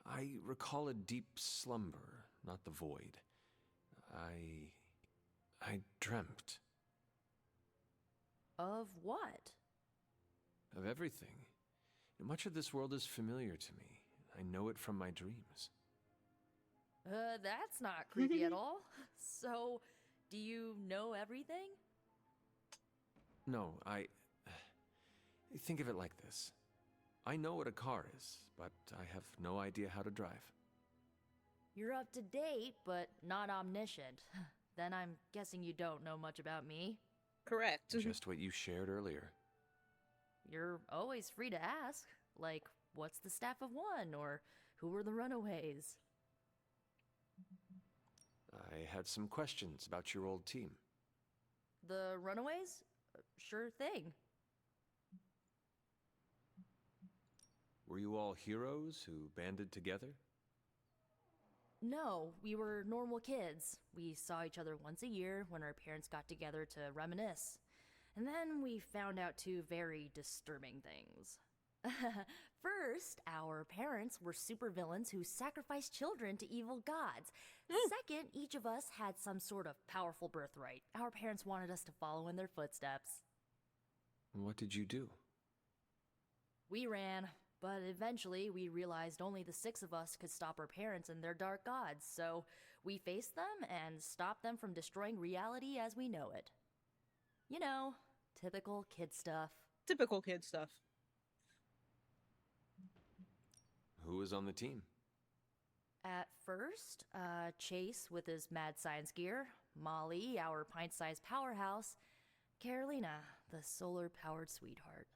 I recall a deep slumber, not the void. I dreamt. Of what? Of everything. Much of this world is familiar to me. I know it from my dreams. That's not creepy at all. So, do you know everything? No, think of it like this. I know what a car is, but I have no idea how to drive. You're up to date, but not omniscient. Then I'm guessing you don't know much about me. Correct. Just what you shared earlier. You're always free to ask. Like, what's the Staff of One? Or who were the Runaways? I had some questions about your old team. The Runaways? Sure thing. Were you all heroes who banded together? No, we were normal kids. We saw each other once a year when our parents got together to reminisce. And then we found out 2 very disturbing things. First, our parents were supervillains who sacrificed children to evil gods. Second, each of us had some sort of powerful birthright. Our parents wanted us to follow in their footsteps. What did you do? We ran, but eventually we realized only the 6 of us could stop our parents and their dark gods, so we faced them and stopped them from destroying reality as we know it. You know, typical kid stuff. Typical kid stuff. Who was on the team? At first, Chase with his mad science gear, Molly, our pint-sized powerhouse, Carolina, the solar-powered sweetheart.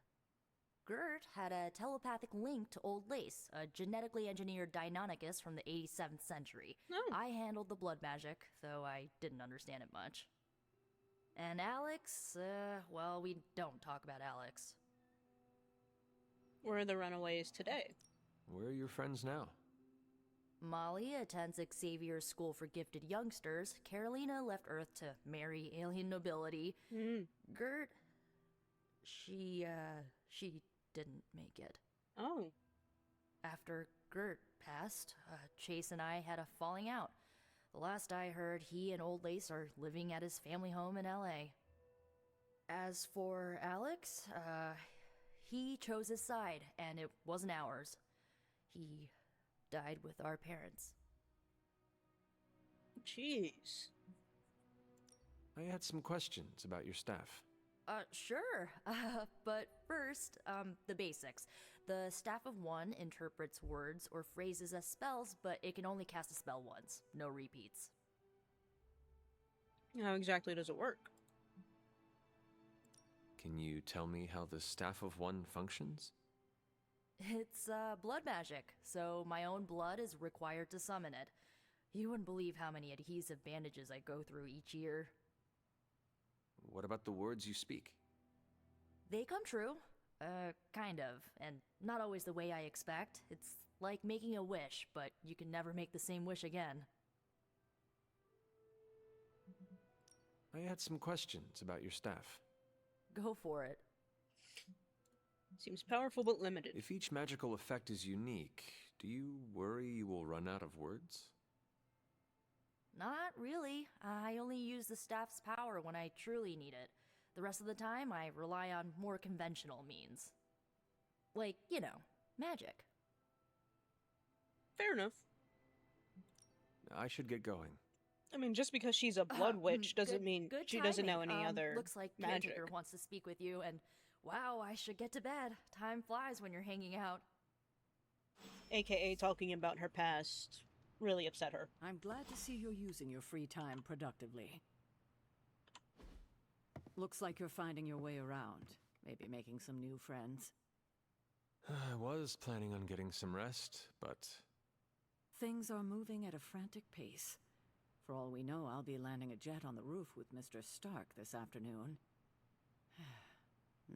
Gert had a telepathic link to Old Lace, a genetically engineered Deinonychus from the 87th century. I handled the blood magic, though I didn't understand it much. And Alex, well, we don't talk about Alex. Where are the Runaways today? Where are your friends now? Molly attends Xavier's School for Gifted Youngsters. Carolina left Earth to marry alien nobility. Gert, she didn't make it. Oh. After Gert passed, Chase and I had a falling out. The last I heard, he and Old Lace are living at his family home in LA. As for Alex, he chose his side, and it wasn't ours. He died with our parents. Jeez. I had some questions about your staff. Sure. But first, the basics. The Staff of One interprets words or phrases as spells, but it can only cast a spell once. No repeats. How exactly does it work? Can you tell me how the Staff of One functions? It's, blood magic, so my own blood is required to summon it. You wouldn't believe how many adhesive bandages I go through each year. What about the words you speak? They come true. Kind of. And not always the way I expect. It's like making a wish, but you can never make the same wish again. I had some questions about your staff. Go for it. Seems powerful but limited. If each magical effect is unique, do you worry you will run out of words? Not really. I only use the staff's power when I truly need it. The rest of the time, I rely on more conventional means. Like, you know, magic. Fair enough. I should get going. I mean, just because she's a blood witch doesn't mean good she doesn't know timing. any other Looks like magic. Caretaker wants to speak with you, and wow, I should get to bed. Time flies when you're hanging out. AKA talking about her past really upset her. I'm glad to see you're using your free time productively. Looks like you're finding your way around. Maybe making some new friends. I was planning on getting some rest, but... Things are moving at a frantic pace. For all we know, I'll be landing a jet on the roof with Mr. Stark this afternoon.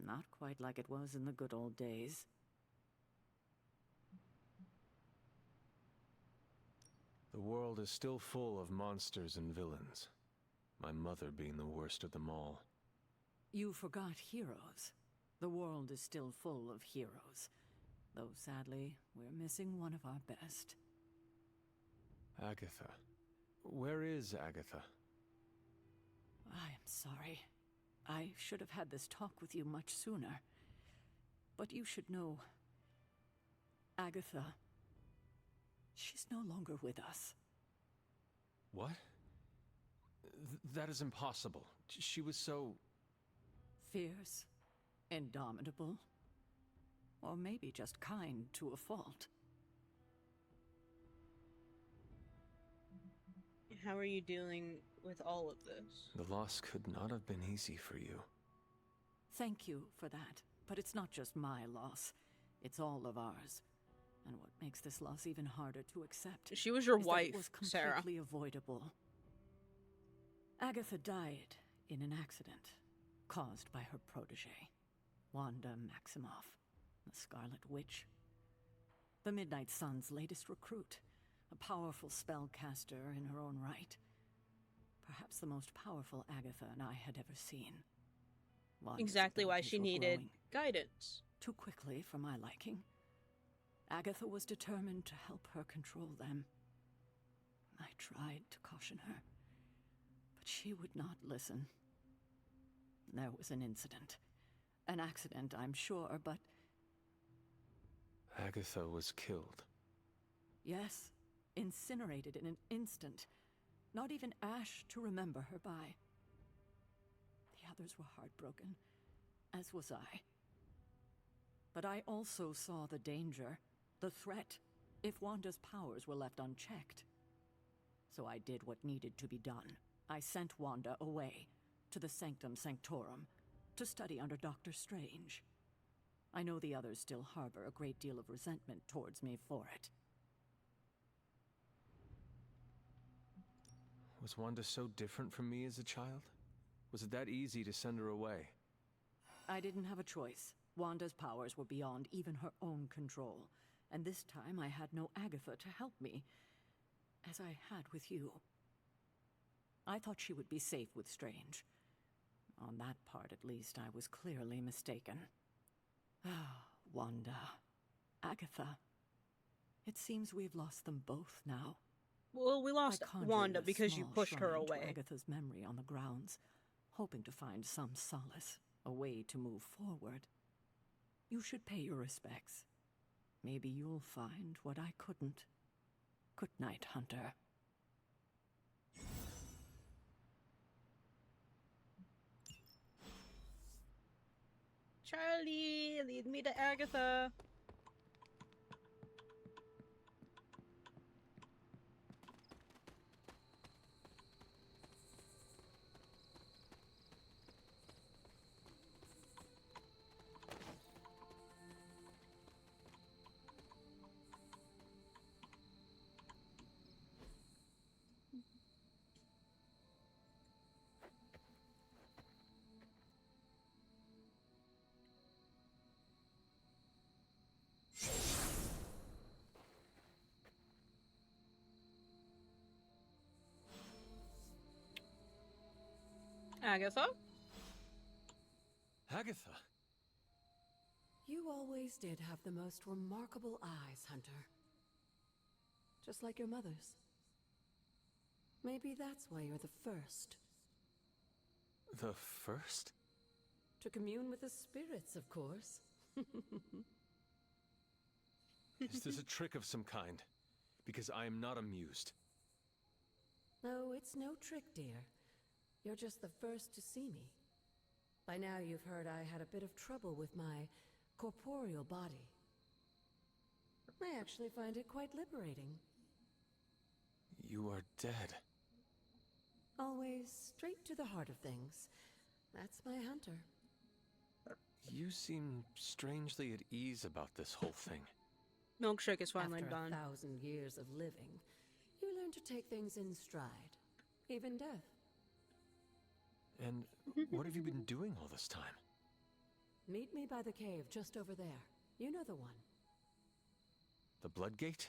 Not quite like it was in the good old days. The world is still full of monsters and villains. My mother being the worst of them all. You forgot heroes. The world is still full of heroes. Though sadly, we're missing one of our best. Agatha. Where is Agatha? I am sorry. I should have had this talk with you much sooner. But you should know... Agatha... she's no longer with us. What? That is impossible. She was so... fierce, indomitable, or maybe just kind to a fault. How are you dealing with all of this? The loss could not have been easy for you. Thank you for that, but it's not just my loss. It's all of ours. And what makes this loss even harder to accept... She was your is wife, that it was Sarah. completely avoidable. Agatha died in an accident caused by her protege, Wanda Maximoff, the Scarlet Witch. The Midnight Suns' latest recruit, a powerful spellcaster in her own right. Perhaps the most powerful Agatha and I had ever seen. Wanda's Exactly why abilities she were needed growing. guidance. Too quickly for my liking. Agatha was determined to help her control them. I tried to caution her, but she would not listen. There was an incident. An accident, I'm sure, but... Agatha was killed. Yes, incinerated in an instant. Not even ash to remember her by. The others were heartbroken, as was I. But I also saw the danger, the threat, if Wanda's powers were left unchecked. So I did what needed to be done. I sent Wanda away, to the Sanctum Sanctorum, to study under Dr. Strange. I know the others still harbor a great deal of resentment towards me for it. Was Wanda so different from me as a child? Was it that easy to send her away? I didn't have a choice. Wanda's powers were beyond even her own control, and this time I had no Agatha to help me, as I had with you. I thought she would be safe with Strange. On that part, at least, I was clearly mistaken. Ah, Wanda. Agatha. It seems we've lost them both now. Well, we lost Wanda because you pushed her shrine to away. Agatha's memory on the grounds, hoping to find some solace, a way to move forward. You should pay your respects. Maybe you'll find what I couldn't. Good night, Hunter. Charlie, lead me to Agatha. Agatha? Agatha? You always did have the most remarkable eyes, Hunter. Just like your mother's. Maybe that's why you're the first. The first? To commune with the spirits, of course. Is this a trick of some kind? Because I am not amused. No, it's no trick, dear. You're just the first to see me. By now you've heard I had a bit of trouble with my corporeal body. I actually find it quite liberating. You are dead. Always straight to the heart of things. That's my Hunter. You seem strangely at ease about this whole thing. Milkshake is finally After done. 1,000 years of living, you learn to take things in stride. Even death. And what have you been doing all this time? Meet me by the cave just over there. You know the one. The Bloodgate?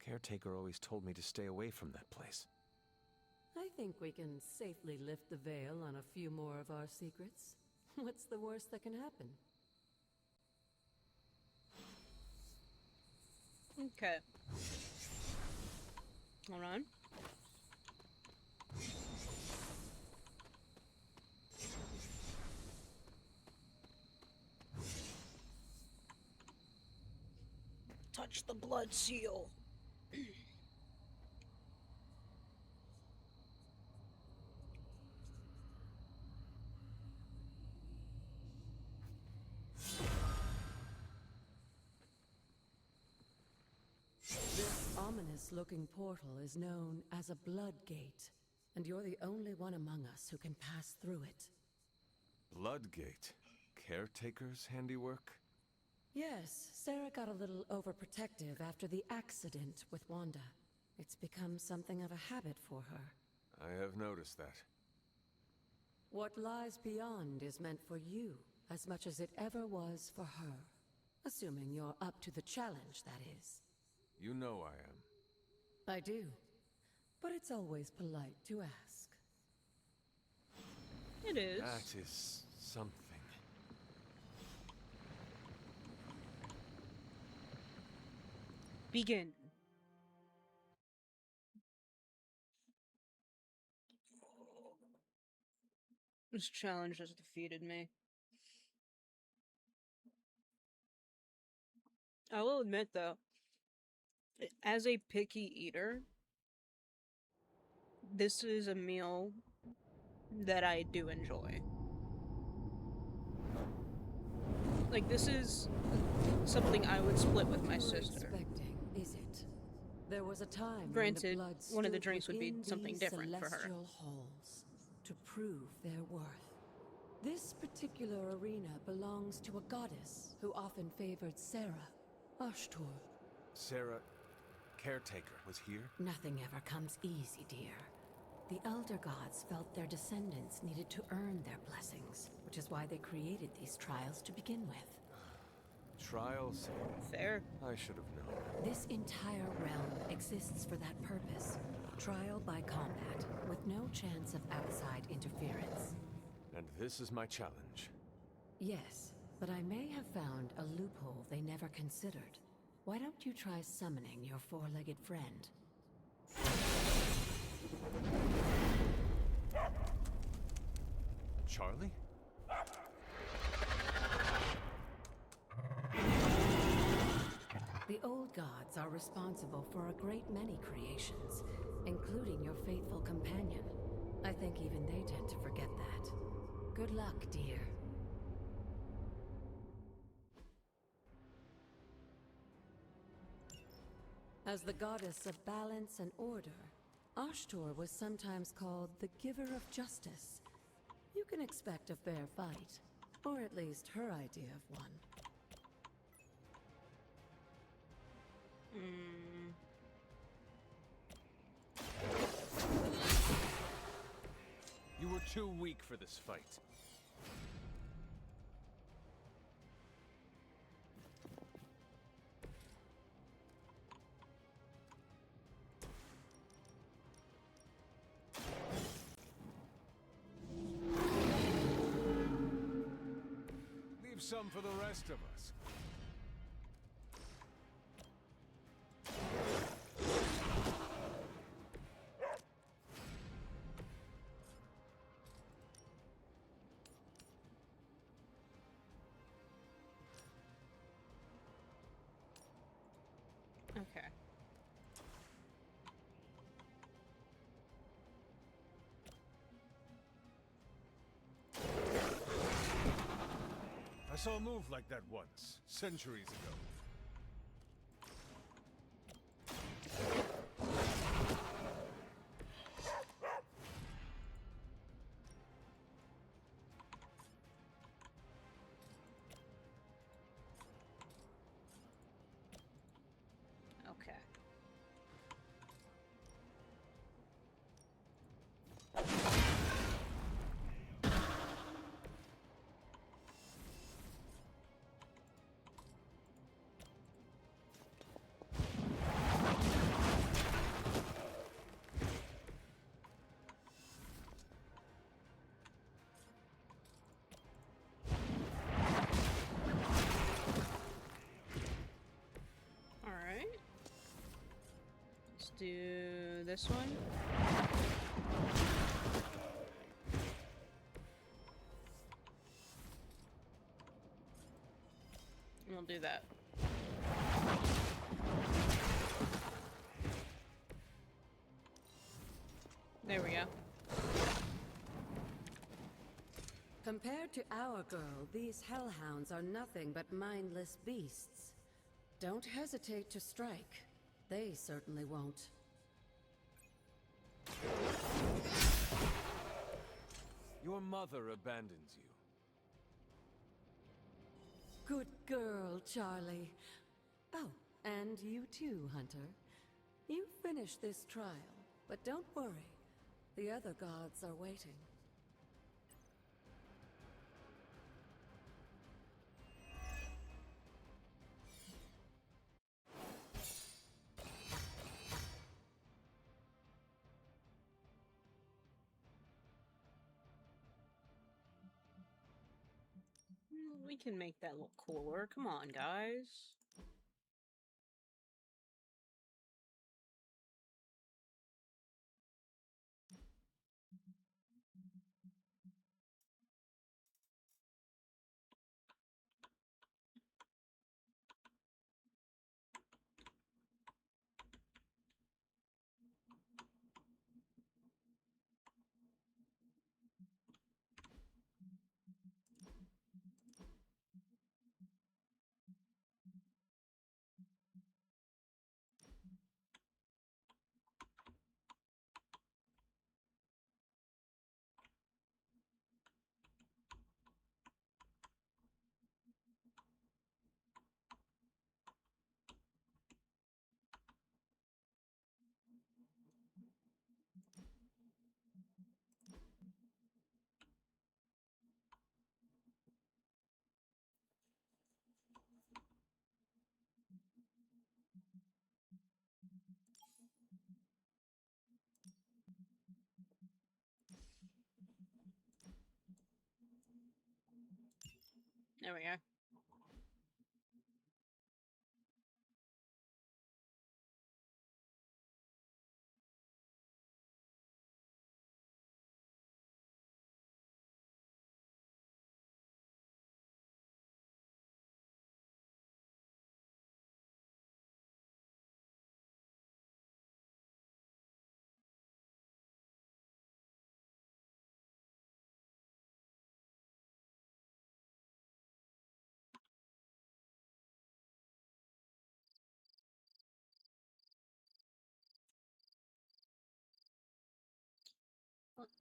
Caretaker always told me to stay away from that place. I think we can safely lift the veil on a few more of our secrets. What's the worst that can happen? Okay. Hold on. Touch the blood seal. This ominous-looking portal is known as a blood gate, and you're the only one among us who can pass through it. Bloodgate. Caretaker's handiwork? Yes, Sarah got a little overprotective after the accident with Wanda. It's become something of a habit for her. I have noticed that. What lies beyond is meant for you, as much as it ever was for her. Assuming you're up to the challenge, that is. You know I am. I do. But it's always polite to ask. It is. That is something. Begin. This challenge has defeated me. I will admit, though, as a picky eater, this is a meal that I do enjoy. Like, this is something I would split with my sister. Expecting, is it? There was a time Granted, when the blood one of the stood drinks would be within something these different for her. celestial halls to prove their worth. This particular arena belongs to a goddess who often favored Sarah, Ashtur. Sarah, caretaker, was here? Nothing ever comes easy, dear. The Elder Gods felt their descendants needed to earn their blessings, which is why they created these trials to begin with. Trials? Fair. I should have known. This entire realm exists for that purpose. Trial by combat, with no chance of outside interference. And this is my challenge. Yes, but I may have found a loophole they never considered. Why don't you try summoning your four-legged friend? Charlie? The old gods are responsible for a great many creations, including your faithful companion. I think even they tend to forget that. Good luck, dear. As the goddess of balance and order, Ashtur was sometimes called the giver of justice. You can expect a fair fight, or at least her idea of one. You were too weak for this fight. Leave some for the rest of us. Okay. I saw a move like that once, centuries ago. Okay. do this one. We'll do that. There we go. Compared to our girl, these hellhounds are nothing but mindless beasts. Don't hesitate to strike. They certainly won't. Your mother abandons you. Good girl, Charlie. Oh, and you too, Hunter. You finished this trial, but don't worry. The other gods are waiting. We can make that look cooler. Come on, guys. There we go.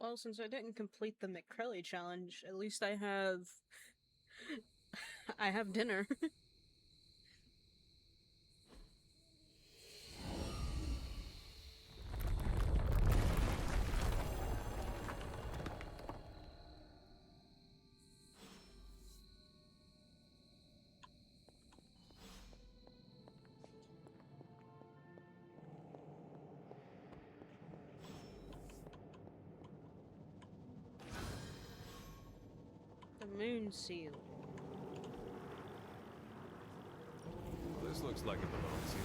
Well, since I didn't complete the McCrelly challenge, at least I have... I have dinner. The moon seal. This looks like it belongs here.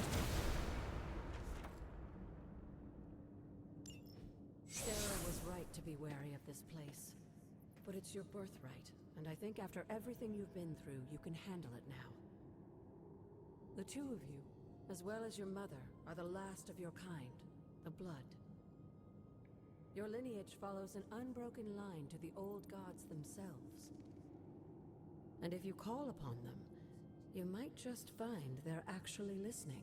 Sarah was right to be wary of this place. But it's your birthright, and I think after everything you've been through, you can handle it now. The two of you, as well as your mother, are the last of your kind, the Blood. Your lineage follows an unbroken line to the old gods themselves. And if you call upon them, you might just find they're actually listening.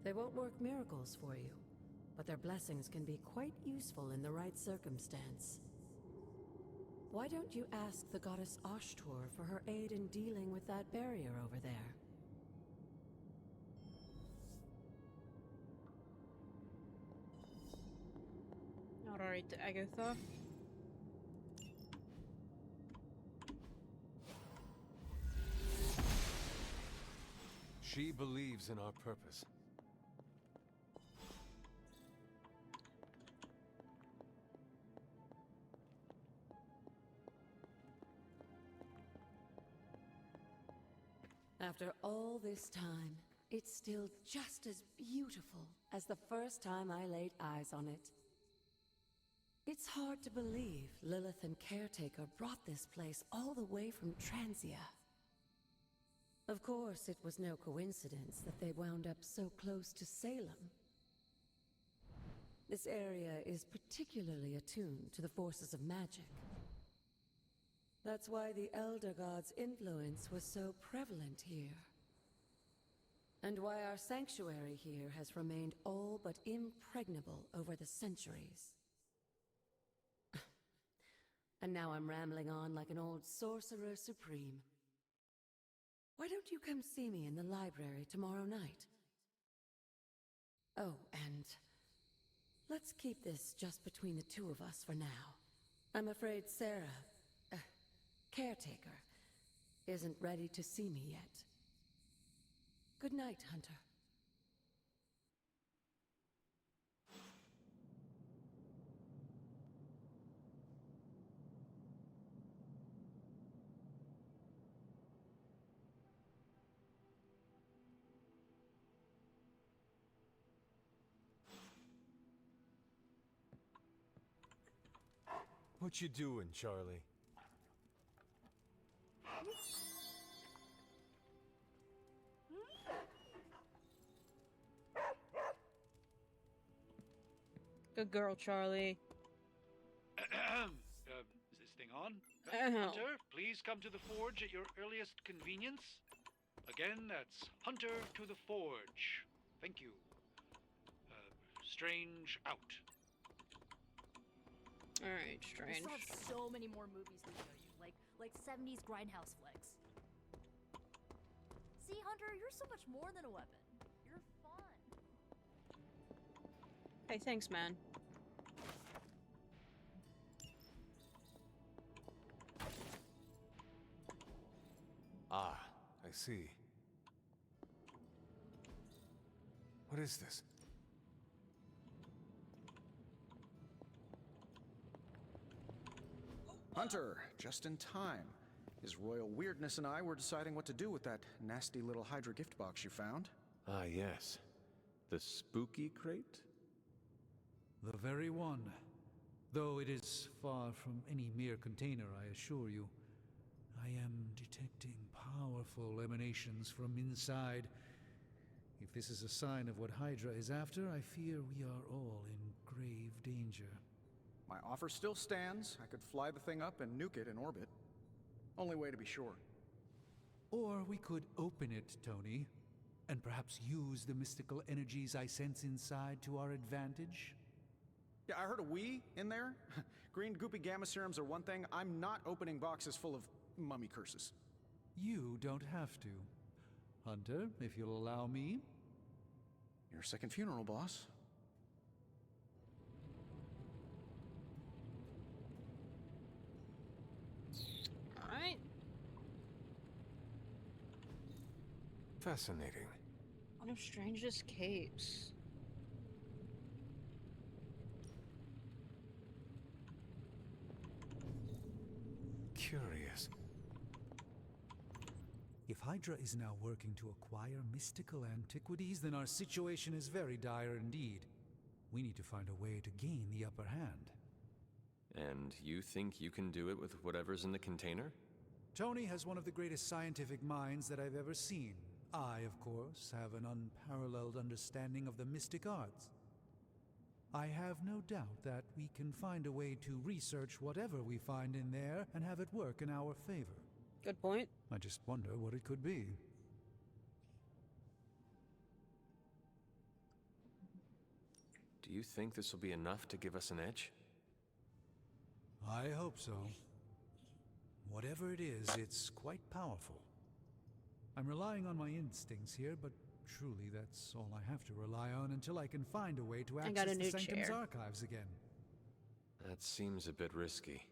They won't work miracles for you, but their blessings can be quite useful in the right circumstance. Why don't you ask the goddess Ashtur for her aid in dealing with that barrier over there? Alright, Agatha. She believes in our purpose. After all this time, it's still just as beautiful as the first time I laid eyes on it. It's hard to believe Lilith and Caretaker brought this place all the way from Transia. Of course, it was no coincidence that they wound up so close to Salem. This area is particularly attuned to the forces of magic. That's why the Elder God's influence was so prevalent here. And why our sanctuary here has remained all but impregnable over the centuries. And now I'm rambling on like an old sorcerer supreme. Why don't you come see me in the library tomorrow night? Oh, and let's keep this just between the two of us for now. I'm afraid Sarah, Caretaker, isn't ready to see me yet. Good night, Hunter. What you doing, Charlie? Good girl, Charlie. Is this thing on? Hunter, please come to the forge at your earliest convenience. Again, that's Hunter to the forge. Thank you. Strange out. Alright, We Strange. still have so many more movies to show you, like 70s grindhouse flicks. See, Hunter, you're so much more than a weapon. You're fun. Hey, thanks, man. Ah, I see. What is this? Hunter, just in time. His royal weirdness and I were deciding what to do with that nasty little Hydra gift box you found. Ah, yes. The spooky crate? The very one. Though it is far from any mere container, I assure you. I am detecting powerful emanations from inside. If this is a sign of what Hydra is after, I fear we are all in grave danger. My offer still stands. I could fly the thing up and nuke it in orbit. Only way to be sure. Or we could open it, Tony, and perhaps use the mystical energies I sense inside to our advantage. Yeah, I heard a "we" in there. Green goopy gamma serums are one thing. I'm not opening boxes full of mummy curses. You don't have to. Hunter, if you'll allow me. Your second funeral, boss. Alright. Fascinating. One of Strange's capes. Curious. If Hydra is now working to acquire mystical antiquities, then our situation is very dire indeed. We need to find a way to gain the upper hand. And you think you can do it with whatever's in the container? Tony has one of the greatest scientific minds that I've ever seen. I, of course, have an unparalleled understanding of the mystic arts. I have no doubt that we can find a way to research whatever we find in there and have it work in our favor. Good point. I just wonder what it could be. Do you think this will be enough to give us an edge? I hope so. Whatever it is, it's quite powerful. I'm relying on my instincts here, but truly that's all I have to rely on until I can find a way to access the Sanctum's archives again. That seems a bit risky.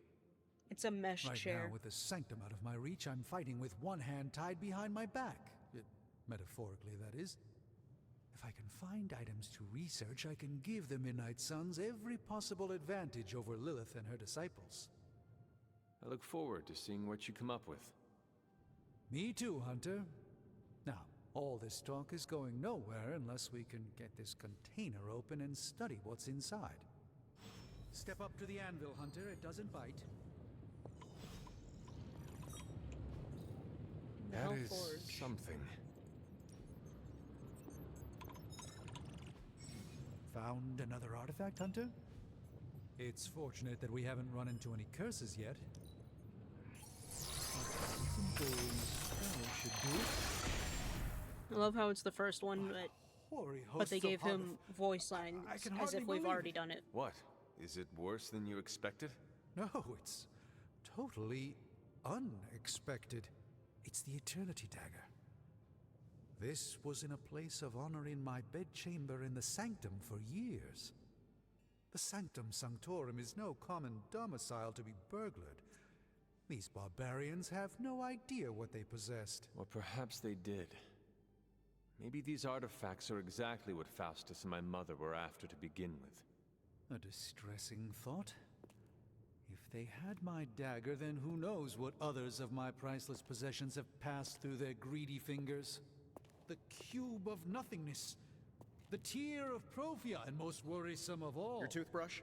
It's a mesh chair. Right now, with the Sanctum out of my reach, I'm fighting with one hand tied behind my back. Metaphorically, that is. If I can find items to research, I can give the Midnight Suns every possible advantage over Lilith and her disciples. I look forward to seeing what you come up with. Me too, Hunter. Now, All this talk is going nowhere unless we can get this container open and study what's inside. Step up to the anvil, Hunter. It doesn't bite. That is something. Found another artifact, Hunter? It's fortunate that we haven't run into any curses yet. Simple spell should do it. I love how it's the first one, but they gave him voice lines as if we've already done it. What? Is it worse than you expected? No, it's totally unexpected. It's the Eternity Dagger. This was in a place of honor in my bedchamber in the Sanctum for years. The Sanctum Sanctorum is no common domicile to be burglared. These barbarians have no idea what they possessed. Or perhaps they did. Maybe these artifacts are exactly what Faustus and my mother were after to begin with. A distressing thought. If they had my dagger, then who knows what others of my priceless possessions have passed through their greedy fingers. The cube of nothingness. The tear of Profia, and most worrisome of all. Your toothbrush?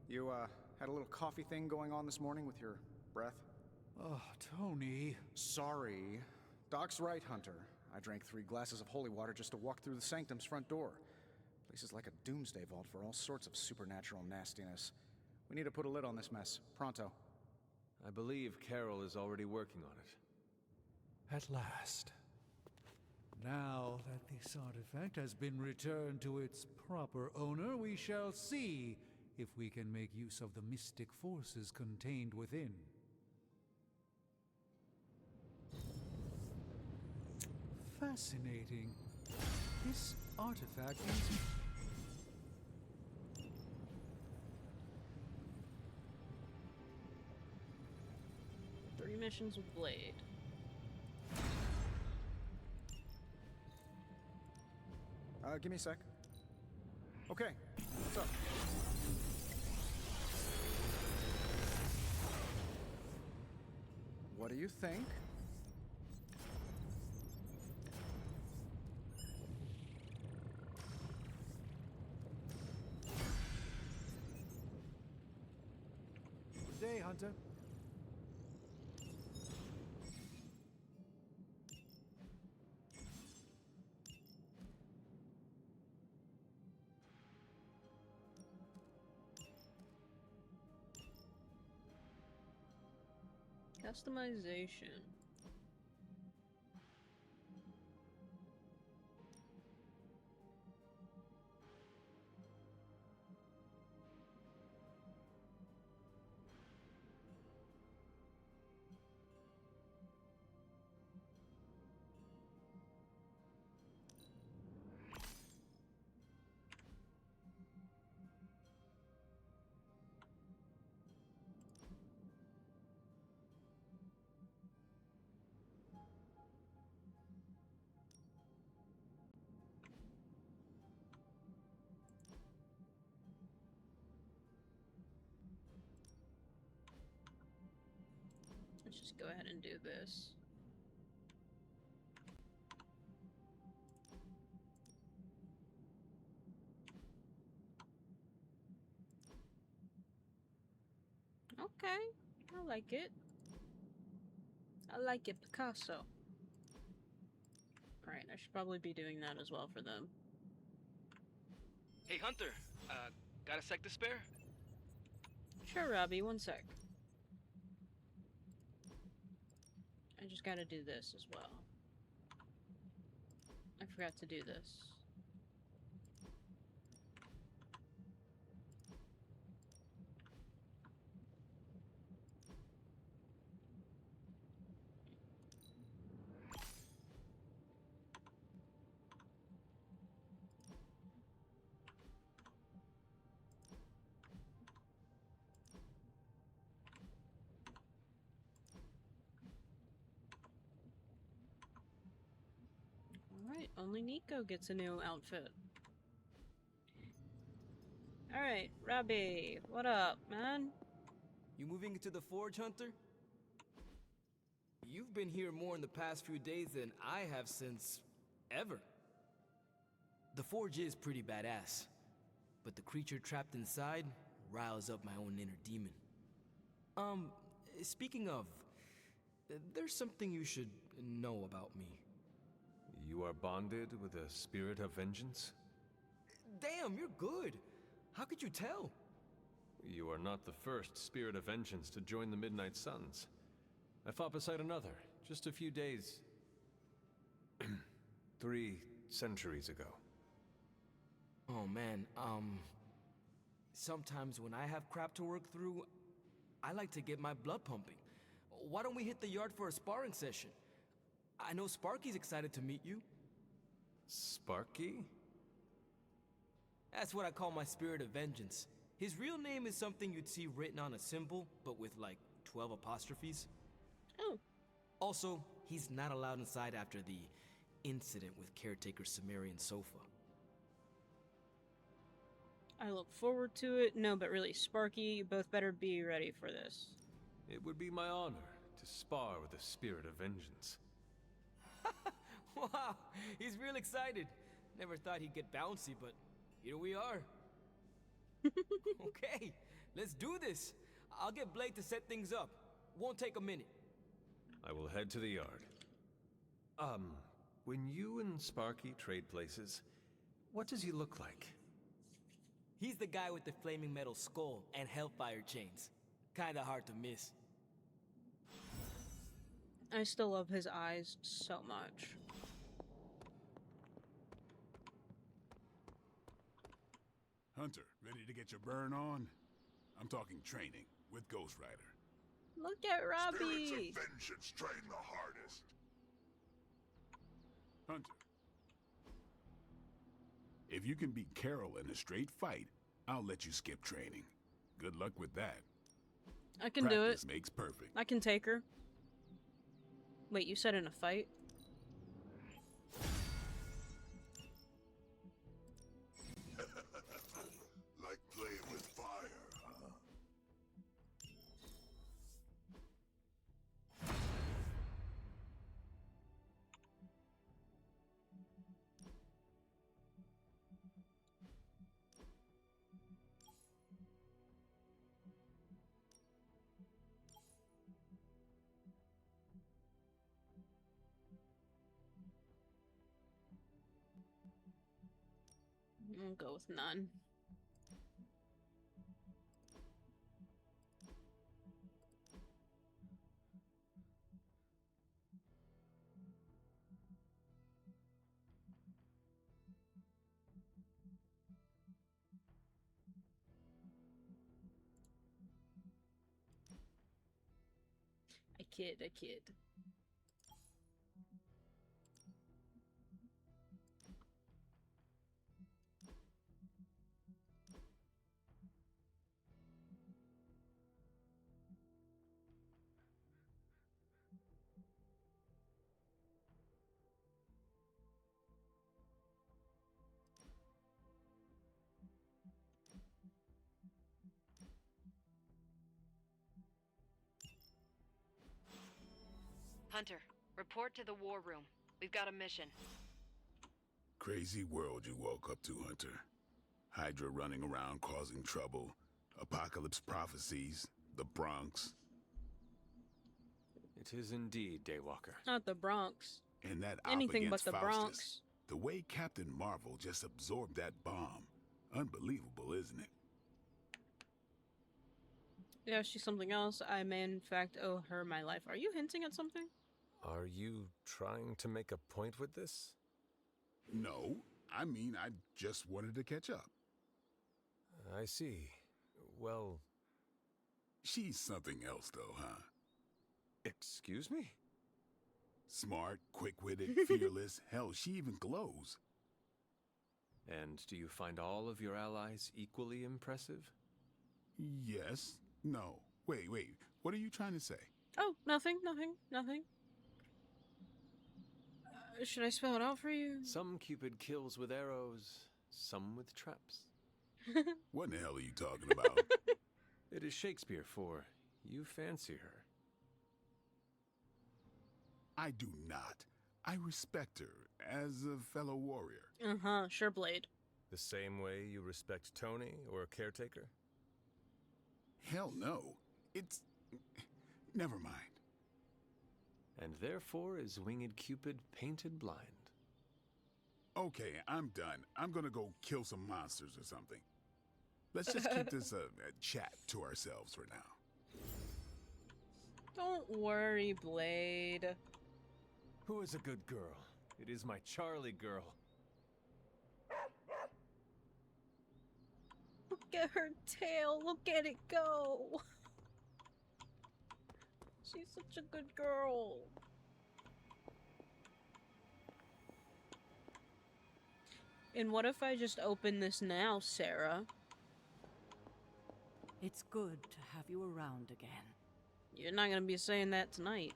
You, had a little coffee thing going on this morning with your breath? Oh, Tony. Sorry. Doc's right, Hunter. I drank 3 glasses of holy water just to walk through the Sanctum's front door. Place is like a doomsday vault for all sorts of supernatural nastiness. We need to put a lid on this mess. Pronto. I believe Carol is already working on it. At last. Now that this artifact has been returned to its proper owner, we shall see if we can make use of the mystic forces contained within. Fascinating. This artifact is... 3 missions with Blade. Give me a sec. Okay, what's up? What do you think? Good day, Hunter. Customization. Let's just go ahead and do this. Okay, I like it. I like it, Picasso. Alright, I should probably be doing that as well for them. Hey, Hunter, got a sec to spare? Sure, Robbie, 1 sec. I just gotta do this as well. I forgot to do this. Alright, only Nico gets a new outfit. Alright, Robbie, what up, man? You moving into the Forge, Hunter? You've been here more in the past few days than I have since... Ever. The forge is pretty badass, but the creature trapped inside riles up my own inner demon. Speaking of, there's something you should know about me. You are bonded with a spirit of vengeance? Damn, you're good. How could you tell? You are not the first spirit of vengeance to join the Midnight Suns. I fought beside another, just a few days... 3 centuries ago. Oh man, sometimes when I have crap to work through, I like to get my blood pumping. Why don't we hit the yard for a sparring session? I know Sparky's excited to meet you. Sparky? That's what I call my spirit of vengeance. His real name is something you'd see written on a symbol, but with like 12 apostrophes. Oh. Also, he's not allowed inside after the incident with caretaker Sumerian sofa. I look forward to it. No, but really, Sparky, you both better be ready for this. It would be my honor to spar with the spirit of vengeance. Wow, he's real excited. Never thought he'd get bouncy, but here we are. Okay, let's do this. I'll get Blade to set things up. Won't take a minute. I will head to the yard. When you and Sparky trade places, what does he look like? He's the guy with the flaming metal skull and hellfire chains. Kinda hard to miss. I still love his eyes so much. Hunter, ready to get your burn on? I'm talking training with Ghost Rider. Look at Robbie! Spirits of vengeance train the hardest. Hunter. If you can beat Carol in a straight fight, I'll let you skip training. Good luck with that. I can do it. Practice makes perfect. I can take her. Wait, you said in a fight? Like playing with fire, huh? I'll go with none. A kid. Hunter, report to the war room. We've got a mission. Crazy world you woke up to, Hunter. Hydra running around causing trouble. Apocalypse prophecies. The Bronx. It is indeed, Daywalker. Not the Bronx. And that op Anything but against the Faustus. Bronx. The way Captain Marvel just absorbed that bomb. Unbelievable, isn't it? Yeah, she's something else. I may in fact owe her my life. Are you hinting at something? Are you trying to make a point with this? No, I mean, I just wanted to catch up. I see. Well... She's something else, though, huh? Excuse me? Smart, quick-witted, fearless. Hell, she even glows. And do you find all of your allies equally impressive? Yes. No. Wait. What are you trying to say? Oh, nothing. Should I spell it out for you? Some Cupid kills with arrows, some with traps. What in the hell are you talking about? It is Shakespeare for you fancy her. I do not. I respect her as a fellow warrior. Uh-huh, sure, Blade. The same way you respect Tony or a caretaker? Hell no. It's... Never mind. And therefore is winged Cupid painted blind. Okay, I'm done. I'm gonna go kill some monsters or something. Let's just keep this a chat to ourselves for now. Don't worry, Blade. Who is a good girl? It is my Charlie girl. Look at her tail. Look at it go. She's such a good girl. And what if I just open this now, Sarah? It's good to have you around again. You're not gonna be saying that tonight.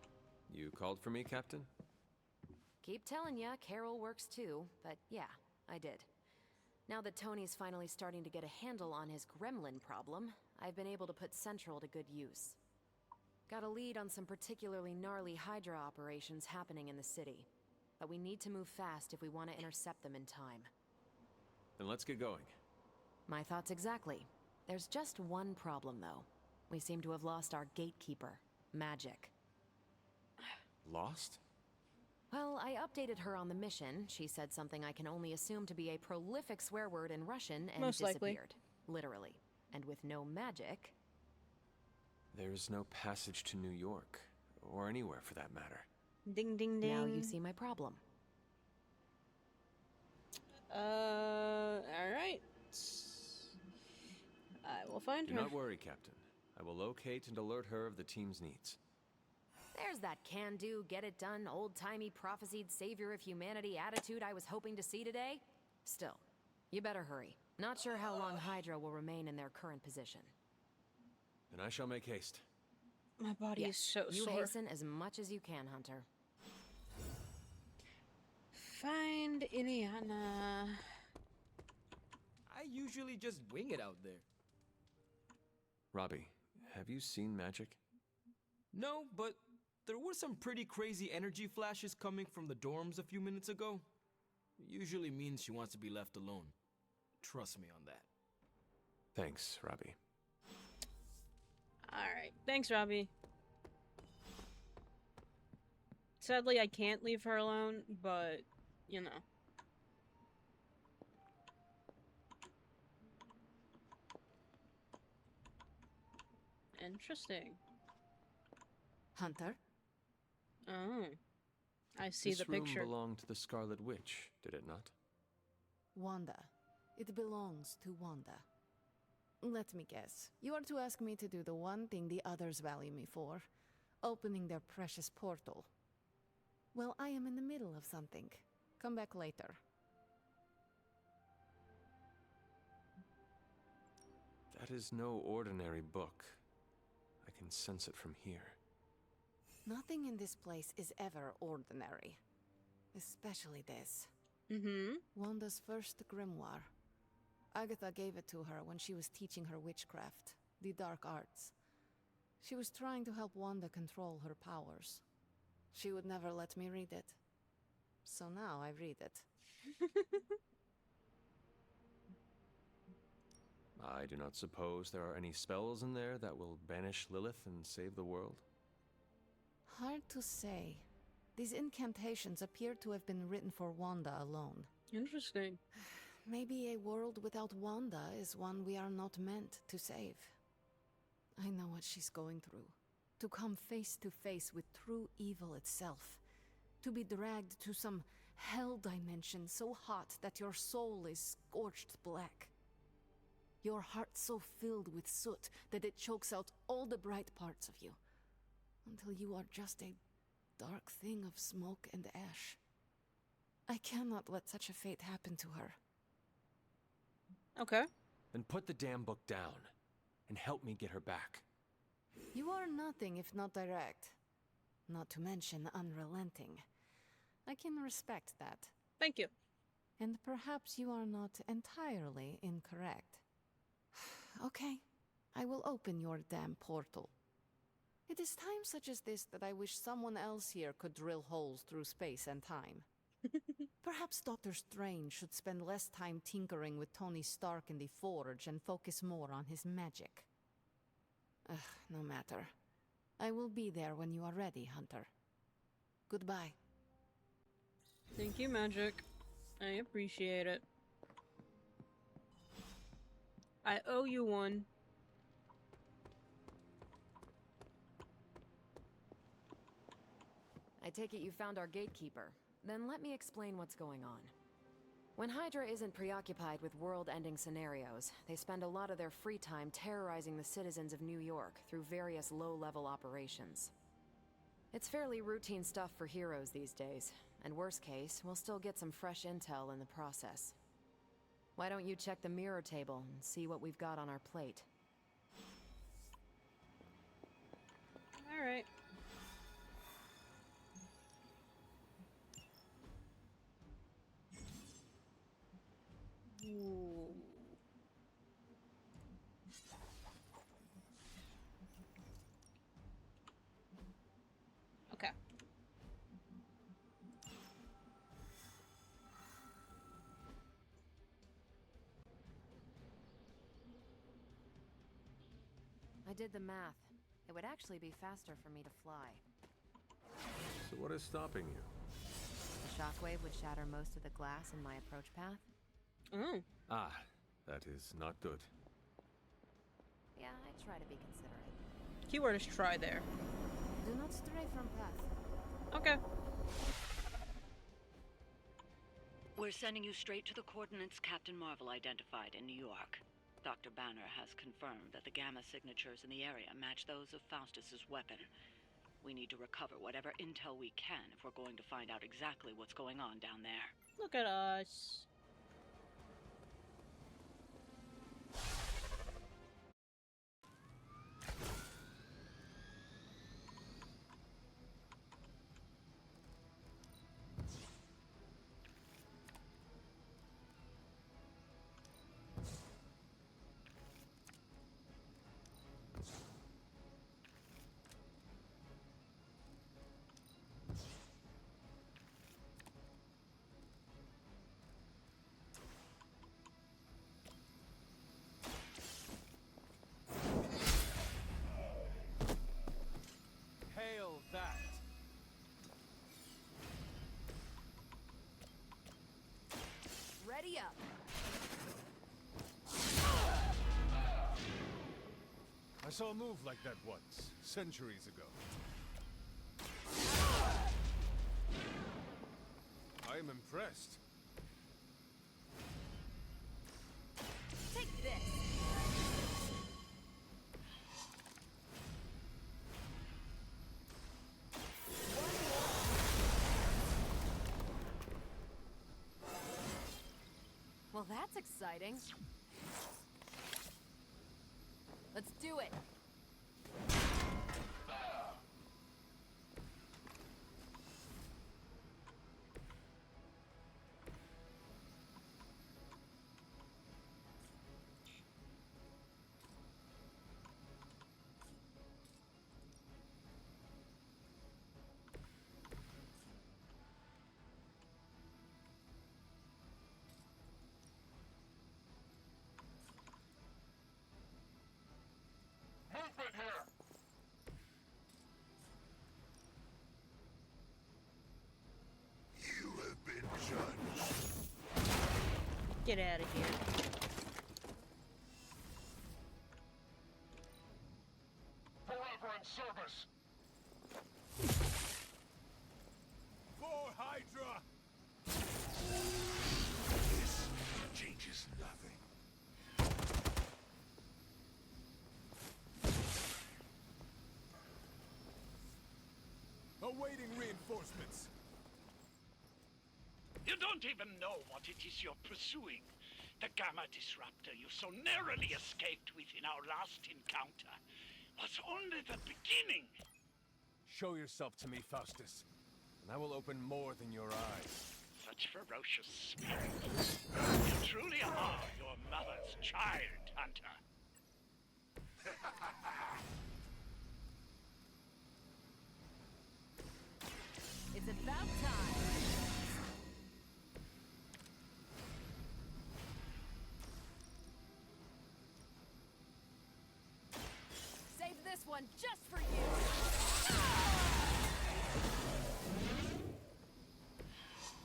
You called for me, Captain? Keep telling ya, Carol works too, but yeah, I did. Now that Tony's finally starting to get a handle on his gremlin problem, I've been able to put Central to good use. Got a lead on some particularly gnarly Hydra operations happening in the city. But we need to move fast if we want to intercept them in time. Then let's get going. My thoughts exactly. There's just one problem, though. We seem to have lost our gatekeeper, Magik. Lost? Well, I updated her on the mission. She said something I can only assume to be a prolific swear word in Russian and Most likely. disappeared. Literally. And with no magic... There's no passage to New York, or anywhere for that matter. Ding, ding, ding. Now you see my problem. Alright. I will find Do her. not worry, Captain. I will locate and alert her of the team's needs. There's that can-do, get-it-done, old-timey prophesied savior of humanity attitude I was hoping to see today. Still, you better hurry. Not sure how long Hydra will remain in their current position. Then I shall make haste. My body is so you sore. hasten as much as you can, Hunter. Find Iliana. I usually just wing it out there. Robbie, have you seen Magik? No, but there were some pretty crazy energy flashes coming from the dorms a few minutes ago. It usually means she wants to be left alone. Trust me on that. Thanks, Robbie. Alright, thanks, Robbie. Sadly, I can't leave her alone, but, you know. Interesting. Hunter? Oh. I see This the picture. room belonged to the Scarlet Witch, did it not? Wanda. It belongs to Wanda. Let me guess. You are to ask me to do the one thing the others value me for. Opening their precious portal. Well, I am in the middle of something. Come back later. That is no ordinary book. I can sense it from here. Nothing in this place is ever ordinary. Especially this. Mm-hmm. Wanda's first grimoire. Agatha gave it to her when she was teaching her witchcraft, the dark arts. She was trying to help Wanda control her powers. She would never let me read it. So now I read it. I do not suppose there are any spells in there that will banish Lilith and save the world? Hard to say. These incantations appear to have been written for Wanda alone. Interesting. Maybe a world without Wanda is one we are not meant to save. I know what she's going through. To come face to face with true evil itself. To be dragged to some hell dimension so hot that your soul is scorched black. Your heart so filled with soot that it chokes out all the bright parts of you. Until you are just a dark thing of smoke and ash. I cannot let such a fate happen to her. Okay. Then put the damn book down, and help me get her back. You are nothing if not direct. Not to mention unrelenting. I can respect that. Thank you. And perhaps you are not entirely incorrect. Okay, I will open your damn portal. It is times such as this that I wish someone else here could drill holes through space and time. Perhaps Doctor Strange should spend less time tinkering with Tony Stark in the Forge and focus more on his magic. Ugh, no matter. I will be there when you are ready, Hunter. Goodbye. Thank you, Magik. I appreciate it. I owe you one. I take it you found our gatekeeper. Then let me explain what's going on. When Hydra isn't preoccupied with world-ending scenarios, they spend a lot of their free time terrorizing the citizens of New York through various low-level operations. It's fairly routine stuff for heroes these days, and worst case, we'll still get some fresh intel in the process. Why don't you check the mirror table and see what we've got on our plate? Alright. Ooh. Okay. I did the math. It would actually be faster for me to fly. So what is stopping you? The shockwave would shatter most of the glass in my approach path. Oh. Ah, that is not good. Yeah, I try to be considerate. Keyword is try there. Do not stray from path. Okay. We're sending you straight to the coordinates Captain Marvel identified in New York. Dr. Banner has confirmed that the gamma signatures in the area match those of Faustus's weapon. We need to recover whatever intel we can if we're going to find out exactly what's going on down there. Look at us. Hail that! Ready up! I saw a move like that once, centuries ago. I am impressed. Take this! Well, that's exciting. Let's do it. Movement here! You have been judged. Get out of here. Forever in service! For Hydra! This changes nothing. Awaiting reinforcements. You don't even know what it is you're pursuing. The Gamma Disruptor you so narrowly escaped with in our last encounter was only the beginning. Show yourself to me, Faustus, and I will open more than your eyes. Such ferocious spirit. You truly are your mother's child, Hunter. It's about time. Save this one just for you.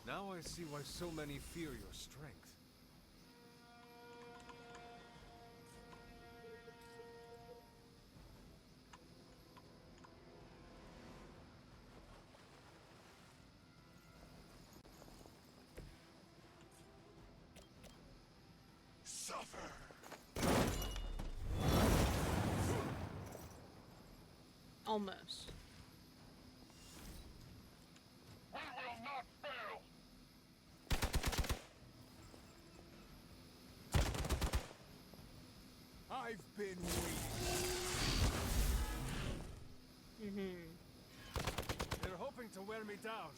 Now I see why so many fear your strength. Suffer! Almost. We will not fail! I've been waiting. They're hoping to wear me down.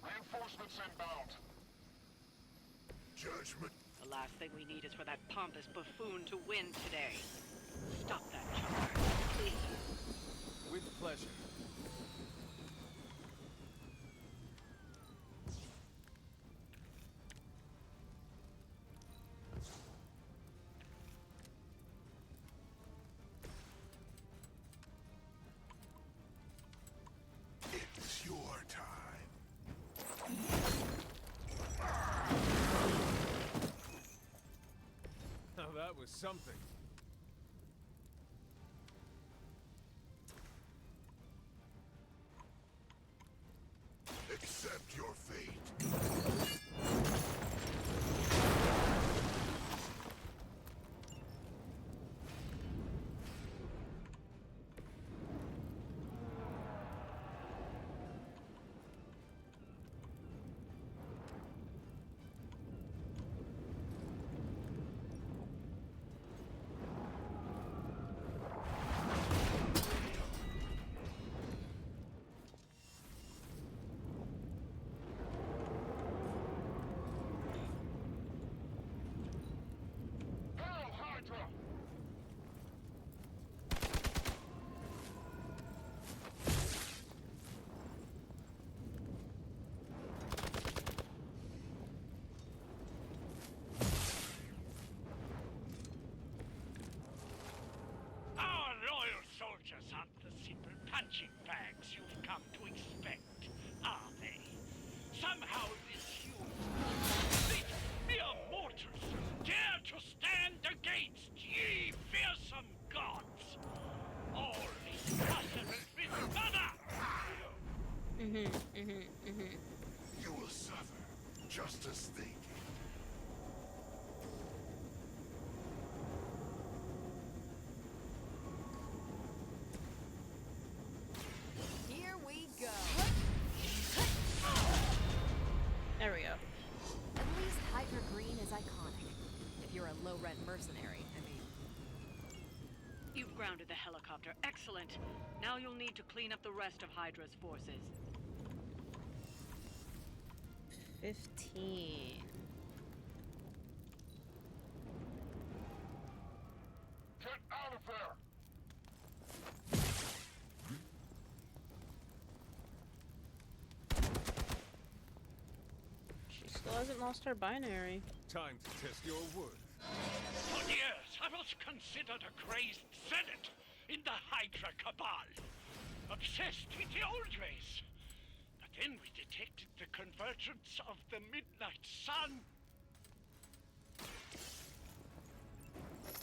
Reinforcements inbound. Judgment. The last thing we need is for that pompous buffoon to win today. Stop that, chopper, please. With pleasure. It's your time. Now that was something. Accept your fate. Hail Hydra! Our loyal soldiers aren't the simple punching bags you've come to expect, are they? Somehow this these mere mortals dare to stand against ye fearsome gods. All is possible with mother! You will suffer, just as thinking. Here we go. There we go. At least Hydra Green is iconic. If you're a low-rent mercenary, I mean. You've grounded the helicopter. Excellent. Now you'll need to clean up the rest of Hydra's forces. 15. Get out of there! She still hasn't lost her binary. Time to test your worth. For years, I was considered a crazed zealot in the Hydra cabal. Obsessed with the old ways. But then we detected the convergence of the Midnight Sun.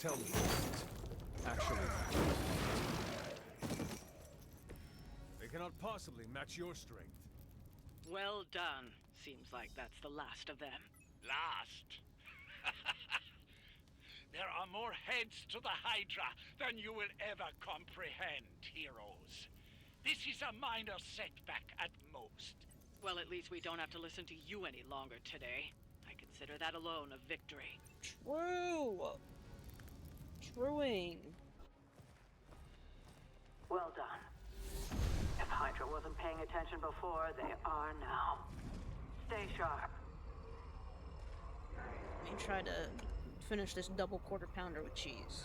Tell me what actually matters. They cannot possibly match your strength. Well done. Seems like that's the last of them. Last? There are more heads to the Hydra than you will ever comprehend, heroes. This is a minor setback at most. Well, at least we don't have to listen to you any longer today. I consider that alone a victory. True. Truing. Well done. If Hydra wasn't paying attention before, they are now. Stay sharp. Let me try to finish this double quarter pounder with cheese.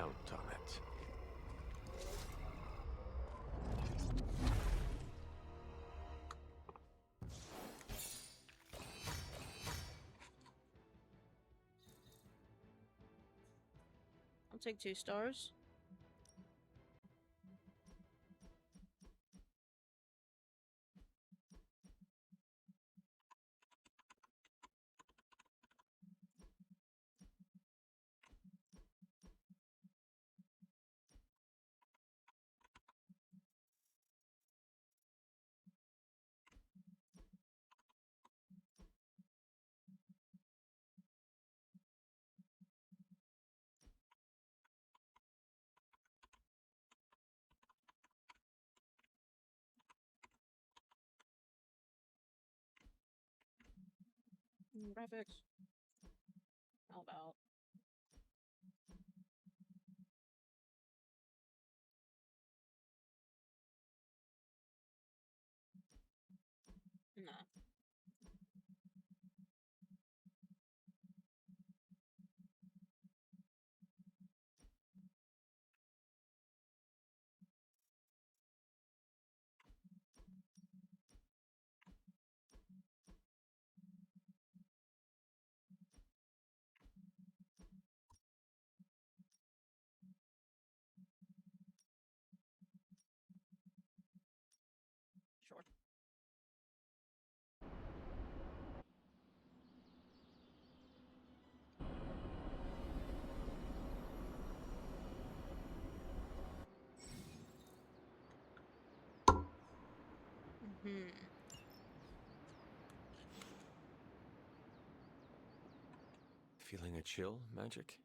count on it. I'll take 2 stars. Graphics. How about? Nah. Sure. Feeling a chill, Magik?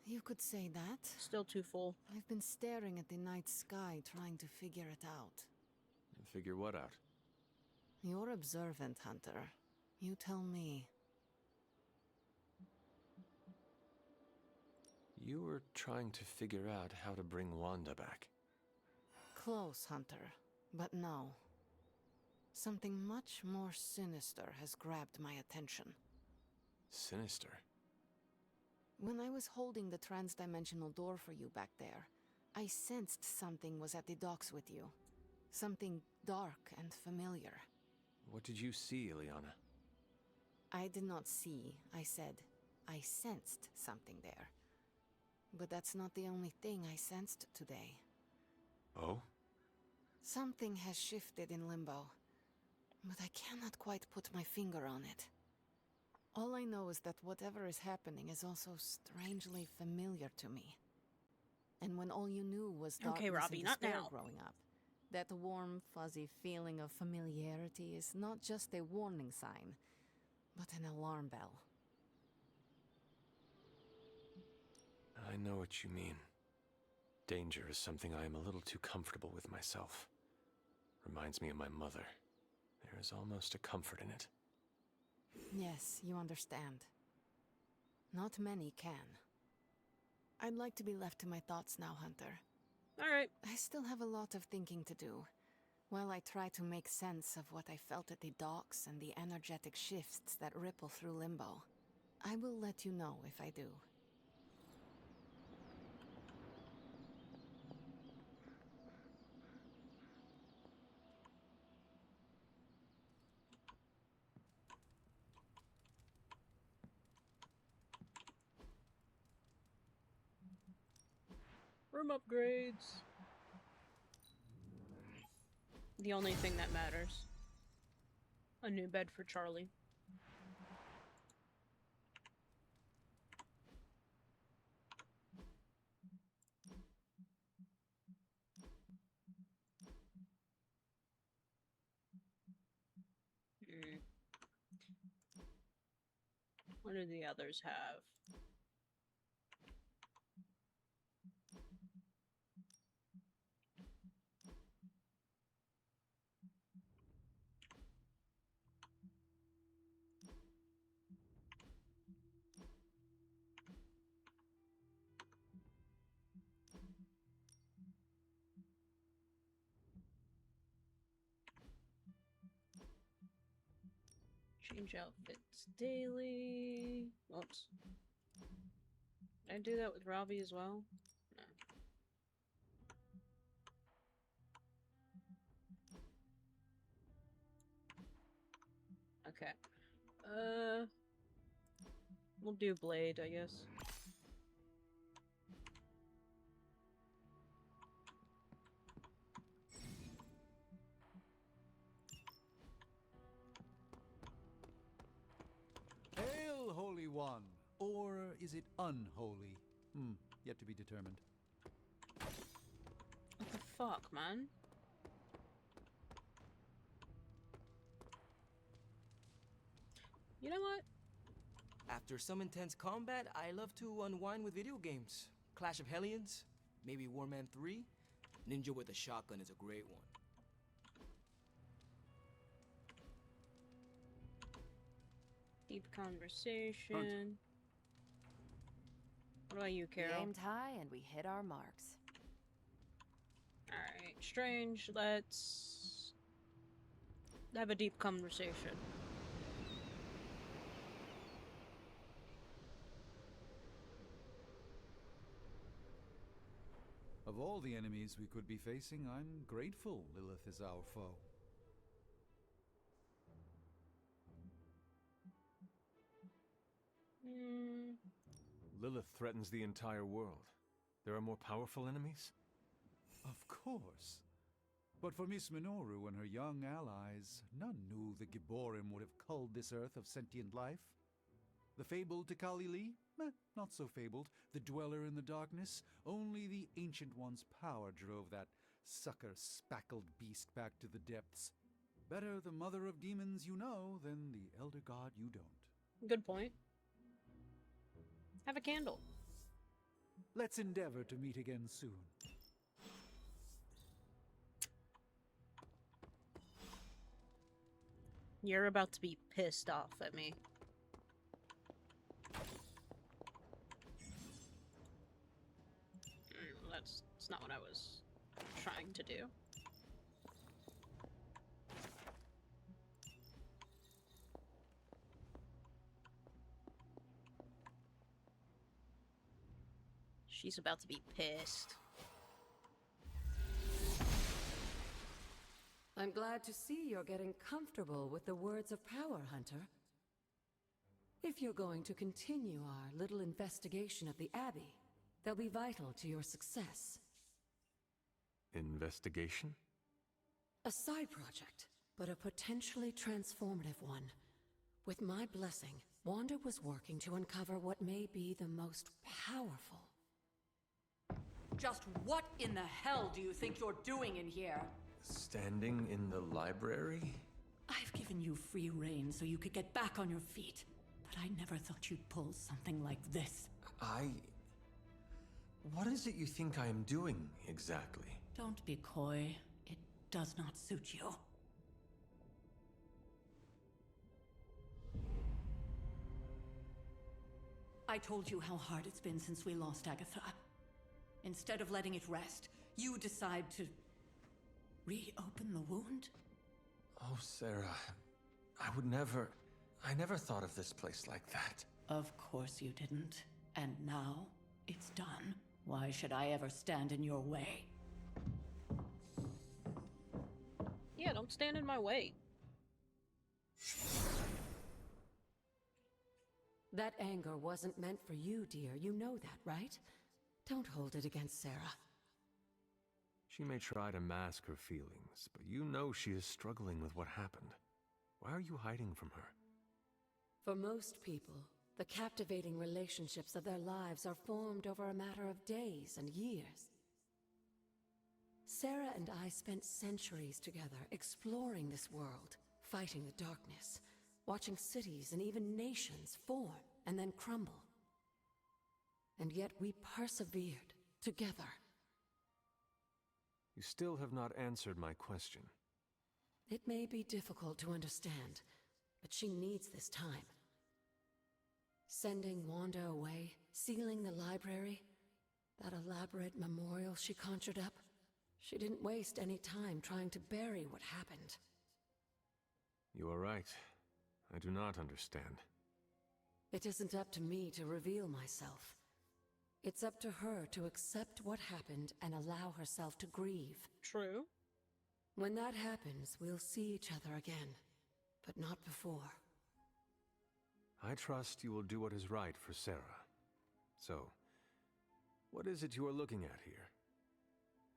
You could say that. Still too full. I've been staring at the night sky trying to figure it out. Figure what out? You're observant, Hunter. You tell me. You were trying to figure out how to bring Wanda back. Close, Hunter. But no. Something much more sinister has grabbed my attention. Sinister? When I was holding the trans-dimensional door for you back there, I sensed something was at the docks with you. Something dark and familiar. What did you see, Ileana? I did not see, I said. I sensed something there. But that's not the only thing I sensed today. Oh? Something has shifted in Limbo, but I cannot quite put my finger on it. All I know is that whatever is happening is also strangely familiar to me. And when all you knew was darkness Okay, Robbie, and not despair now. growing up, that warm, fuzzy feeling of familiarity is not just a warning sign, but an alarm bell. I know what you mean. Danger is something I am a little too comfortable with myself. Reminds me of my mother. There is almost a comfort in it. Yes, you understand. Not many can. I'd like to be left to my thoughts now, Hunter. Alright. I still have a lot of thinking to do, while I try to make sense of what I felt at the docks and the energetic shifts that ripple through Limbo. I will let you know if I do. Room upgrades. The only thing that matters. A new bed for Charlie. What do the others have? Change outfits daily. Oops. Did I do that with Robbie as well? No. Okay. We'll do Blade, I guess. Hail, Holy One! Or is it unholy? Yet to be determined. What the fuck, man? You know what? After some intense combat, I love to unwind with video games. Clash of Hellions, maybe Warman 3. Ninja with a shotgun is a great one. Deep conversation. What about you, Carol? We aimed high and we hit our marks. Alright, Strange, let's have a deep conversation. Of all the enemies we could be facing, I'm grateful Lilith is our foe. Lilith threatens the entire world. There are more powerful enemies? Of course. But for Miss Minoru and her young allies, none knew the Gibborim would have culled this earth of sentient life. The fabled Tikali Lee? Not so fabled. The dweller in the darkness? Only the Ancient One's power drove that sucker-spackled beast back to the depths. Better the mother of demons you know than the elder god you don't. Good point. Have a candle. Let's endeavor to meet again soon. You're about to be pissed off at me. That's not what I was trying to do. She's about to be pissed. I'm glad to see you're getting comfortable with the words of power, Hunter. If you're going to continue our little investigation of the Abbey, they'll be vital to your success. Investigation? A side project, but a potentially transformative one. With my blessing, Wanda was working to uncover what may be the most powerful. Just what in the hell do you think you're doing in here? Standing in the library? I've given you free rein so you could get back on your feet. But I never thought you'd pull something like this. What is it you think I am doing, exactly? Don't be coy. It does not suit you. I told you how hard it's been since we lost Agatha. Instead of letting it rest, you decide to reopen the wound? Oh, Sarah, I never thought of this place like that. Of course you didn't. And now, it's done. Why should I ever stand in your way? Yeah, don't stand in my way. That anger wasn't meant for you, dear. You know that, right? Don't hold it against Sarah. She may try to mask her feelings, but you know she is struggling with what happened. Why are you hiding from her? For most people, the captivating relationships of their lives are formed over a matter of days and years. Sarah and I spent centuries together exploring this world, fighting the darkness, watching cities and even nations form and then crumble. And yet we persevered together. You still have not answered my question. It may be difficult to understand, but she needs this time. Sending Wanda away, sealing the library, that elaborate memorial she conjured up, she didn't waste any time trying to bury what happened. You are right. I do not understand. It isn't up to me to reveal myself. It's up to her to accept what happened and allow herself to grieve. True. When that happens, we'll see each other again, but not before. I trust you will do what is right for Sarah. So, what is it you are looking at here?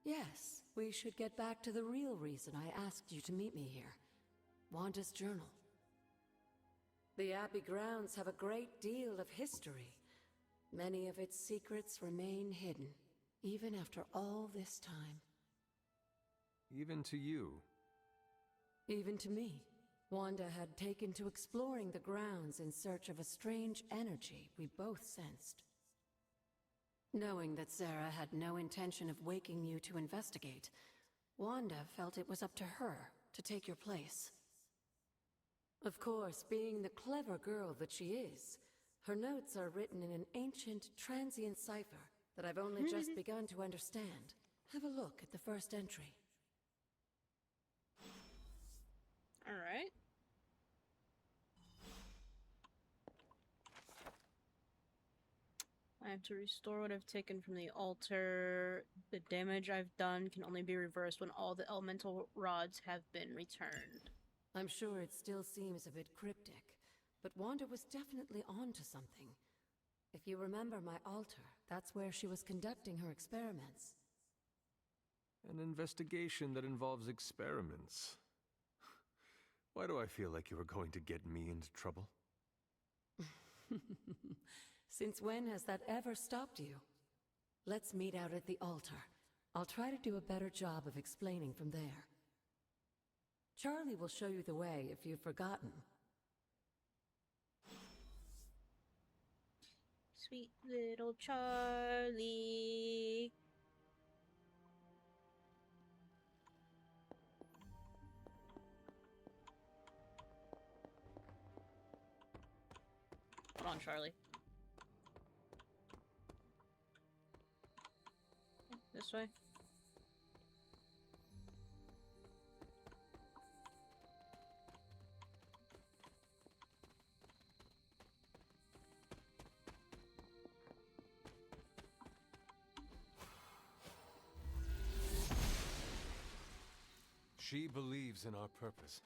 Yes, we should get back to the real reason I asked you to meet me here. Wanda's journal. The Abbey grounds have a great deal of history. Many of its secrets remain hidden, even after all this time. Even to you? Even to me. Wanda had taken to exploring the grounds in search of a strange energy we both sensed. Knowing that Sarah had no intention of waking you to investigate, Wanda felt it was up to her to take your place. Of course, being the clever girl that she is, her notes are written in an ancient, transient cipher that I've only just begun to understand. Have a look at the first entry. Alright. I have to restore what I've taken from the altar. The damage I've done can only be reversed when all the elemental rods have been returned. I'm sure it still seems a bit cryptic, but Wanda was definitely onto something. If you remember my altar, that's where she was conducting her experiments. An investigation that involves experiments. Why do I feel like you are going to get me into trouble? Since when has that ever stopped you? Let's meet out at the altar. I'll try to do a better job of explaining from there. Charlie will show you the way if you've forgotten. Sweet little Charlie. Come on, Charlie. This way. She believes in our purpose.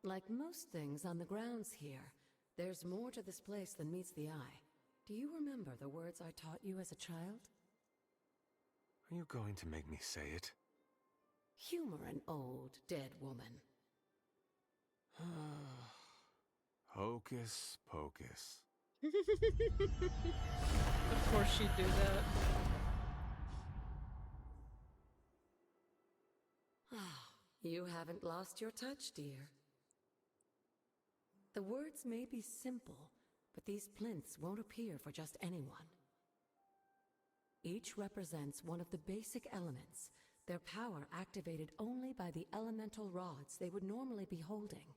Like most things on the grounds here, there's more to this place than meets the eye. Do you remember the words I taught you as a child? Are you going to make me say it? Humor an old, dead woman. Hocus pocus. Of course she'd do that. You haven't lost your touch, dear. The words may be simple, but these plinths won't appear for just anyone. Each represents one of the basic elements, their power activated only by the elemental rods they would normally be holding.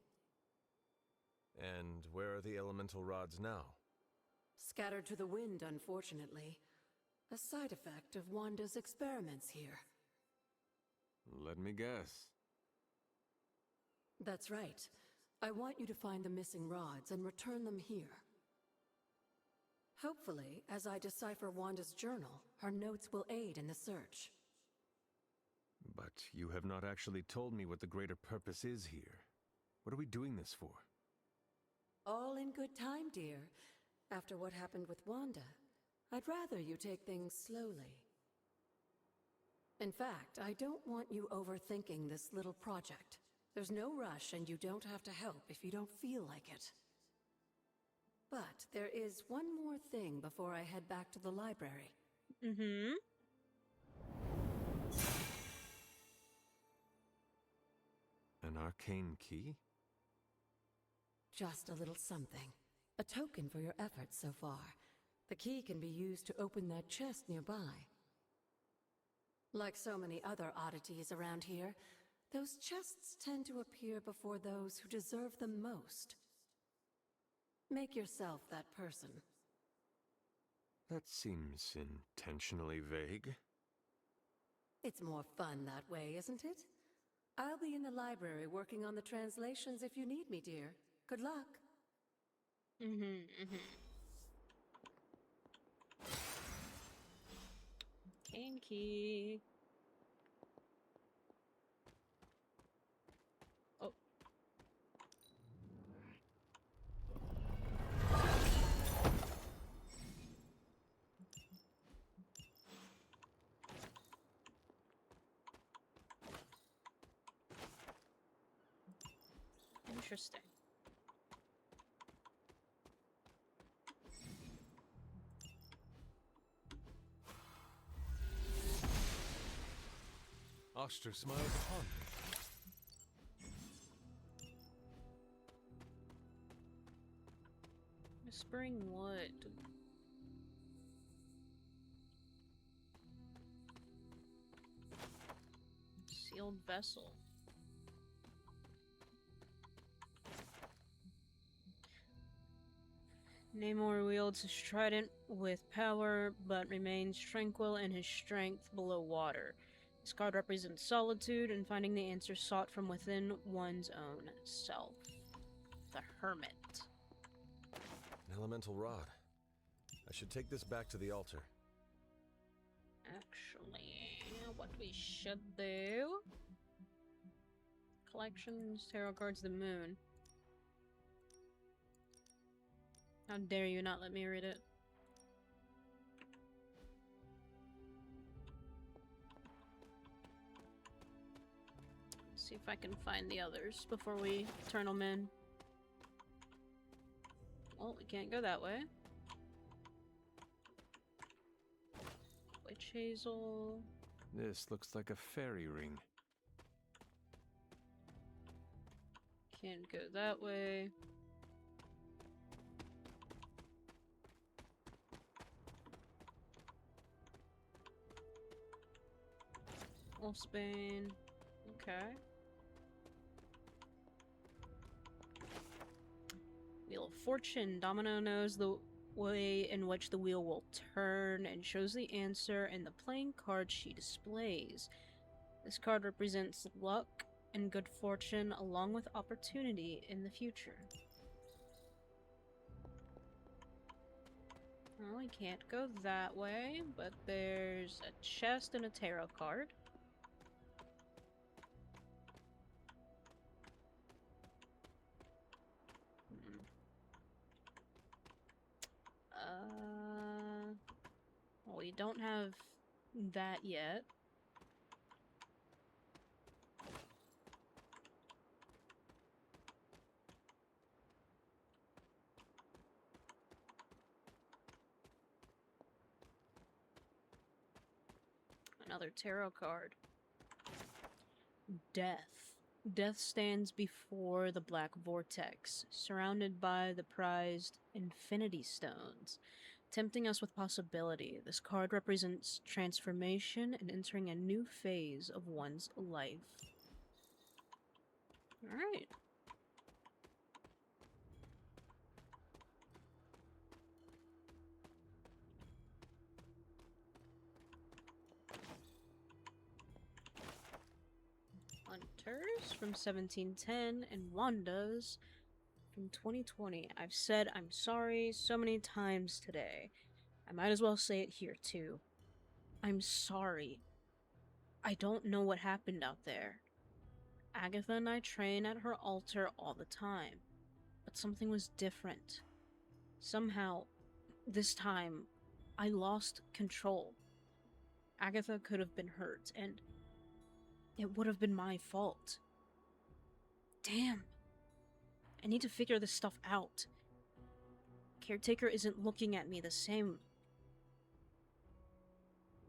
And where are the elemental rods now? Scattered to the wind, unfortunately. A side effect of Wanda's experiments here. Let me guess. That's right. I want you to find the missing rods and return them here. Hopefully, as I decipher Wanda's journal, her notes will aid in the search. But you have not actually told me what the greater purpose is here. What are we doing this for? All in good time, dear. After what happened with Wanda, I'd rather you take things slowly. In fact, I don't want you overthinking this little project. There's no rush, and you don't have to help if you don't feel like it. But there is one more thing before I head back to the library. Mm-hmm. An arcane key? Just a little something. A token for your efforts so far. The key can be used to open that chest nearby. Like so many other oddities around here, those chests tend to appear before those who deserve them most. Make yourself that person. That seems intentionally vague. It's more fun that way, isn't it? I'll be in the library working on the translations if you need me, dear. Good luck. Kinky. Oh. Interesting. Oster smiles upon me. Whispering what? Sealed vessel. Namor wields his trident with power, but remains tranquil in his strength below water. This card represents solitude and finding the answer sought from within one's own self. The Hermit. An elemental rod. I should take this back to the altar. Actually, what we should do... Collections, tarot cards, the moon. How dare you not let me read it? Let's see if I can find the others before we turn them in. Well, we can't go that way. Witch hazel. This looks like a fairy ring. Can't go that way. Wolfsbane. Okay. Wheel of Fortune. Domino knows the way in which the wheel will turn and shows the answer in the playing card she displays. This card represents luck and good fortune along with opportunity in the future. Well, we can't go that way, but there's a chest and a tarot card. Well, we don't have that yet. Another tarot card. Death. Death stands before the black vortex, surrounded by the prized infinity stones, tempting us with possibility. This card represents transformation and entering a new phase of one's life. Alright. Hunters from 1710 and Wanda's from 2020. I've said I'm sorry so many times today. I might as well say it here too. I'm sorry. I don't know what happened out there. Agatha and I train at her altar all the time, but something was different. Somehow, this time, I lost control. Agatha could have been hurt, and it would have been my fault. Damn. I need to figure this stuff out. Caretaker isn't looking at me the same.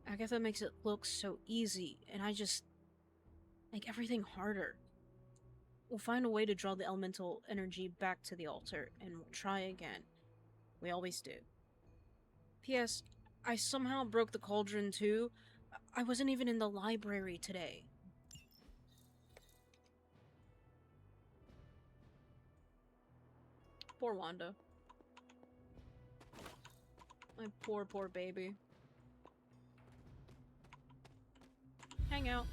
Agatha makes it look so easy, and I just make everything harder. We'll find a way to draw the elemental energy back to the altar, and we'll try again. We always do. P.S. I somehow broke the cauldron too. I wasn't even in the library today. Poor Wanda. My poor, poor baby. Hangout.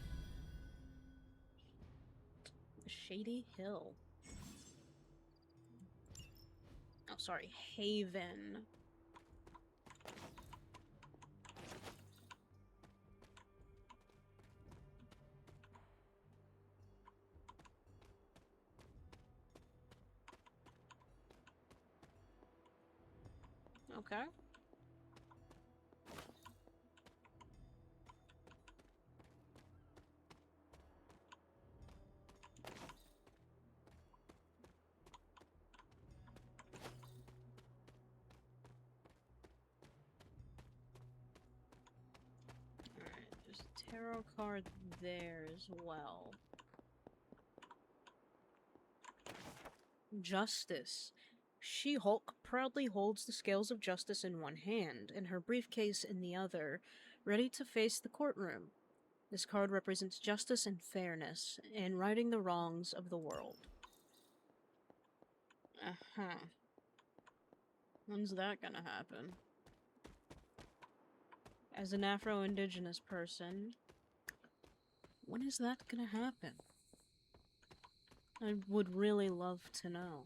Shady Hill. Oh, sorry, Haven. Okay. Alright, there's a tarot card there as well. Justice. She-Hulk proudly holds the scales of justice in one hand and her briefcase in the other, ready to face the courtroom. This card represents justice and fairness, and righting the wrongs of the world. Uh-huh. When's that gonna happen? As an Afro-Indigenous person, when is that gonna happen? I would really love to know.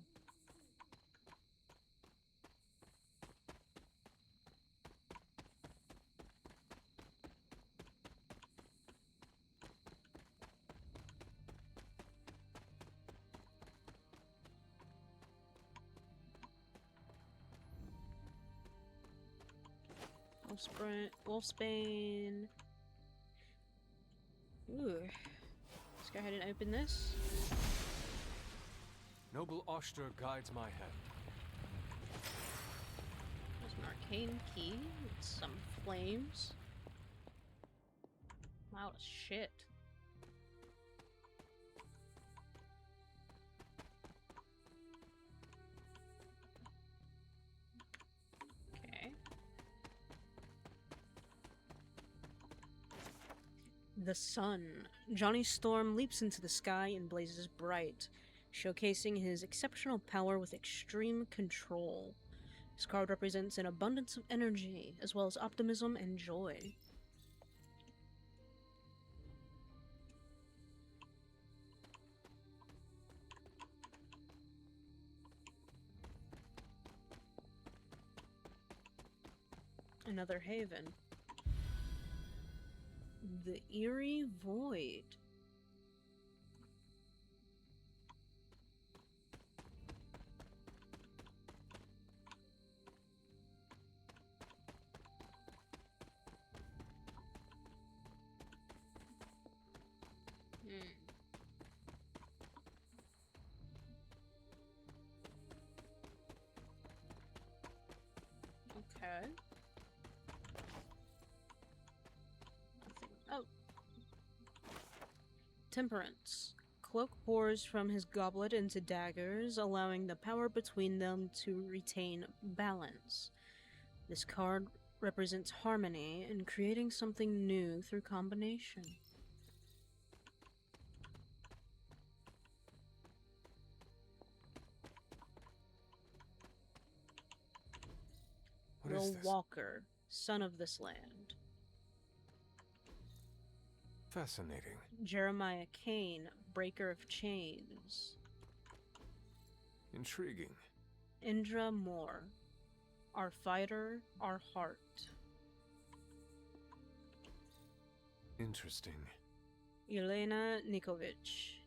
Wolfsbane. Ooh. Let's go ahead and open this. Noble Oster guides my hand. There's an arcane key with some flames. Wow, shit. Okay. The sun. Johnny Storm leaps into the sky and blazes bright, showcasing his exceptional power with extreme control. This card represents an abundance of energy, as well as optimism and joy. Another haven. The Eerie Void. Okay. Oh. Temperance. Cloak pours from his goblet into daggers, allowing the power between them to retain balance. This card represents harmony and creating something new through combination. What is Will this? Walker, son of this land. Fascinating. Jeremiah Kane, breaker of chains. Intriguing. Indra Moore, our fighter, our heart. Interesting. Elena Nikovic,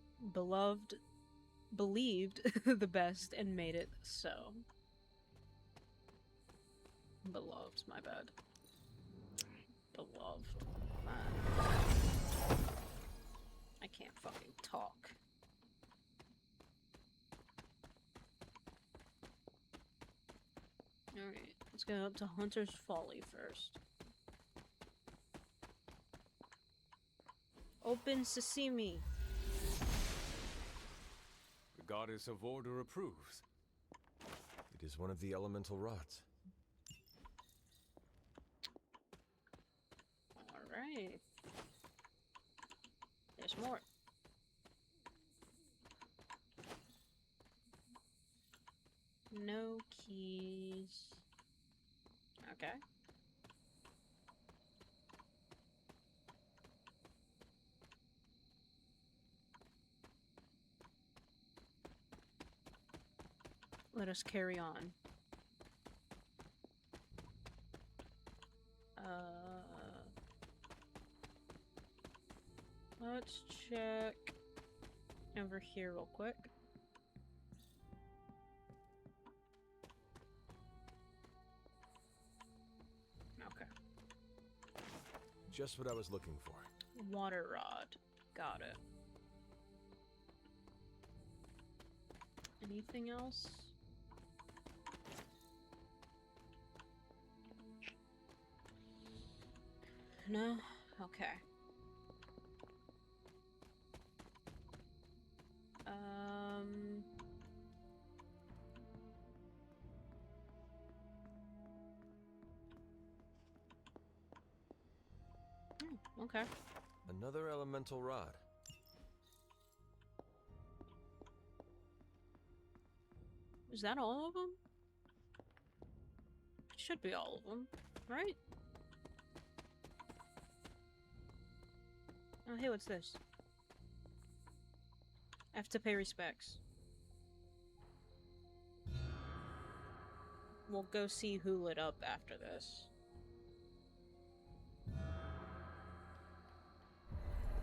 believed the best and made it so. Beloved, my bad. Beloved. I can't fucking talk. Alright, let's go up to Hunter's Folly first. Open sesame. The goddess of order approves. It is one of the elemental rods. Alright. There's more. No keys. Okay. let us carry on. Let's check over here real quick. Okay. Just what I was looking for. Water rod. Got it. Anything else? No? Okay. Okay. Another elemental rod. Is that all of them? It should be all of them, right? Oh, hey, what's this? I have to pay respects. We'll go see who lit up after this.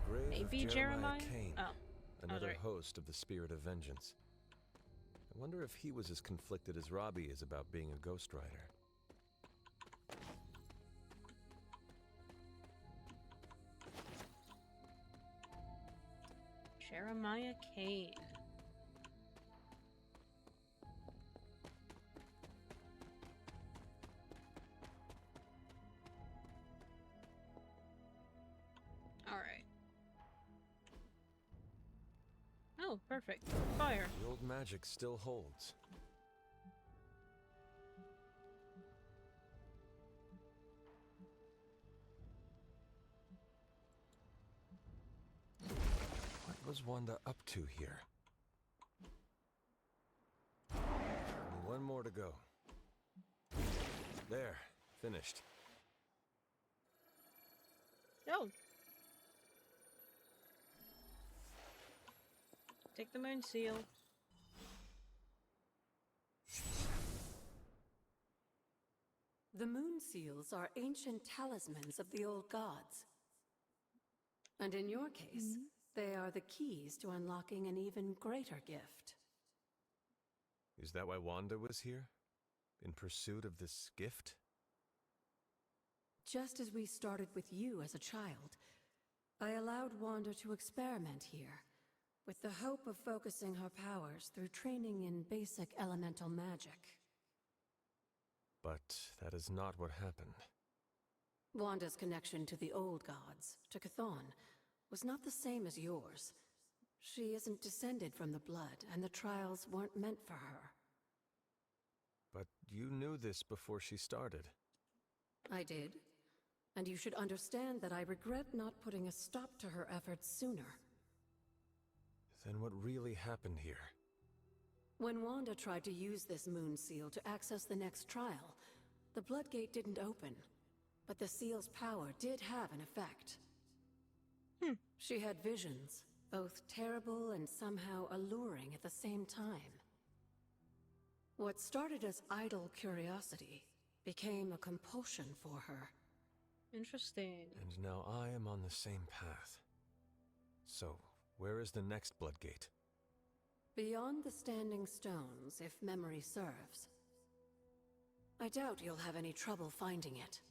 The grave Maybe of Jeremiah? Cain, Oh. another right. host of the Spirit of Vengeance. I wonder if he was as conflicted as Robbie is about being a Ghost Rider. Jeremiah Cain. Alright. Oh, perfect. Fire. The old magic still holds. What was Wanda up to here? Only one more to go. There, finished. Oh. Take the moon seal. The moon seals are ancient talismans of the old gods. And in your case, they are the keys to unlocking an even greater gift. Is that why Wanda was here? In pursuit of this gift? Just as we started with you as a child, I allowed Wanda to experiment here, with the hope of focusing her powers through training in basic elemental magic. But that is not what happened. Wanda's connection to the old gods, to Chthon, was not the same as yours. She isn't descended from the blood, and the trials weren't meant for her. But you knew this before she started. I did. And you should understand that I regret not putting a stop to her efforts sooner. Then what really happened here? When Wanda tried to use this moon seal to access the next trial, the Bloodgate didn't open. But the seal's power did have an effect. She had visions, both terrible and somehow alluring at the same time. What started as idle curiosity became a compulsion for her. Interesting. And now I am on the same path. So, where is the next Bloodgate? Beyond the Standing Stones, if memory serves. I doubt you'll have any trouble finding it.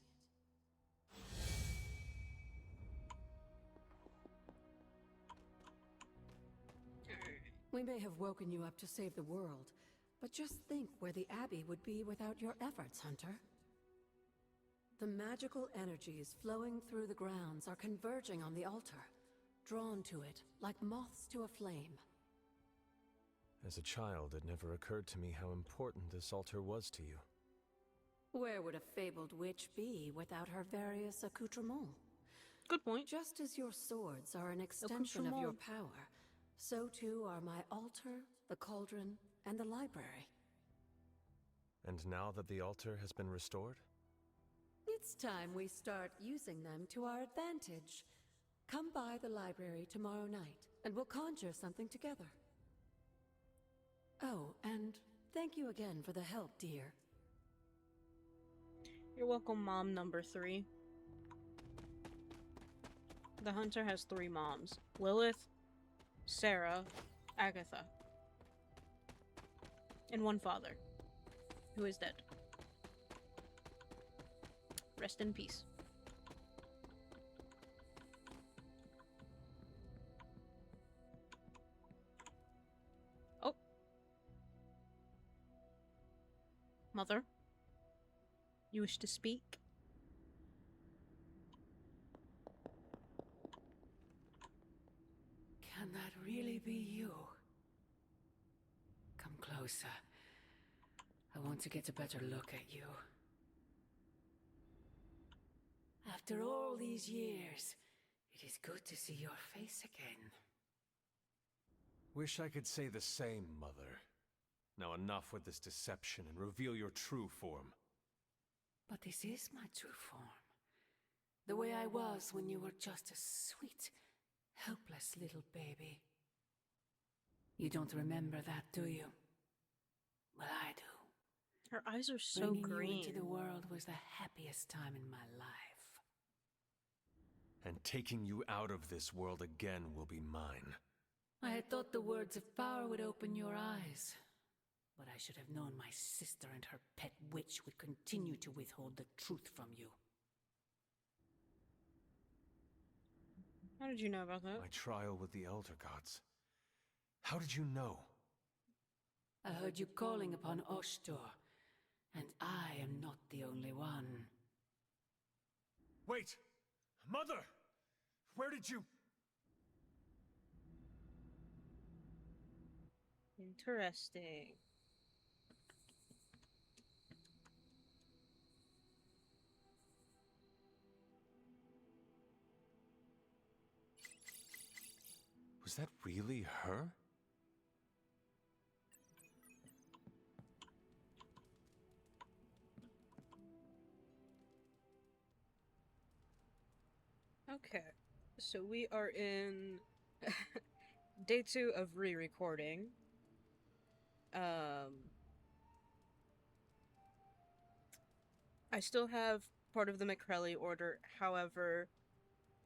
We may have woken you up to save the world, but just think where the Abbey would be without your efforts, Hunter. The magical energies flowing through the grounds are converging on the altar, drawn to it like moths to a flame. As a child, it never occurred to me how important this altar was to you. Where would a fabled witch be without her various accoutrements? Good point. Just as your swords are an extension of your power, so too are my altar, the cauldron, and the library. And now that the altar has been restored? It's time we start using them to our advantage. Come by the library tomorrow night, and we'll conjure something together. Oh, and thank Thank you again for the help, dear. You're welcome, mom number 3. The hunter has 3 moms. Lilith, Sarah, Agatha. And 1 father, who is dead. Rest in peace. Oh. Mother? You wish to speak? Can that really be you? Come closer. I want to get a better look at you. After all these years, it is good to see your face again. Wish I could say the same, Mother. Now enough with this deception and reveal your true form. But this is my true form. The way I was when you were just a sweet, helpless little baby. You don't remember that, do you? Well, I do. Her eyes are so Bringing green. you into the world was the happiest time in my life. And taking you out of this world again will be mine. I had thought the words of power would open your eyes. But I should have known my sister and her pet witch would continue to withhold the truth from you. How did you know about that? My trial with the Elder Gods. How did you know? I heard you calling upon Oshtor, and I am not the only one. Wait! Mother! Where did you... Interesting. Was that really her? Okay, so we are in day 2 of re-recording. I still have part of the McCrelly order, however,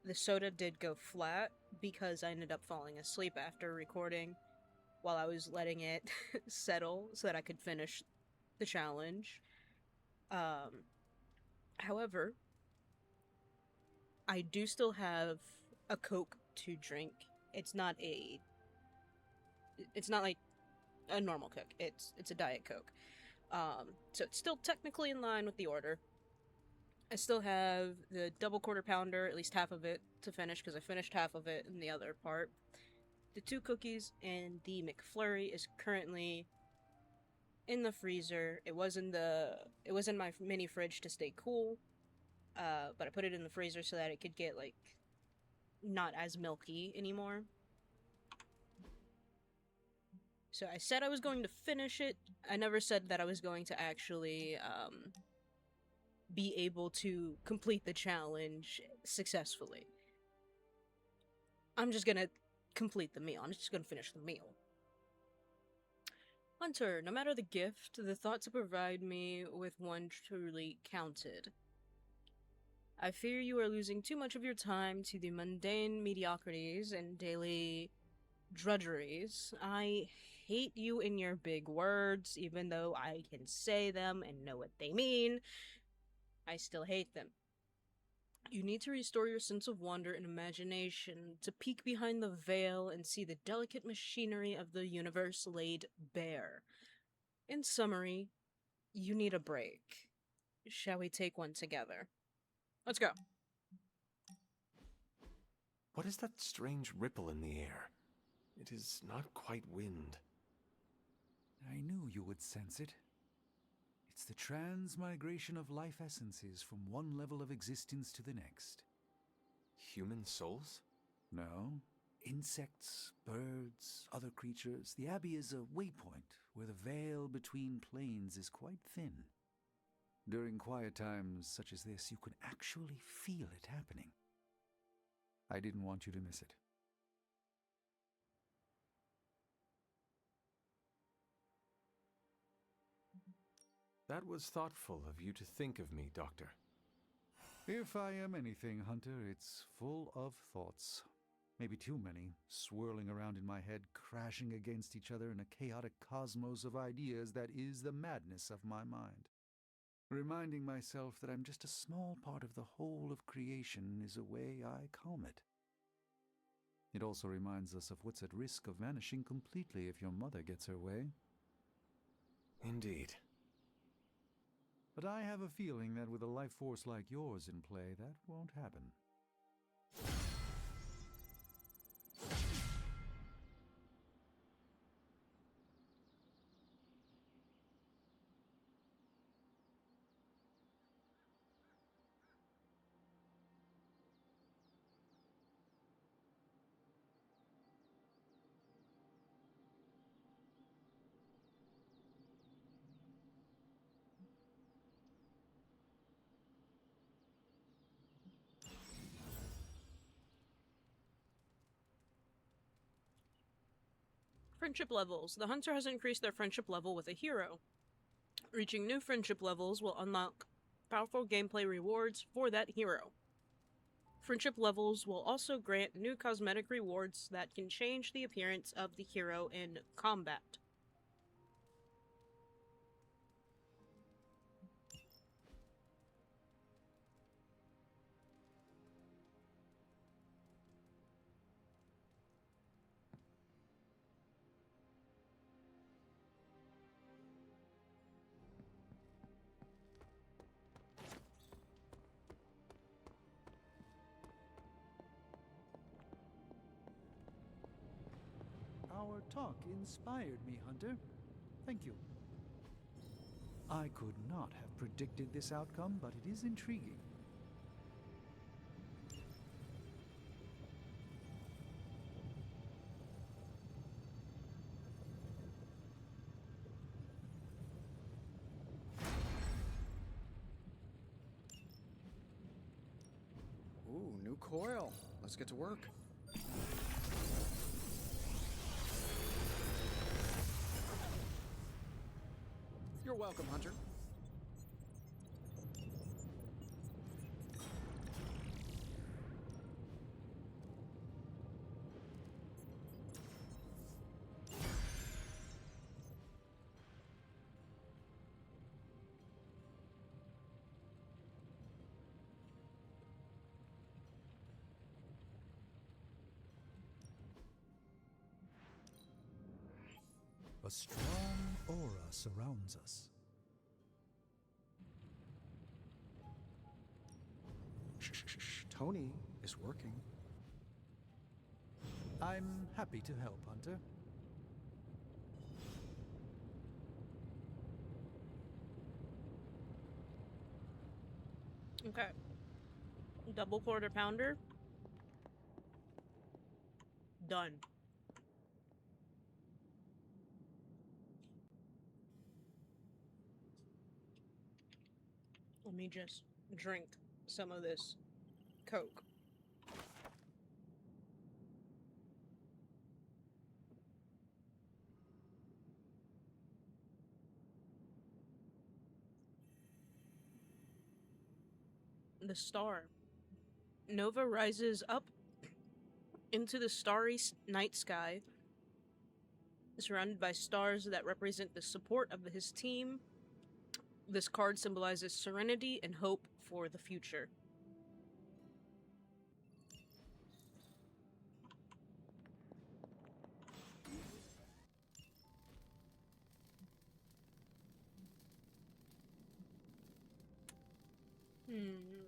the soda did go flat because I ended up falling asleep after recording while I was letting it settle so that I could finish the challenge. However, I do still have a Coke to drink. It's not like a normal Coke. It's a Diet Coke. So it's still technically in line with the order. I still have the double quarter pounder, at least half of it, to finish because I finished half of it in the other part. The 2 cookies and the McFlurry is currently in the freezer. It was in my mini fridge to stay cool, but I put it in the freezer so that it could get like not as milky anymore. So I said I was going to finish it. I never said that I was going to actually be able to complete the challenge successfully. I'm just gonna complete the meal. I'm just gonna finish the meal. Hunter, no matter the gift, the thought to provide me with one truly counted. I fear you are losing too much of your time to the mundane mediocrities and daily drudgeries. I hate you in your big words, even though I can say them and know what they mean. I still hate them. You need to restore your sense of wonder and imagination, to peek behind the veil and see the delicate machinery of the universe laid bare. In summary, you need a break. Shall we take one together? Let's go. What is that strange ripple in the air? It is not quite wind. I knew you would sense it. It's the transmigration of life essences from one level of existence to the next. Human souls? No. Insects, birds, other creatures. The Abbey is a waypoint where the veil between planes is quite thin. During quiet times such as this, you can actually feel it happening. I didn't want you to miss it. That was thoughtful of you to think of me, Doctor. If I am anything, Hunter, it's full of thoughts. Maybe too many, swirling around in my head, crashing against each other in a chaotic cosmos of ideas that is the madness of my mind. Reminding myself that I'm just a small part of the whole of creation is a way I calm it. It also reminds us of what's at risk of vanishing completely if your mother gets her way. Indeed. But I have a feeling that with a life force like yours in play, that won't happen. Friendship levels. The hunter has increased their friendship level with a hero. Reaching new friendship levels will unlock powerful gameplay rewards for that hero. Friendship levels will also grant new cosmetic rewards that can change the appearance of the hero in combat. Our talk inspired me, Hunter. Thank you. I could not have predicted this outcome, but it is intriguing. Ooh, new coil. Let's get to work. You're welcome, Hunter. A strong aura surrounds us. Shh. Tony is working. I'm happy to help, Hunter. Okay. Double quarter pounder. Done. Let me just drink some of this Coke. The star. Nova rises up into the starry night sky, surrounded by stars that represent the support of his team. This card symbolizes serenity and hope for the future.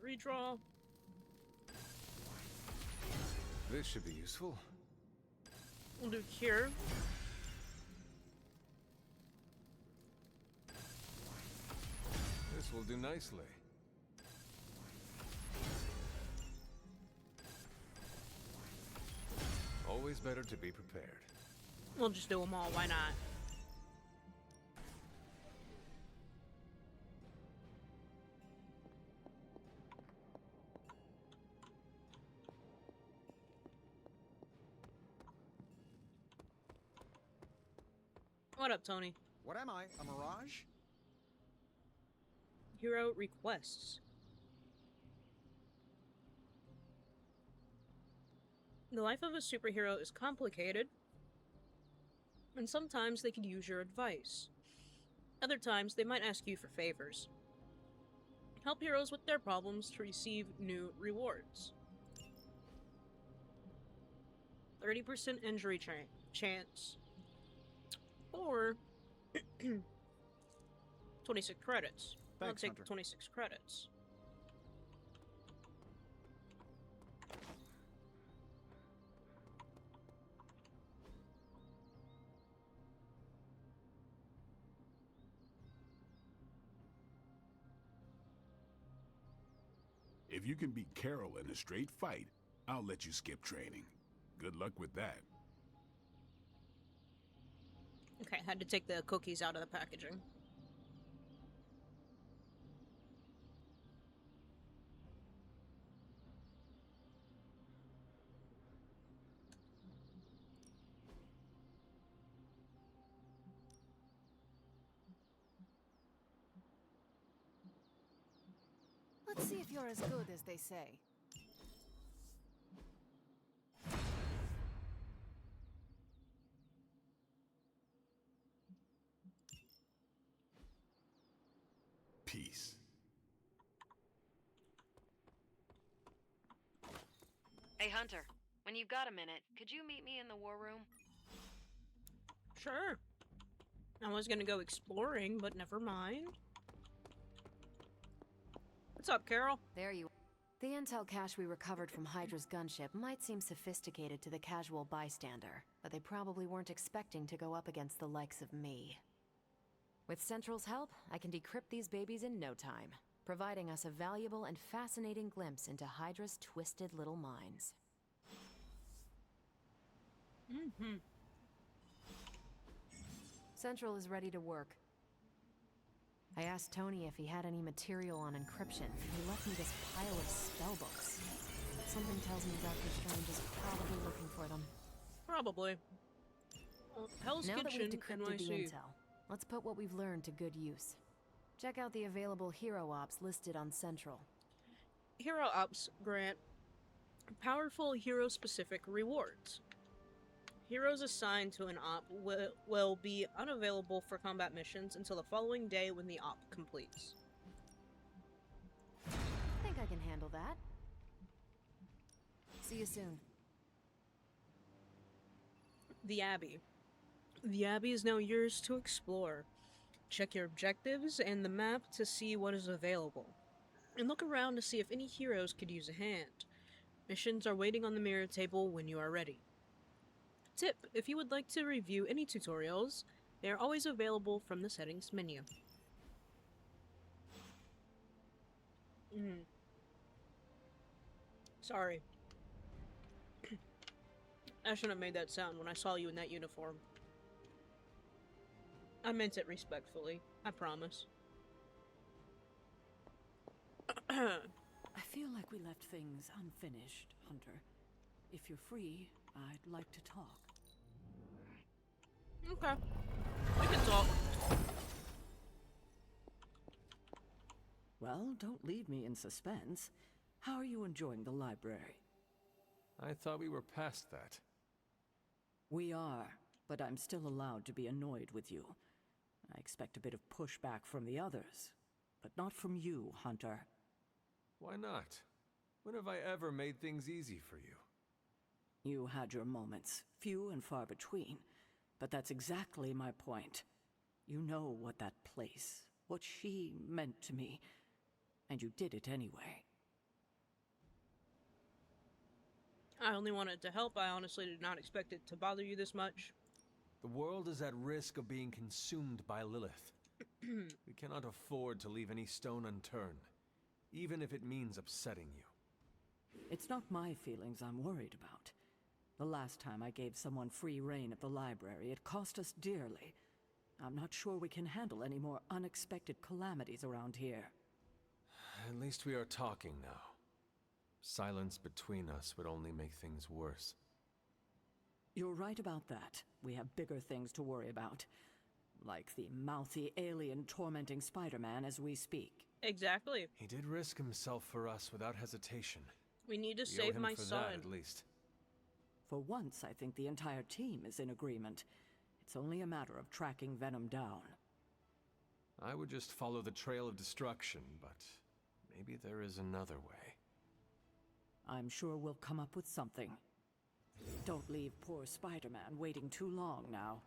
Redraw. This should be useful. We'll do cure. This will do nicely. Always better to be prepared. We'll just do them all, why not? What up, Tony? What am I? A mirage? hero requests. The life of a superhero is complicated, and sometimes they can use your advice. Other times, they might ask you for favors. Help heroes with their problems to receive new rewards. 30% injury chance. Or 26 credits. I'll Thanks, take Hunter. 26 credits. If you can beat Carol in a straight fight, I'll let you skip training. Good luck with that. Okay, had to take the cookies out of the packaging. Let's see if you're as good as they say. Peace. Hey, Hunter. When you've got a minute, could you meet me in the war room? Sure. I was gonna go exploring, but never mind. What's up, Carol? There you are. The intel cache we recovered from Hydra's gunship might seem sophisticated to the casual bystander, but they probably weren't expecting to go up against the likes of me. With Central's help, I can decrypt these babies in no time, providing us a valuable and fascinating glimpse into Hydra's twisted little minds. Mm-hmm. Central is ready to work. I asked Tony if he had any material on encryption. He left me this pile of spellbooks. Something tells me Dr. Strange is probably looking for them. Probably. Hell's Now that Kitchen, we've decrypted the NYC. intel, let's put what we've learned to good use. Check out the available hero ops listed on Central. Hero Ops grant powerful hero-specific rewards. Heroes assigned to an op will be unavailable for combat missions until the following day when the op completes. I think I can handle that. See you soon. The Abbey. The Abbey is now yours to explore. Check your objectives and the map to see what is available. And look around to see if any heroes could use a hand. Missions are waiting on the mirror table when you are ready. Tip: if you would like to review any tutorials, they are always available from the settings menu. Sorry. I shouldn't have made that sound when I saw you in that uniform. I meant it respectfully, I promise. I feel like we left things unfinished, Hunter. If you're free, I'd like to talk. Okay. We can talk. Well, don't leave me in suspense. How are you enjoying the library? I thought we were past that. We are, but I'm still allowed to be annoyed with you. I expect a bit of pushback from the others, but not from you, Hunter. Why not? When have I ever made things easy for you? You had your moments, few and far between, but that's exactly my point. You know what that place, what she meant to me, and you did it anyway. I only wanted to help. I honestly did not expect it to bother you this much. The world is at risk of being consumed by Lilith. We cannot afford to leave any stone unturned, even if it means upsetting you. It's not my feelings I'm worried about. The last time I gave someone free rein at the library, it cost us dearly. I'm not sure we can handle any more unexpected calamities around here. At least we are talking now. Silence between us would only make things worse. You're right about that. We have bigger things to worry about. Like the mouthy alien tormenting Spider-Man as we speak. Exactly. He did risk himself for us without hesitation. We need to We owe save him my for son. that, at least. For once, I think the entire team is in agreement. It's only a matter of tracking Venom down. I would just follow the trail of destruction, but maybe there is another way. I'm sure we'll come up with something. Don't leave poor Spider-Man waiting too long now.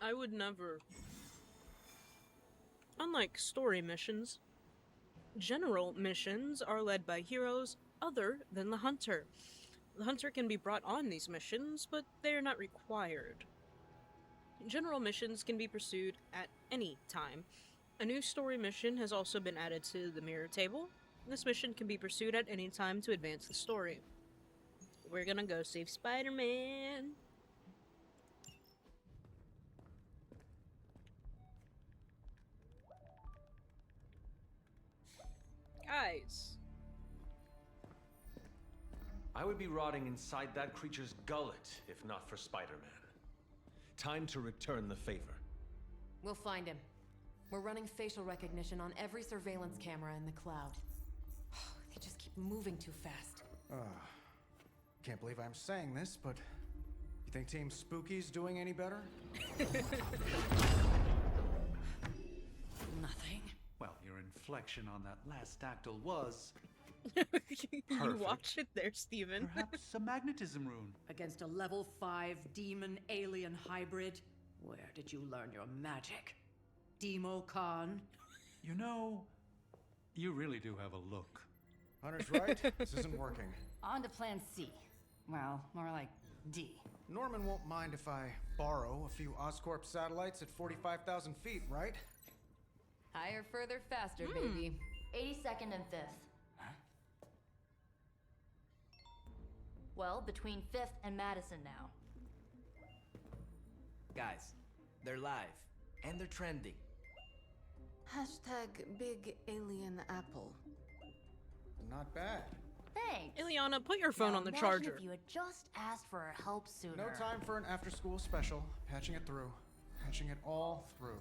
I would never. Unlike story missions, general missions are led by heroes other than the Hunter. The Hunter can be brought on these missions, but they are not required. General missions can be pursued at any time. A new story mission has also been added to the mirror table. This mission can be pursued at any time to advance the story. We're gonna go save Spider-Man. Guys. I would be rotting inside that creature's gullet if not for Spider-Man. Time to return the favor. We'll find him. We're running facial recognition on every surveillance camera in the cloud. They just keep moving too fast. Can't believe I'm saying this, but you think Team Spooky's doing any better? Nothing. Well, your inflection on that last dactyl was... You watched it there, Steven. Perhaps a magnetism rune. Against a level 5 demon alien hybrid? Where did you learn your magic? Demo Con? You know, you really do have a look. Hunter's right. This isn't working. On to plan C. Well, more like D. Norman won't mind if I borrow a few Oscorp satellites at 45,000 feet, right? Higher, further, faster, baby. 82nd and 5th. Well, between 5th and Madison now. Guys, they're live. And they're trending. Hashtag big alien apple. Not bad. Thanks. Ileana, put your phone Now on the imagine charger. if you had just asked for our help sooner. No time for an after-school special. Patching it through. Patching it all through.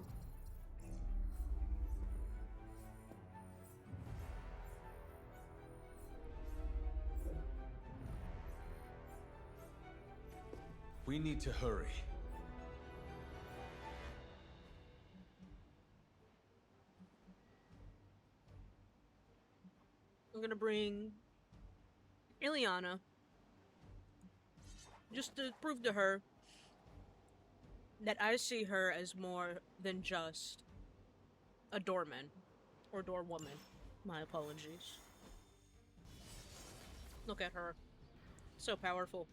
We need to hurry. I'm gonna bring Ileana just to prove to her that I see her as more than just a doorman or doorwoman. My apologies. Look at her. So powerful.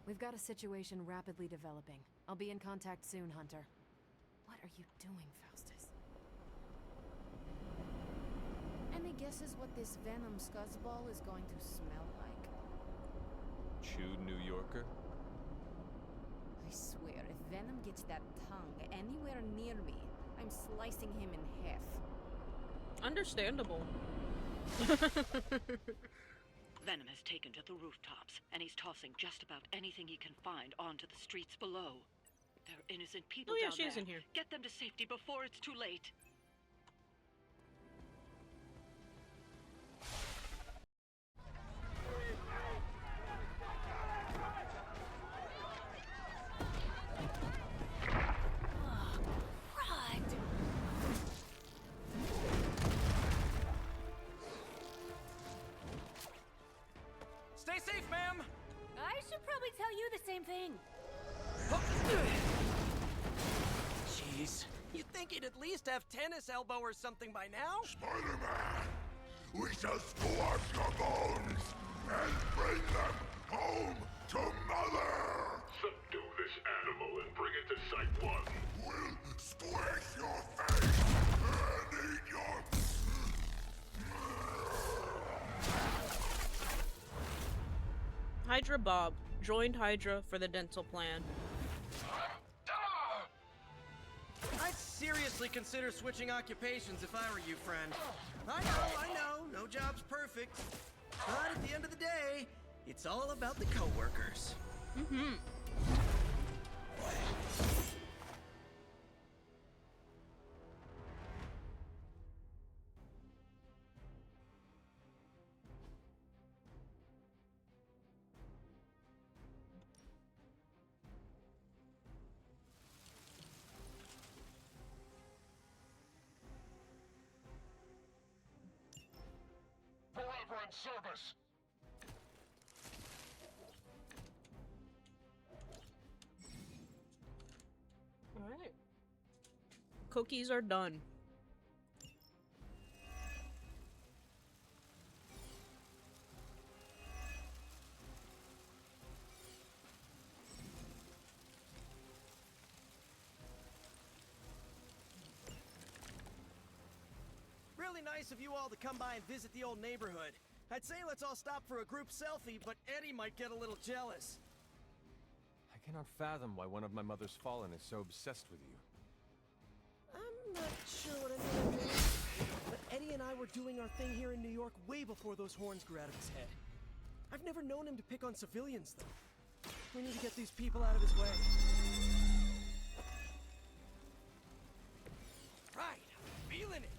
We've got a situation rapidly developing. I'll be in contact soon, Hunter. What are you doing, Faustus? Any guesses what this venom scuzzball is going to smell like? Chewed New Yorker? I swear, if Venom gets that tongue anywhere near me, I'm slicing him in half. Understandable. Venom has taken to the rooftops, and he's tossing just about anything he can find onto the streets below. There are innocent people Oh yeah, down she is there. in here. Get them to safety before it's too late. Stay safe, ma'am! I should probably tell you the same thing. Jeez. You'd think he'd at least have tennis elbow or something by now? Spider-Man, we shall squash your bones and bring them home to Mother! Subdue this animal and bring it to Site 1. We'll squish your face and eat your... Hydra Bob joined Hydra for the dental plan. I see seriously consider switching occupations if I were you, friend. I know, no job's perfect. But at the end of the day, it's all about the coworkers. Mm-hmm. Forever in service. Alright. Cookies are done. Really nice of you all to come by and visit the old neighborhood. I'd say let's all stop for a group selfie, but Eddie might get a little jealous. I cannot fathom why one of my mother's fallen is so obsessed with you. I'm not sure what anyone means, but Eddie and I were doing our thing here in New York way before those horns grew out of his head. I've never known him to pick on civilians, though. We need to get these people out of his way. Right, I'm feeling it.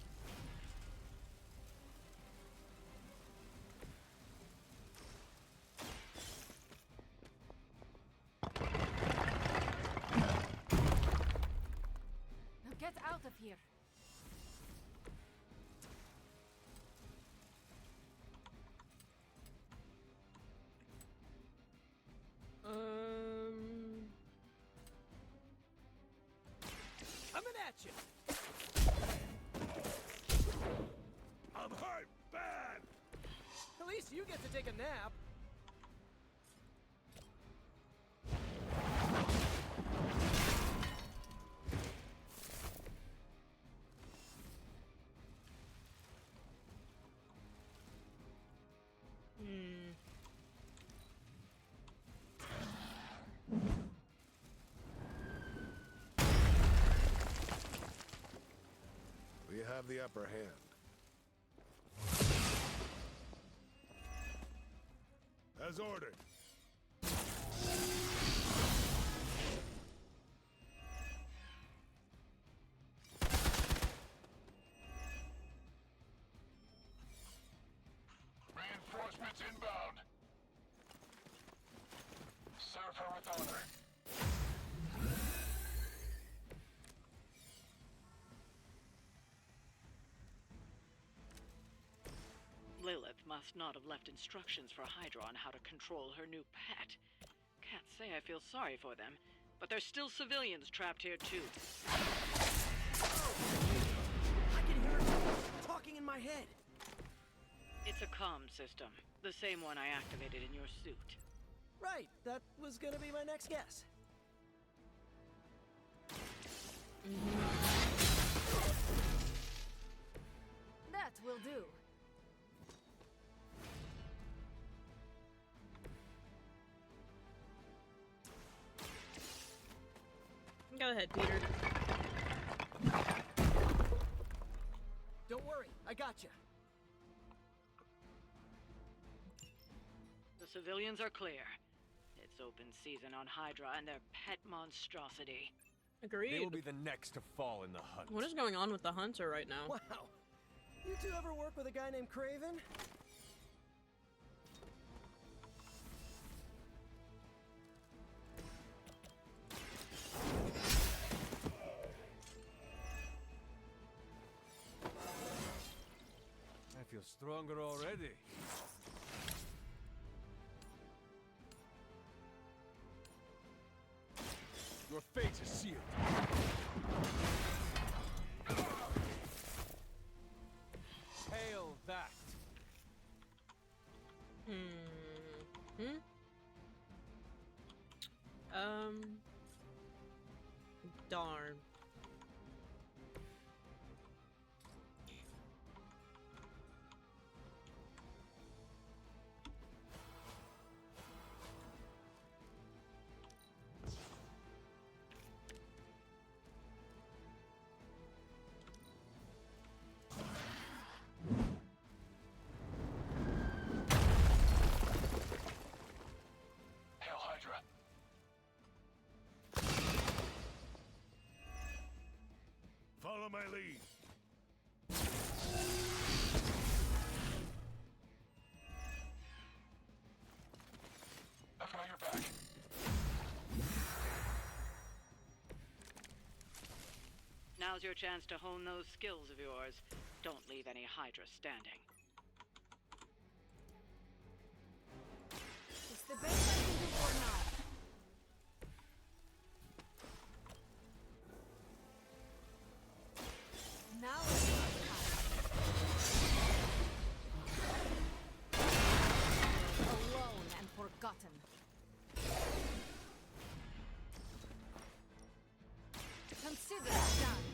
Now get out of here. Coming at you. I'm hurt bad. At least you get to take a nap. We have the upper hand. As ordered. Reinforcements inbound. Serve her with honor. Lilith must not have left instructions for Hydra on how to control her new pet. Can't say I feel sorry for them, but there's still civilians trapped here too. I can hear her talking in my head. It's a comm system, the same one I activated in your suit. Right, that was gonna be my next guess. That will do. Go ahead, Peter. Don't worry, I gotcha. The civilians are clear. It's open season on Hydra and their pet monstrosity. Agreed. They will be the next to fall in the hunt. What is going on with the hunter right now? Wow. You two ever work with a guy named Craven? I feel stronger already. Your fate is sealed. Hail that. Darn. my lead. I've got your back. Now's your chance to hone those skills of yours. Don't leave any Hydra standing. It's the best I can do for now. Now it's our time. Alone and forgotten. Consider it done.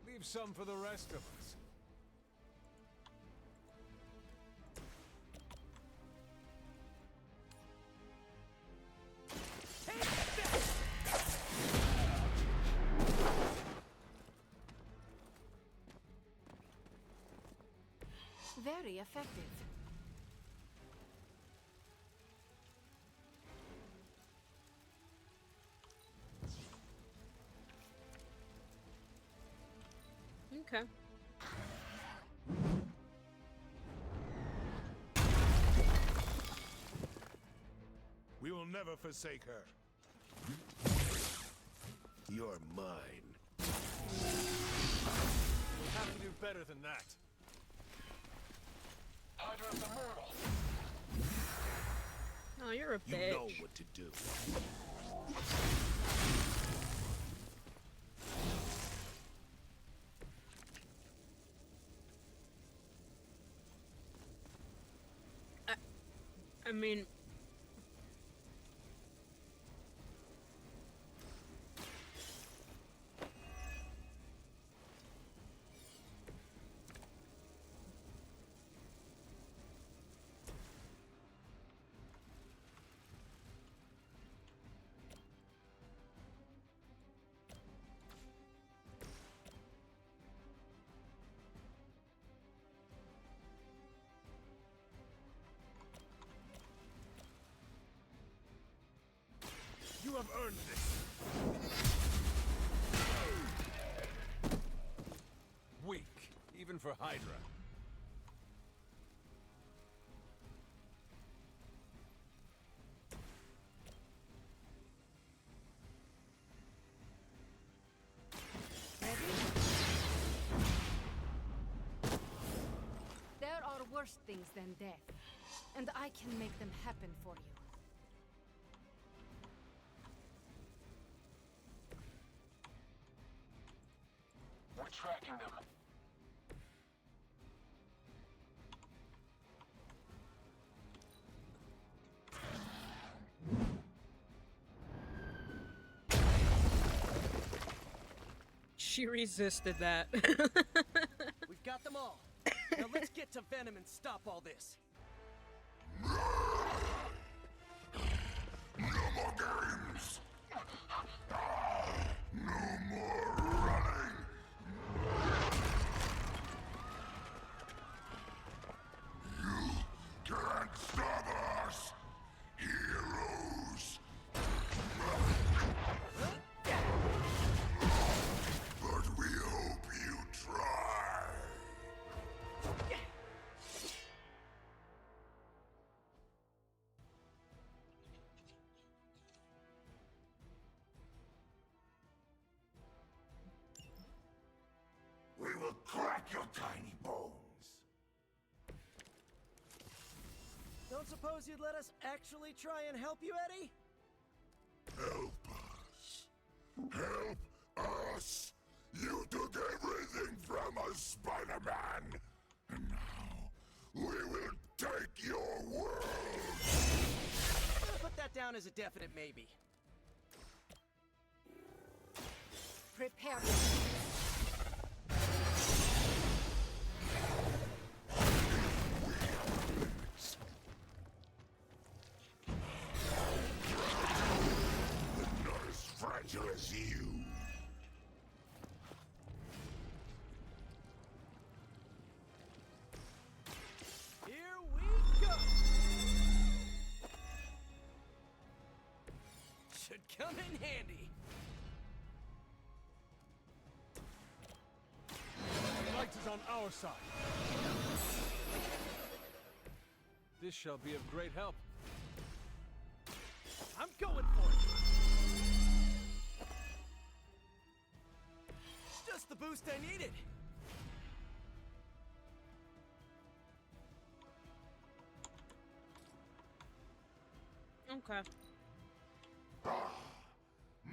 Leave some for the rest of us. Very effective. Okay. We will never forsake her. You're mine. We'll have to do better than that. Hydra's immortal. Oh, you're a You bitch. know what to do. I mean... You have earned this. Weak, even for Hydra. There are worse things than death, and I can make them happen for you. We're tracking them. She resisted that. We've got them all. Now let's get to Venom and stop all this. No more games. No more running. You can't stop us, heroes. But we hope you try. We will crack your tiny bones. Don't suppose you'd let us actually try and help you, Eddie? Help us. Help us. You took everything from us, Spider-Man. And now, we will take your world. I'll put that down as a definite maybe. Prepare yourself. Not as fragile as you. Here we go! candy. The light is on our side. This shall be of great help. I'm going for it. It's just the boost I needed. Okay.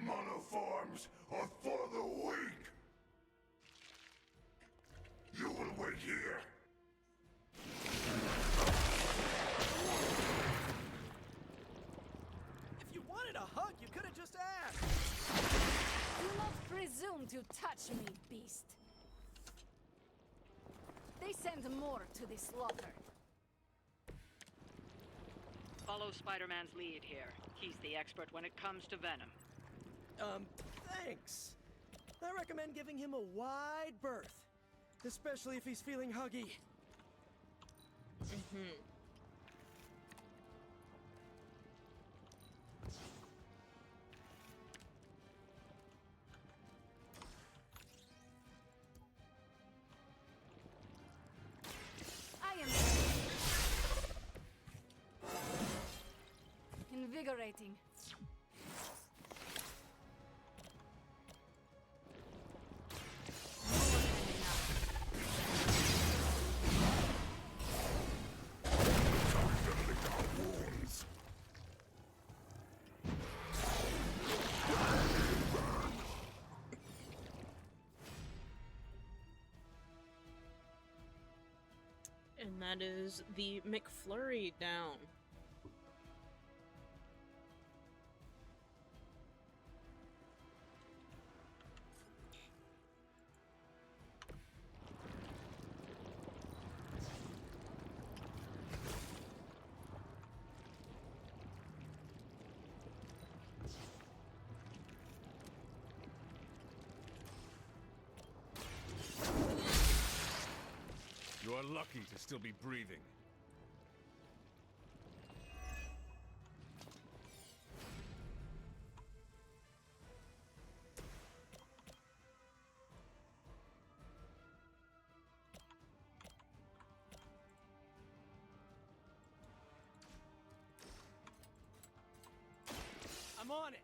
Monoforms are for the weak. You will wait here. If you wanted a hug, you could have just asked. Do not presume to touch me, beast. They send more to the slaughter. Follow Spider-Man's lead here. He's the expert when it comes to venom. Thanks. I recommend giving him a wide berth. Especially if he's feeling huggy. I am invigorating. And that is the McFlurry down. You are lucky to still be breathing. I'm on it.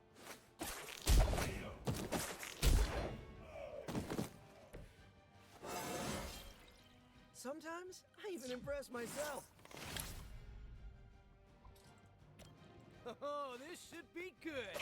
Sometimes, I even impress myself. Oh, this should be good.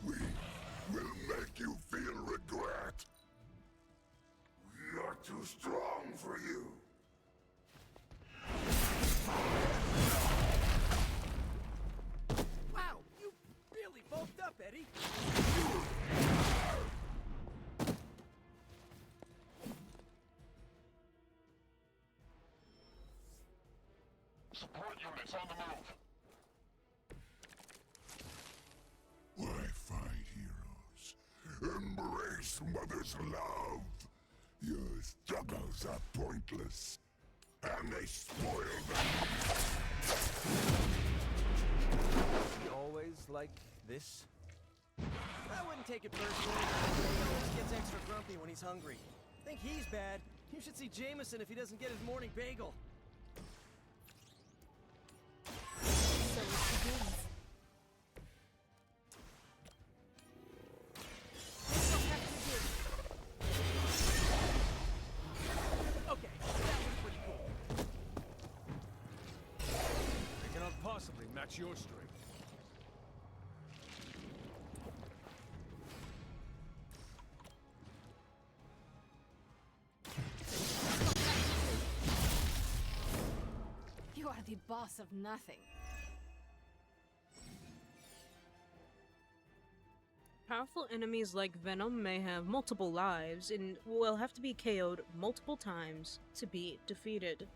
We will make you feel regret. We are too strong for you. Wow, you really bulked up, Eddie. Support units on the move. Why fight heroes? Embrace mother's love. Your struggles are pointless, and they spoil them. Is he always like this? I wouldn't take it personally. He always gets extra grumpy when he's hungry. Think he's bad. You should see Jameson if he doesn't get his morning bagel. So it begins. This will have to do. Okay, that was pretty cool. I cannot possibly match your strength. You are the boss of nothing. Powerful enemies like Venom may have multiple lives and will have to be KO'd multiple times to be defeated.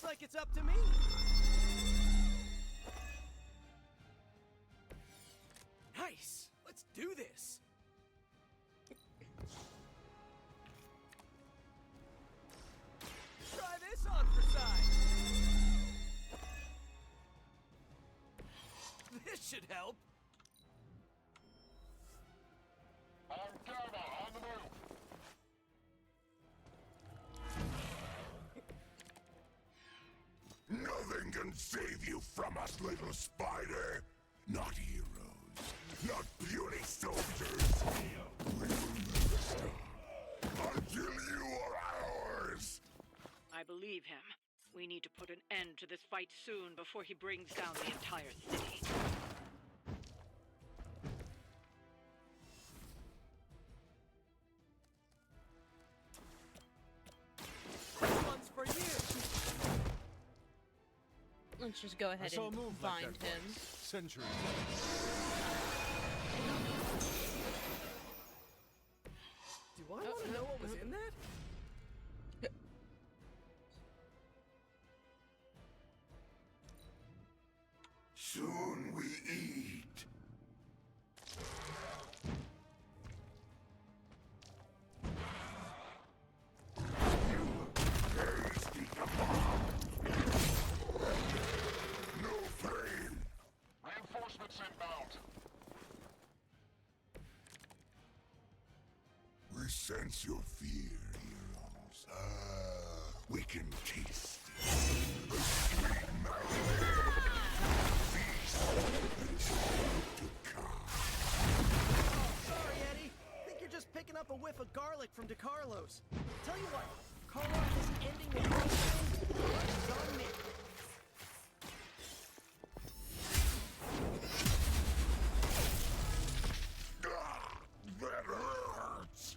Looks like it's up to me. Nice. Let's do this. Try this on for size. This should help. On camera, on the move. Nothing can save you from us, little spider. Not heroes, not puny soldiers. We will never stop until you are ours. I believe him. We need to put an end to this fight soon before he brings down the entire city. This one's for you. Let's just go ahead and find him. Centuries. Do I want to know what was in that? Soon we eat. You tasty kebab. No pain. Reinforcements inbound. We sense your fear, heroes. We can taste it. The sweet melody. Sorry, Eddie. Think you're just picking up a whiff of garlic from DeCarlo's. Tell you what, Carlos is ending the campaign. It's on me. That hurts.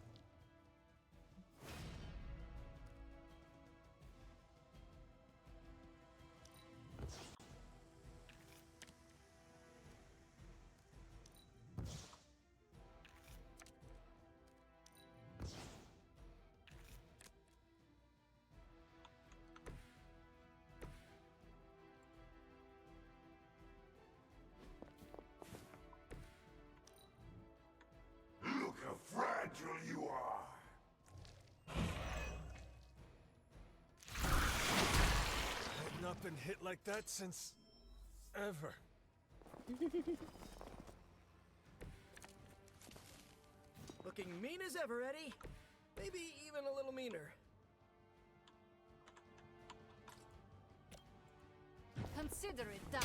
Look how fragile you are. I've not been hit like that since ever. Looking mean as ever, Eddie. Maybe even a little meaner. Consider it done.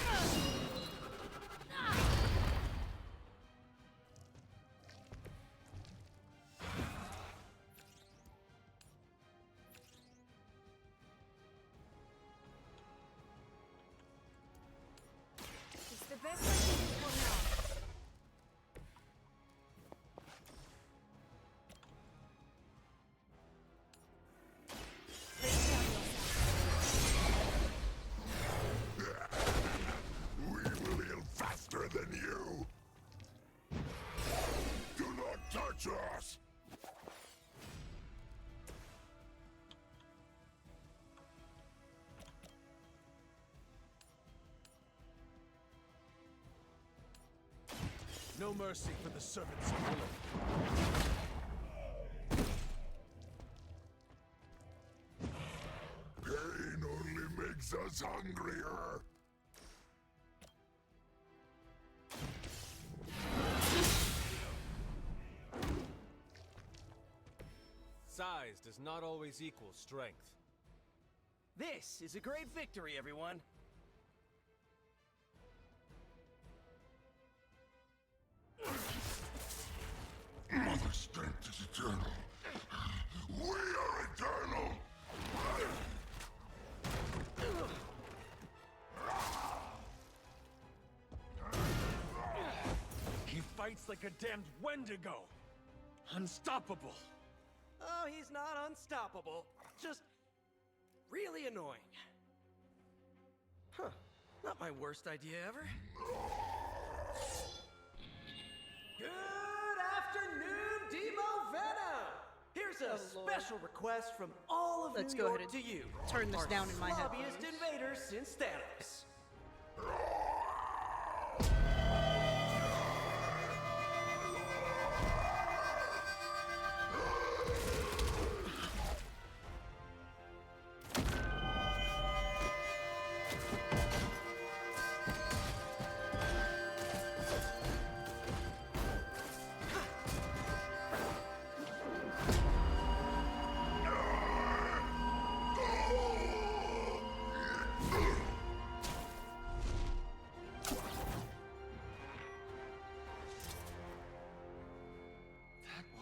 It's the best I can do for now. We will heal faster than you. Do not touch us. No mercy for the servants of Lilith. makes us hungrier. Size does not always equal strength. This is a great victory, everyone. Mother strength is eternal. We are eternal. He fights like a damned Wendigo. Unstoppable. Oh, he's not unstoppable. Just really annoying. Huh. Not my worst idea ever. Good afternoon, Demo Venom! Here's a special request from all of Let's New go York ahead to and you. turn this our down in my slobbiest headphones. invaders since Thanos.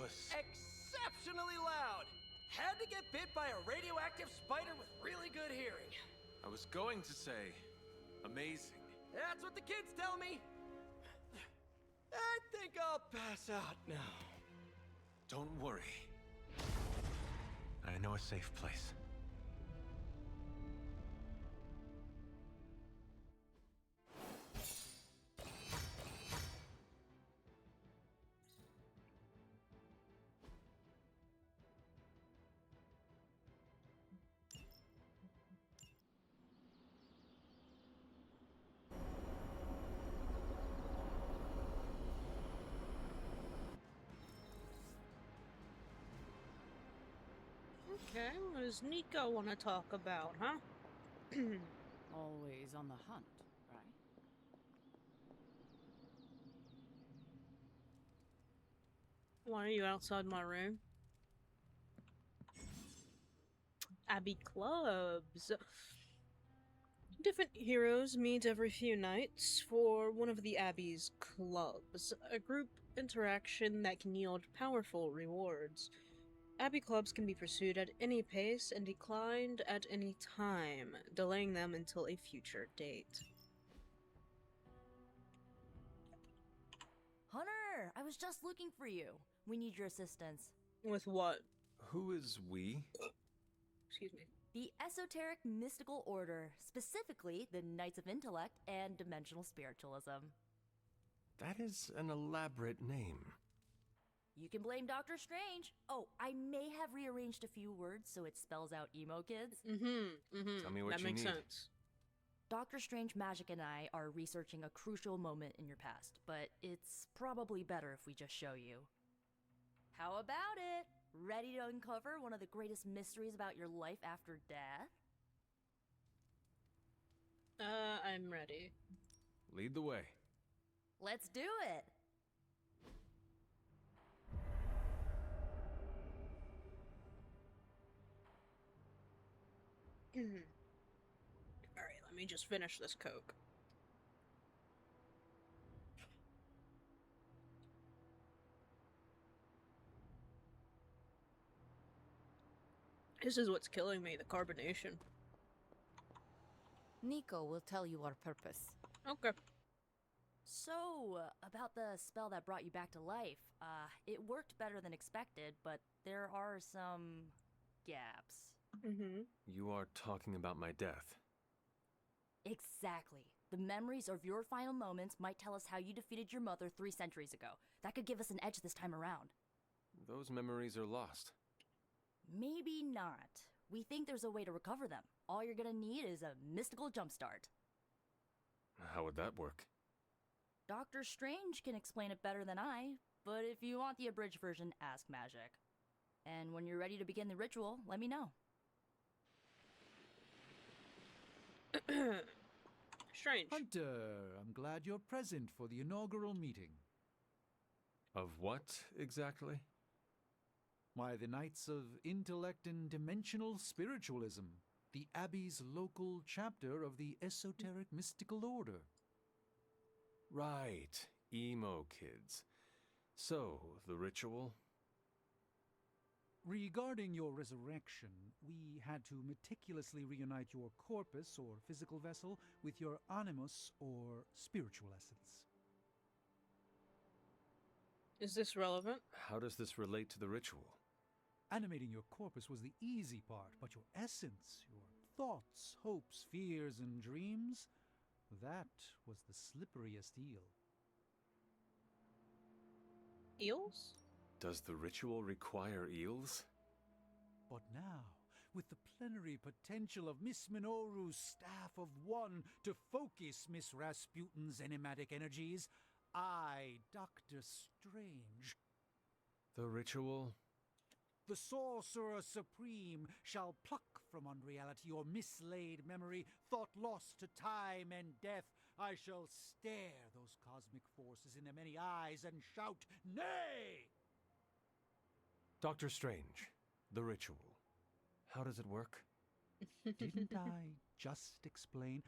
Exceptionally loud! Had to get bit by a radioactive spider with really good hearing. I was going to say, amazing. That's what the kids tell me. I think I'll pass out now. Don't worry. I know a safe place. Okay, what does Nico want to talk about, huh? Always on the hunt, right? Why are you outside my room? Abbey clubs. Different heroes meet every few nights for one of the Abbey's clubs, a group interaction that can yield powerful rewards. Abbey clubs can be pursued at any pace and declined at any time, delaying them until a future date. Hunter, I was just looking for you. We need your assistance. With what? Who is we? Excuse me. The Esoteric Mystical Order, specifically the Knights of Intellect and Dimensional Spiritualism. That is an elaborate name. You can blame Doctor Strange. Oh, I may have rearranged a few words so it spells out emo kids. Tell me what that you makes need. sense. Doctor Strange, Magik, and I are researching a crucial moment in your past, but it's probably better if we just show you. How about it? Ready to uncover one of the greatest mysteries about your life after death? I'm ready. Lead the way. Let's do it! Alright, let me just finish this Coke. This is what's killing me, the carbonation. Nico will tell you our purpose. Okay. So, about the spell that brought you back to life, it worked better than expected, but there are some gaps. You are talking about my death. Exactly. The memories of your final moments might tell us how you defeated your mother 3 centuries ago. That could give us an edge this time around. Those memories are lost. Maybe not. We think there's a way to recover them. All you're gonna need is a mystical jumpstart. How would that work? Doctor Strange can explain it better than I, but if you want the abridged version, ask Magik. And when you're ready to begin the ritual, let me know. Strange. Hunter, I'm glad you're present for the inaugural meeting. Of what, exactly? Why, the Knights of Intellect and Dimensional Spiritualism, the Abbey's local chapter of the Esoteric Mystical Order. Right, emo kids. So, the ritual? Regarding your resurrection, we had to meticulously reunite your corpus, or physical vessel, with your animus, or spiritual essence. Is this relevant? How does this relate to the ritual? Animating your corpus was the easy part, but your essence, your thoughts, hopes, fears, and dreams, that was the slipperiest eel. Eels? Does the ritual require eels? But now, with the plenary potential of Miss Minoru's Staff of One to focus Miss Rasputin's enigmatic energies, I, Dr. Strange, The ritual? the Sorcerer Supreme, shall pluck from unreality your mislaid memory, thought lost to time and death. I shall stare those cosmic forces in their many eyes and shout, nay! Dr. Strange, the ritual. How does it work? Didn't I just explain?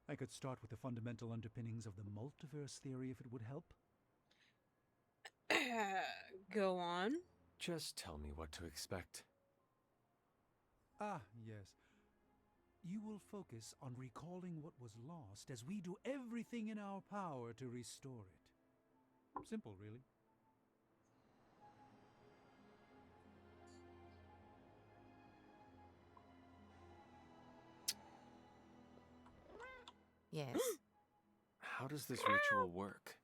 I could start with the fundamental underpinnings of the multiverse theory if it would help. Go on. Just tell me what to expect. Ah, yes. You will focus on recalling what was lost as we do everything in our power to restore it. Simple, really. Yes. How does this ritual work?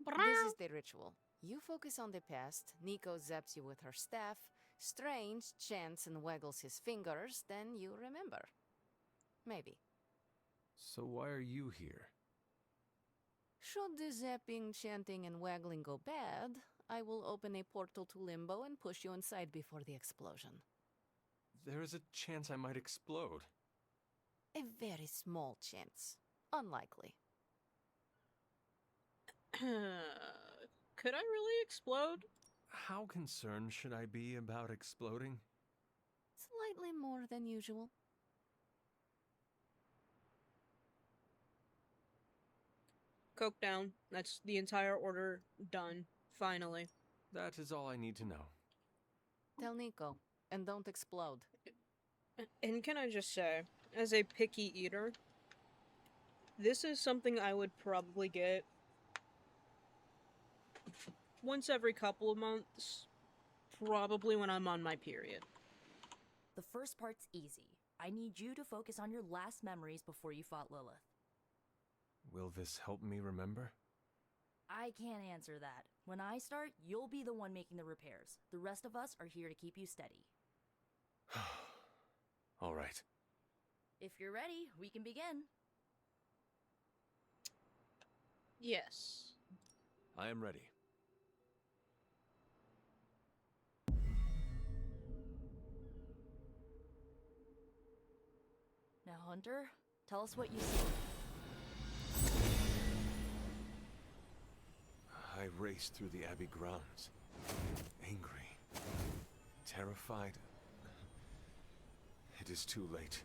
This is the ritual. You focus on the past, Nico zaps you with her staff, Strange chants and waggles his fingers, then you remember. Maybe. So why are you here? Should the zapping, chanting, and waggling go bad, I will open a portal to Limbo and push you inside before the explosion. There is a chance I might explode. A very small chance. Unlikely. Could I really explode? How concerned should I be about exploding? Slightly more than usual. Coke down. That's the entire order done. Finally. That is all I need to know. Tell Nico, and don't explode. And can I just say, as a picky eater, this is something I would probably get once every couple of months, probably when I'm on my period. The first part's easy. I need you to focus on your last memories before you fought Lilith. Will this help me remember? I can't answer that. When I start, you'll be the one making the repairs. The rest of us are here to keep you steady. All right. If you're ready, we can begin. Yes. I am ready. Now, Hunter, tell us what you see. I raced through the Abbey grounds. Angry. Terrified. It is too late.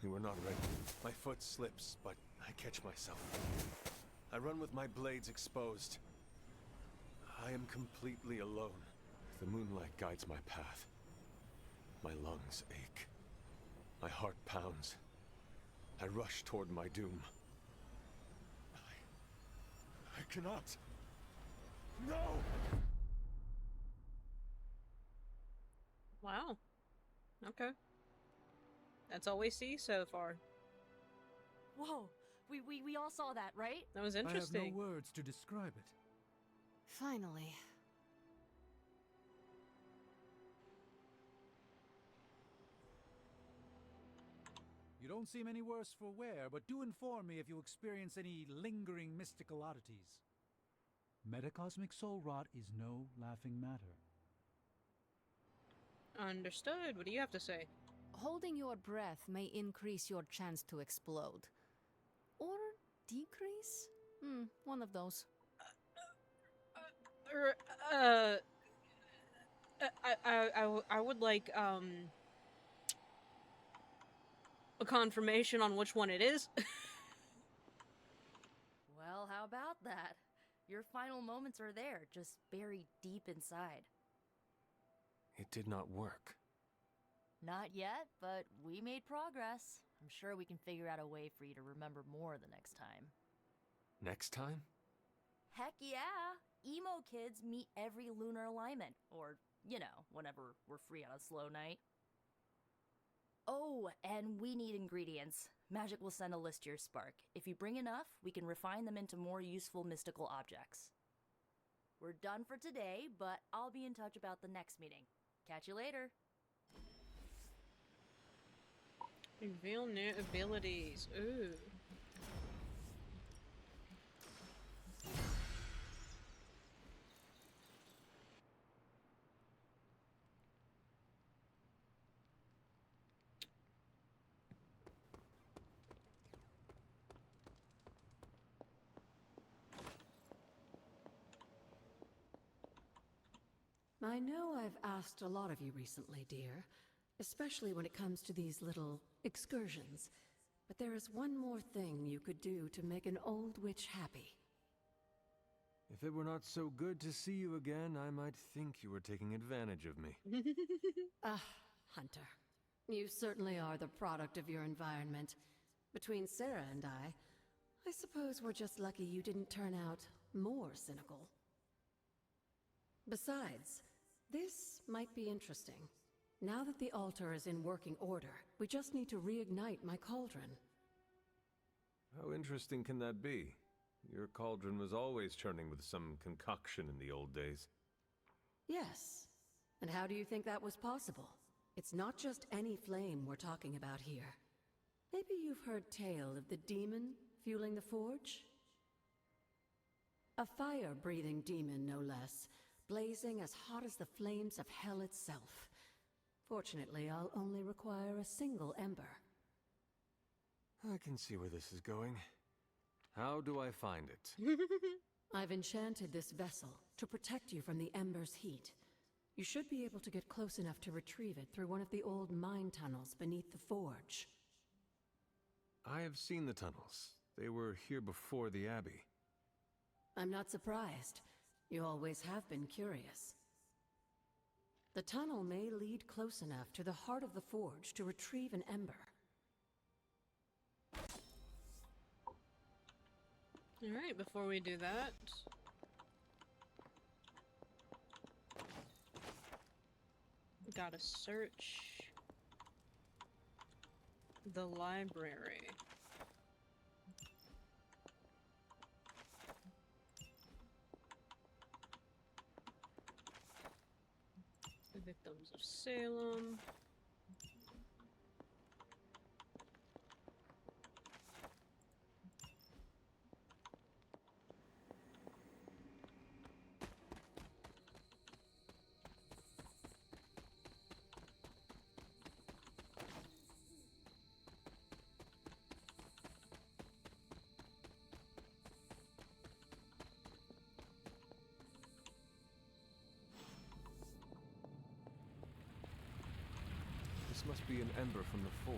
We were not ready. My foot slips, but I catch myself. I run with my blades exposed. I am completely alone. The moonlight guides my path. My lungs ache. My heart pounds. I rush toward my doom. I cannot. No! Wow. Okay. That's all we see so far. Whoa, we all saw that, right? That was interesting. I have no words to describe it. Finally. You don't seem any worse for wear, but do inform me if you experience any lingering mystical oddities. Metacosmic soul rot is no laughing matter. Understood. What do you have to say? Holding your breath may increase your chance to explode. Or decrease? One of those. I would like, a confirmation on which one it is. Well, how about that? Your final moments are there, just buried deep inside. It did not work. Not yet, but we made progress. I'm sure we can figure out a way for you to remember more the next time. Next time? Heck yeah! Emo kids meet every lunar alignment, or, you know, whenever we're free on a slow night. Oh, and we need ingredients. Magik will send a list to your spark. If you bring enough, we can refine them into more useful mystical objects. We're done for today, but I'll be in touch about the next meeting. Catch you later. Reveal new abilities. Ooh. I know I've asked a lot of you recently, dear, especially when it comes to these little excursions. But there is one more thing you could do to make an old witch happy. If it were not so good to see you again, I might think you were taking advantage of me. Hunter. You certainly are the product of your environment. Between Sarah and I suppose we're just lucky you didn't turn out more cynical. Besides, this might be interesting. Now that the altar is in working order, we just need to reignite my cauldron. How interesting can that be? Your cauldron was always churning with some concoction in the old days. Yes. And how do you think that was possible? It's not just any flame we're talking about here. Maybe you've heard tale of the demon fueling the forge? A fire-breathing demon, no less, blazing as hot as the flames of hell itself. Fortunately, I'll only require a single ember. I can see where this is going. How do I find it? I've enchanted this vessel to protect you from the ember's heat. You should be able to get close enough to retrieve it through one of the old mine tunnels beneath the forge. I have seen the tunnels. They were here before the Abbey. I'm not surprised. You always have been curious. The tunnel may lead close enough to the heart of the forge to retrieve an ember. Alright, before we do that... we gotta search... the library. The Victims of Salem. This must be an ember from the forge.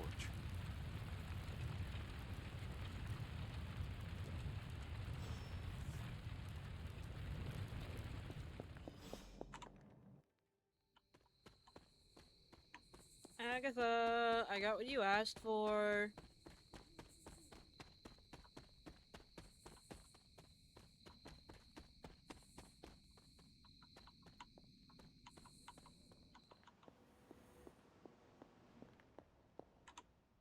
Agatha, I got what you asked for.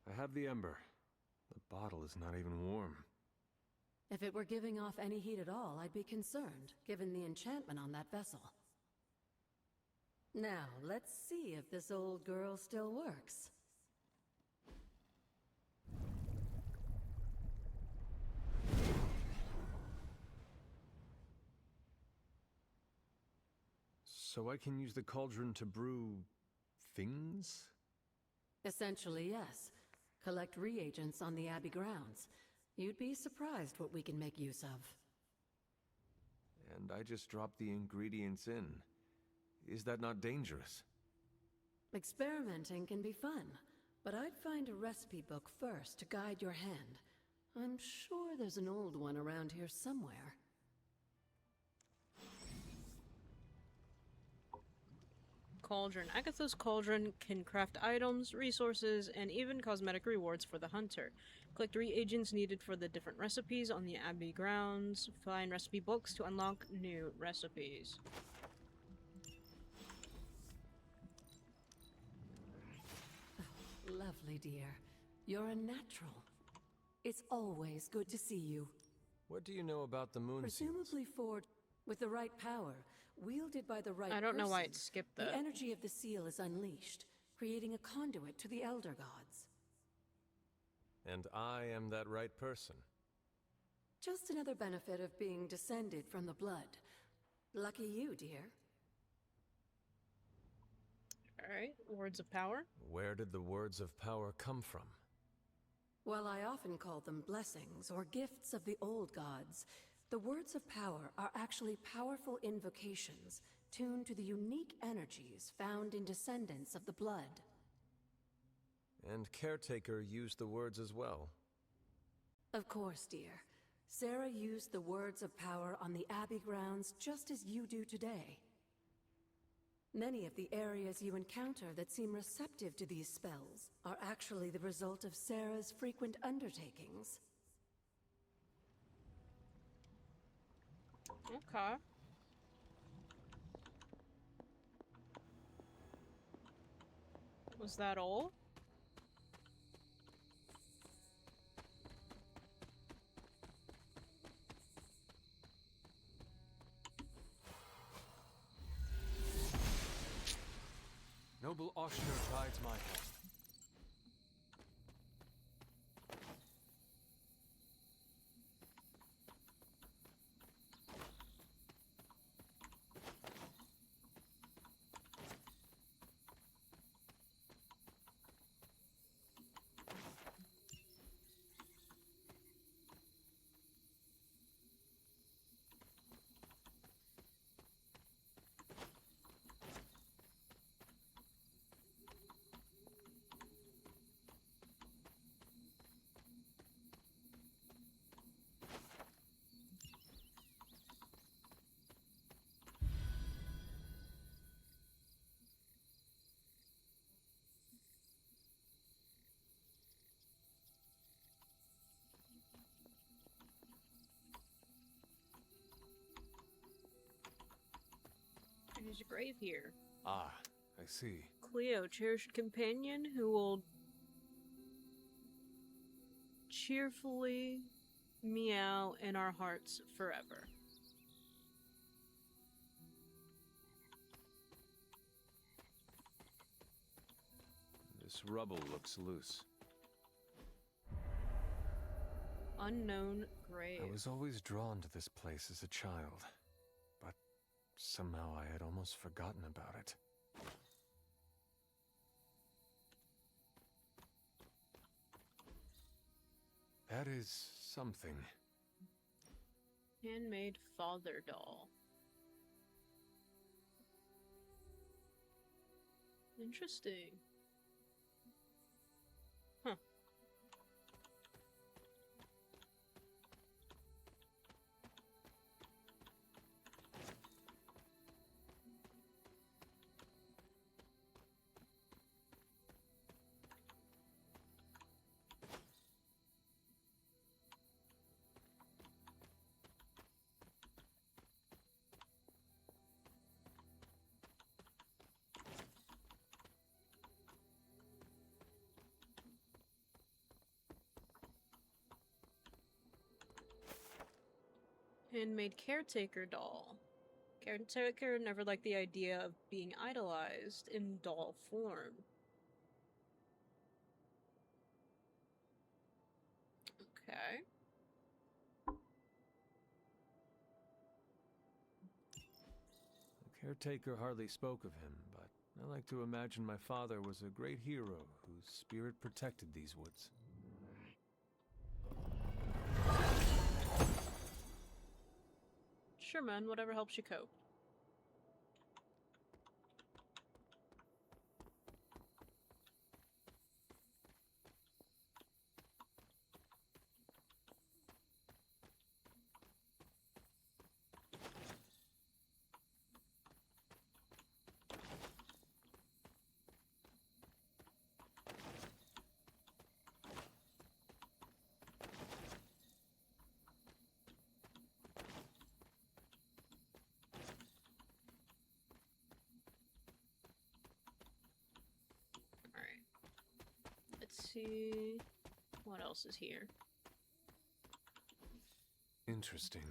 I have the ember. The bottle is not even warm. If it were giving off any heat at all, I'd be concerned, given the enchantment on that vessel. Now, let's see if this old girl still works. So I can use the cauldron to brew... things? Essentially, yes. Collect reagents on the Abbey grounds. You'd be surprised what we can make use of. And I just dropped the ingredients in. Is that not dangerous? Experimenting can be fun, but I'd find a recipe book first to guide your hand. I'm sure there's an old one around here somewhere. Cauldron. Agatha's cauldron can craft items, resources, and even cosmetic rewards for the hunter. Collect reagents needed for the different recipes on the Abbey grounds. Find recipe books to unlock new recipes. Oh, lovely, dear. You're a natural. It's always good to see you. What do you know about the moon seals? Presumably forged with the right power, wielded by the right I don't know why it person, skipped that. The energy of the seal is unleashed, creating a conduit to the Elder Gods. And I am that right person. Just another benefit of being descended from the blood. Lucky you, dear. Alright, words of power. Where did the words of power come from? While I often call them blessings or gifts of the old gods, the words of power are actually powerful invocations tuned to the unique energies found in descendants of the blood. And Caretaker used the words as well. Of course, dear. Sarah used the words of power on the Abbey grounds just as you do today. Many of the areas you encounter that seem receptive to these spells are actually the result of Sarah's frequent undertakings. Okay. Was that all? Noble Oshner guides my path. There's a grave here. Ah, I see. Cleo, cherished companion who will cheerfully meow in our hearts forever. This rubble looks loose. Unknown grave. I was always drawn to this place as a child, but somehow I had almost forgotten about it. That is something. Handmade father doll. Interesting. Huh. Handmade caretaker doll. Caretaker never liked the idea of being idolized in doll form. Okay. The caretaker hardly spoke of him, but I like to imagine my father was a great hero whose spirit protected these woods. Sure, man. Whatever helps you cope. Let's see what else is here. Interesting.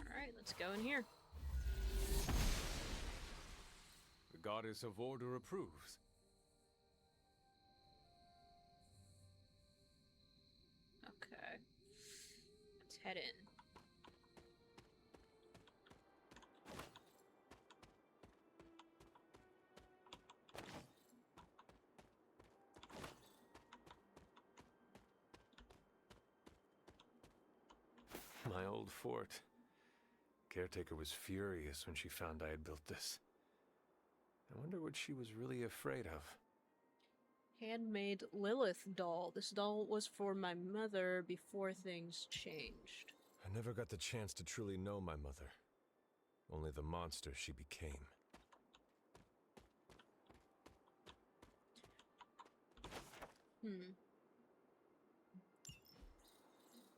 Alright, let's go in here. The goddess of order approves. Okay. Let's head in. My old fort. Caretaker was furious when she found I had built this. I wonder what she was really afraid of. Handmade Lilith doll. This doll was for my mother before things changed. I never got the chance to truly know my mother. Only the monster she became.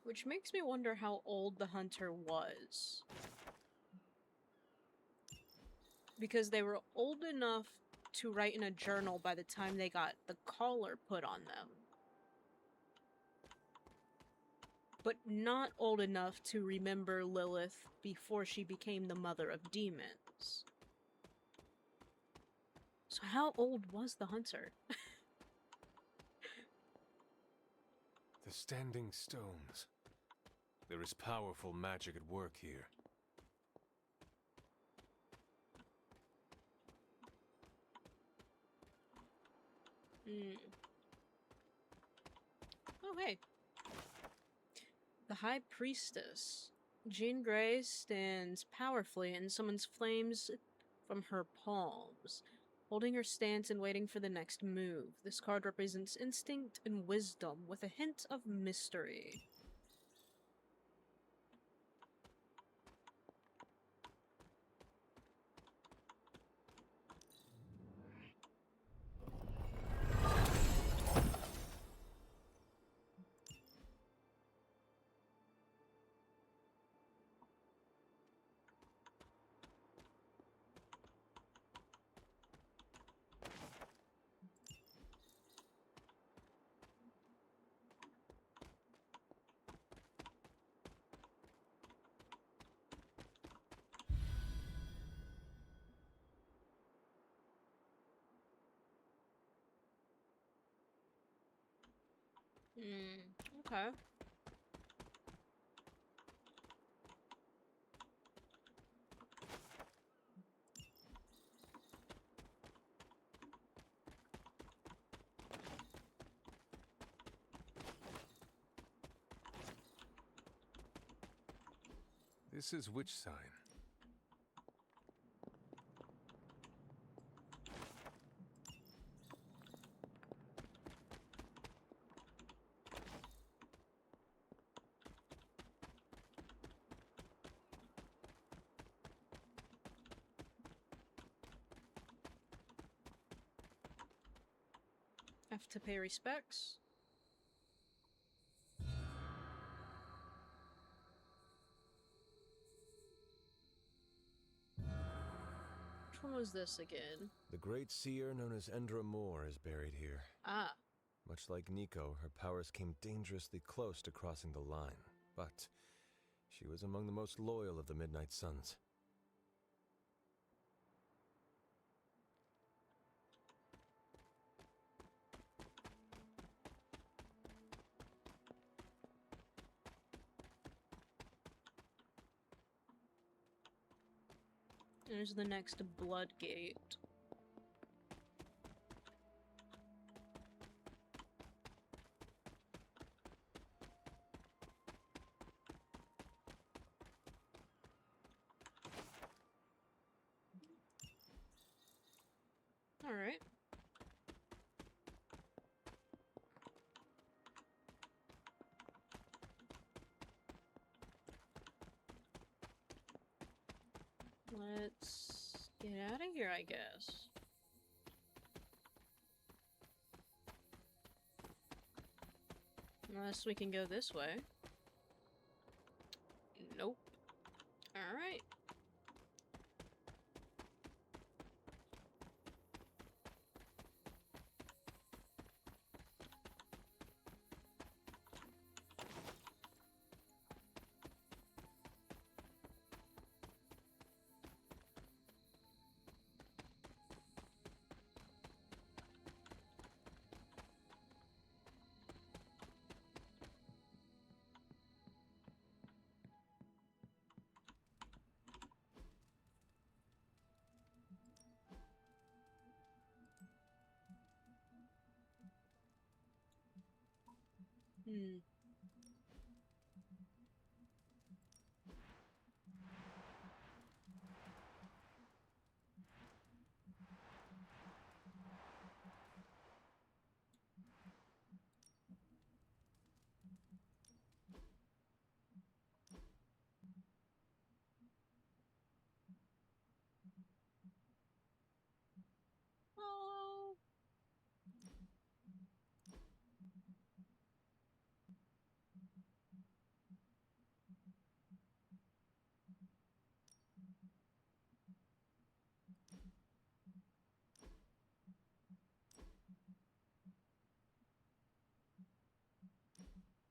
Which makes me wonder how old the hunter was. Because they were old enough to write in a journal by the time they got the collar put on them. But not old enough to remember Lilith before she became the mother of demons. So how old was the hunter? The standing stones. There is powerful magic at work here. Oh, hey. The High Priestess. Jean Grey stands powerfully and summons flames from her palms, holding her stance and waiting for the next move. This card represents instinct and wisdom with a hint of mystery. Okay. This is which sign? Have to pay respects. Which one was this again? The great seer known as Endra Moore is buried here. Ah. Much like Nico, her powers came dangerously close to crossing the line, but She was among the most loyal of the Midnight Suns. There's the next blood gate. All right. Let's get out of here, I guess. Unless we can go this way. Nope. Alright. Hmm. Oh.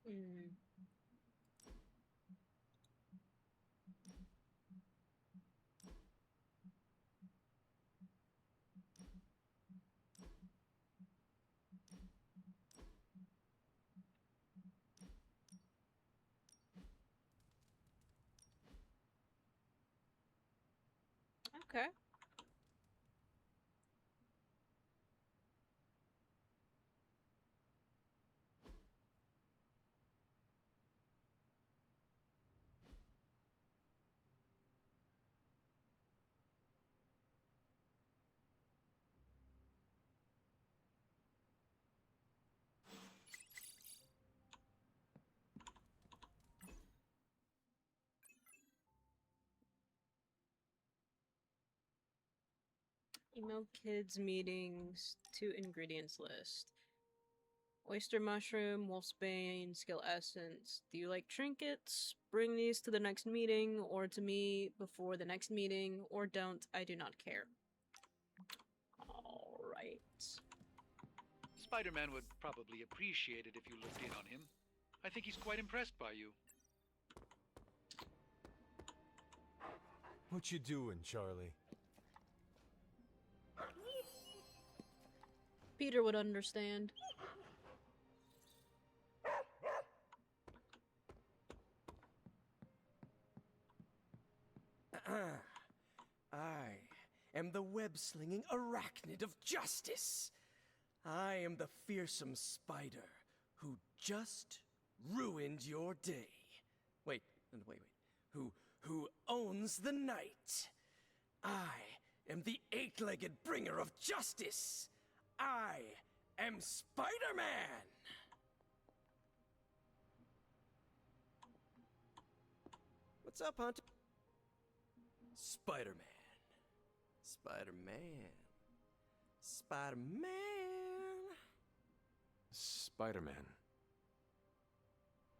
Hmm. Okay. Email kids meetings, 2 ingredients list. Oyster mushroom, wolfsbane, skill essence. Do you like trinkets? Bring these to the next meeting, or to me before the next meeting, or don't, I do not care. Alright. Spider-Man would probably appreciate it if you looked in on him. I think he's quite impressed by you. What you doing, Charlie? Peter would understand. I am the web-slinging arachnid of justice. I am the fearsome spider who just ruined your day. Wait. Who owns the night. I am the 8-legged bringer of justice. I am Spider-Man! What's up, Hunter? Spider-Man. Spider-Man. Spider-Man. Spider-Man.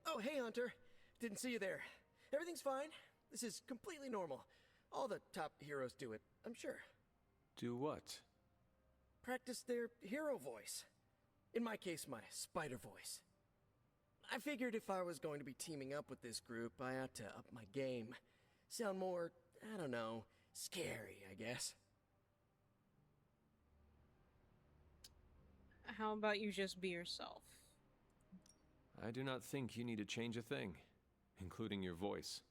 Oh, hey, Hunter. Didn't see you there. Everything's fine. This is completely normal. All the top heroes do it, I'm sure. Do what? Practice their hero voice. In my case, my spider voice. I figured if I was going to be teaming up with this group, I ought to up my game. Sound more, I don't know, scary, I guess. How about you just be yourself? I do not think you need to change a thing, including your voice.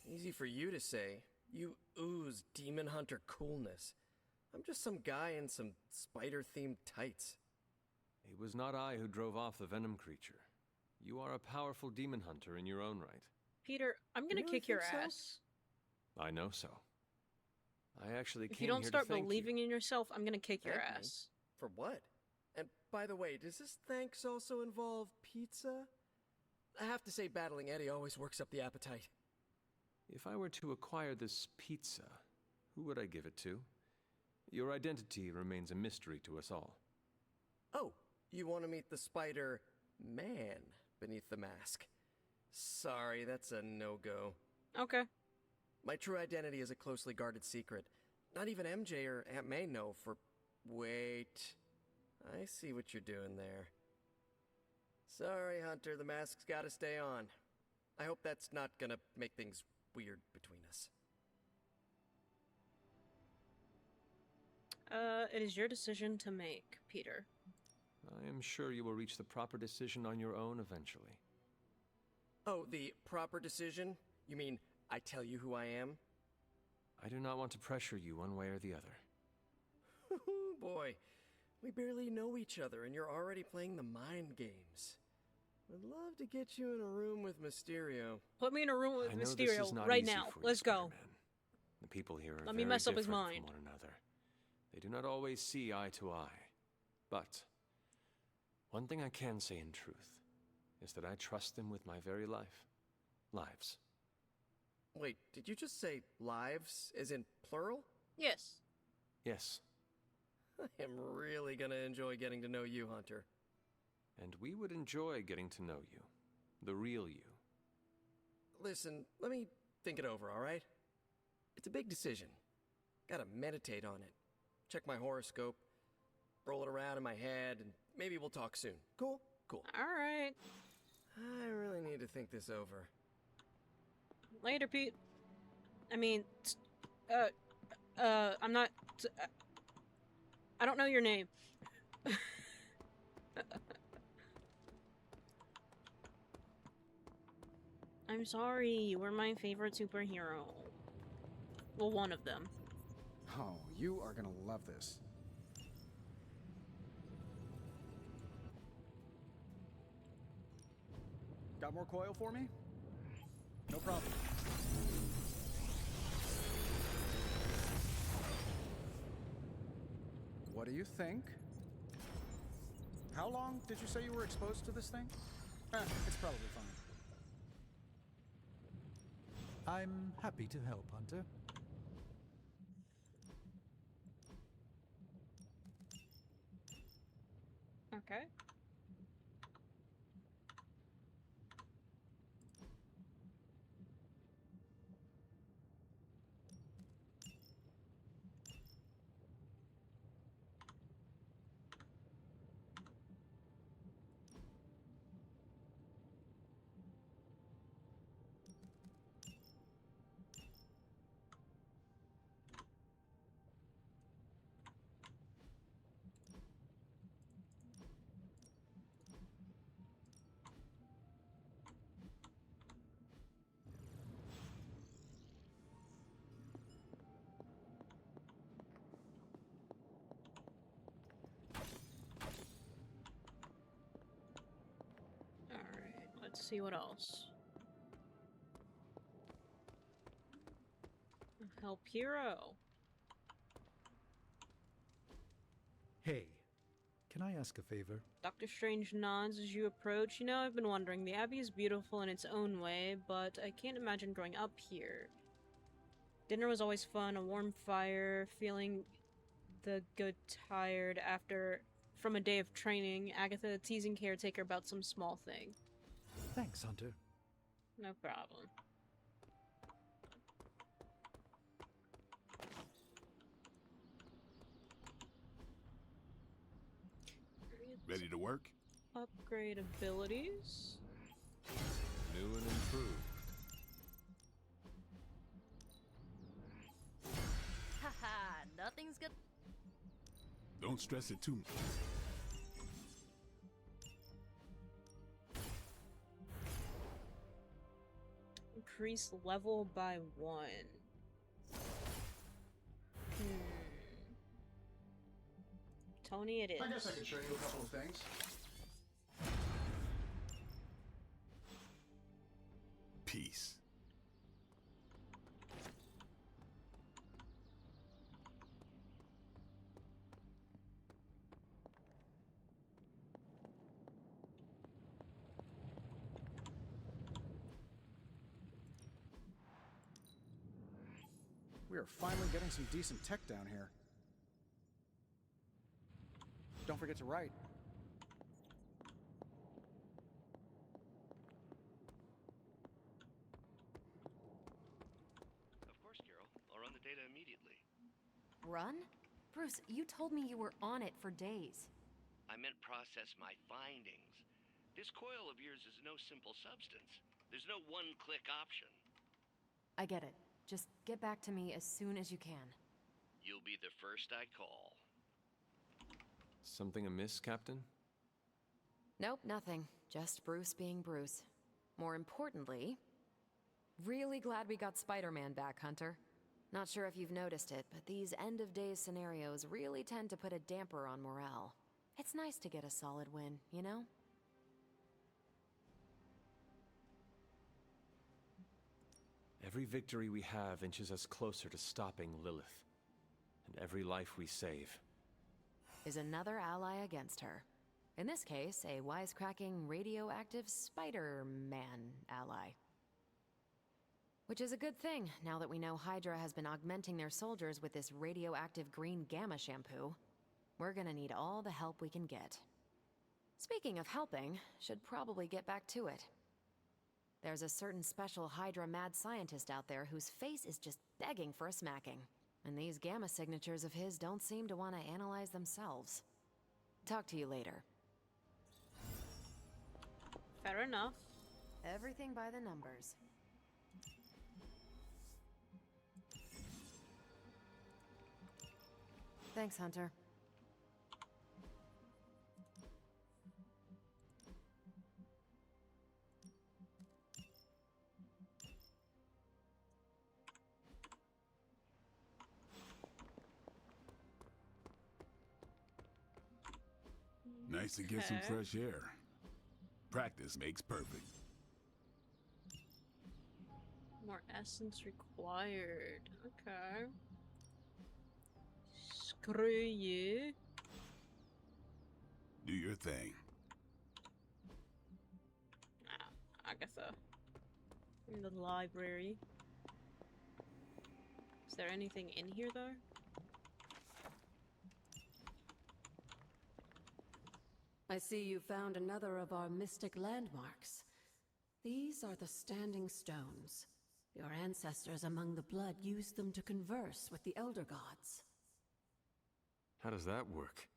Easy for you to say. You ooze demon hunter coolness. I'm just some guy in some spider-themed tights. It was not I who drove off the venom creature. You are a powerful demon hunter in your own right. Peter, I'm gonna really kick your think so? ass. I know so. I actually If came you don't here start to thank believing in yourself, I'm gonna kick your Thank me? ass. For what? And by the way, does this thanks also involve pizza? I have to say, battling Eddie always works up the appetite. If I were to acquire this pizza, who would I give it to? Your identity remains a mystery to us all. Oh, you want to meet the Spider-Man beneath the mask? Sorry, that's a no-go. Okay. My true identity is a closely guarded secret. Not even MJ or Aunt May know for... Wait. I see what you're doing there. Sorry, Hunter, the mask's gotta stay on. I hope that's not gonna make things weird between us. It is your decision to make, Peter. I am sure you will reach the proper decision on your own eventually. Oh, the proper decision? You mean I tell you who I am? I do not want to pressure you one way or the other. Boy, we barely know each other and you're already playing the mind games. I'd love to get you in a room with Mysterio. Put me in a room with I know this Mysterio is not right easy now. for you, Let's go. Spider-Man. The people here are Let me very mess up his different mind. from one another. They do not always see eye to eye. But one thing I can say in truth is that I trust them with my very life. Lives. Wait, did you just say lives, as in plural? Yes. Yes. I am really gonna enjoy getting to know you, Hunter. And we would enjoy getting to know you. The real you. Listen, let me think it over, alright? It's a big decision. Gotta meditate on it. Check my horoscope, roll it around in my head, and maybe we'll talk soon. Cool? Cool. Alright. I really need to think this over. Later, Pete. I mean, I'm not... I don't know your name. I'm sorry, you were my favorite superhero. Well, one of them. Oh, you are gonna love this. Got more coil for me? No problem. What do you think? How long did you say you were exposed to this thing? It's probably fine. I'm happy to help, Hunter. Okay. Let's see what else. Help hero. Hey, can I ask a favor? Doctor Strange nods as you approach. You know, I've been wondering, the Abbey is beautiful in its own way, but I can't imagine growing up here. Dinner was always fun, a warm fire, feeling the good tired from a day of training, Agatha teasing caretaker about some small thing. Thanks, Hunter. No problem. Ready to work? Upgrade abilities. Don't stress it too much. Increase level by 1. Tony, it is. I guess I could show you a couple of things. Peace. We are finally getting some decent tech down here. Don't forget to write. Of course, Carol. I'll run the data immediately. Run? Bruce, you told me you were on it for days. I meant process my findings. This coil of yours is no simple substance. There's no one-click option. I get it. Just get back to me as soon as you can. You'll be the first I call. Something amiss, Captain? Nope, nothing. Just Bruce being Bruce. More importantly, really glad we got Spider-Man back, Hunter. Not sure if you've noticed it, but these end-of-days scenarios really tend to put a damper on morale. It's nice to get a solid win, you know? Every victory we have inches us closer to stopping Lilith. And every life we save is another ally against her. In this case, a wisecracking, radioactive Spider-Man ally. Which is a good thing, now that we know Hydra has been augmenting their soldiers with this radioactive green gamma shampoo. We're gonna need all the help we can get. Speaking of helping, should probably get back to it. There's a certain special Hydra mad scientist out there whose face is just begging for a smacking. And these gamma signatures of his don't seem to want to analyze themselves. Talk to you later. Fair enough. Everything by the numbers. Thanks, Hunter. Nice to get some Okay. fresh air. Practice makes perfect. More essence required. Okay. Screw you. Do your thing. Agatha. In the library. Is there anything in here though? I see you found another of our mystic landmarks. These are the Standing Stones. Your ancestors among the blood used them to converse with the Elder Gods. How does that work?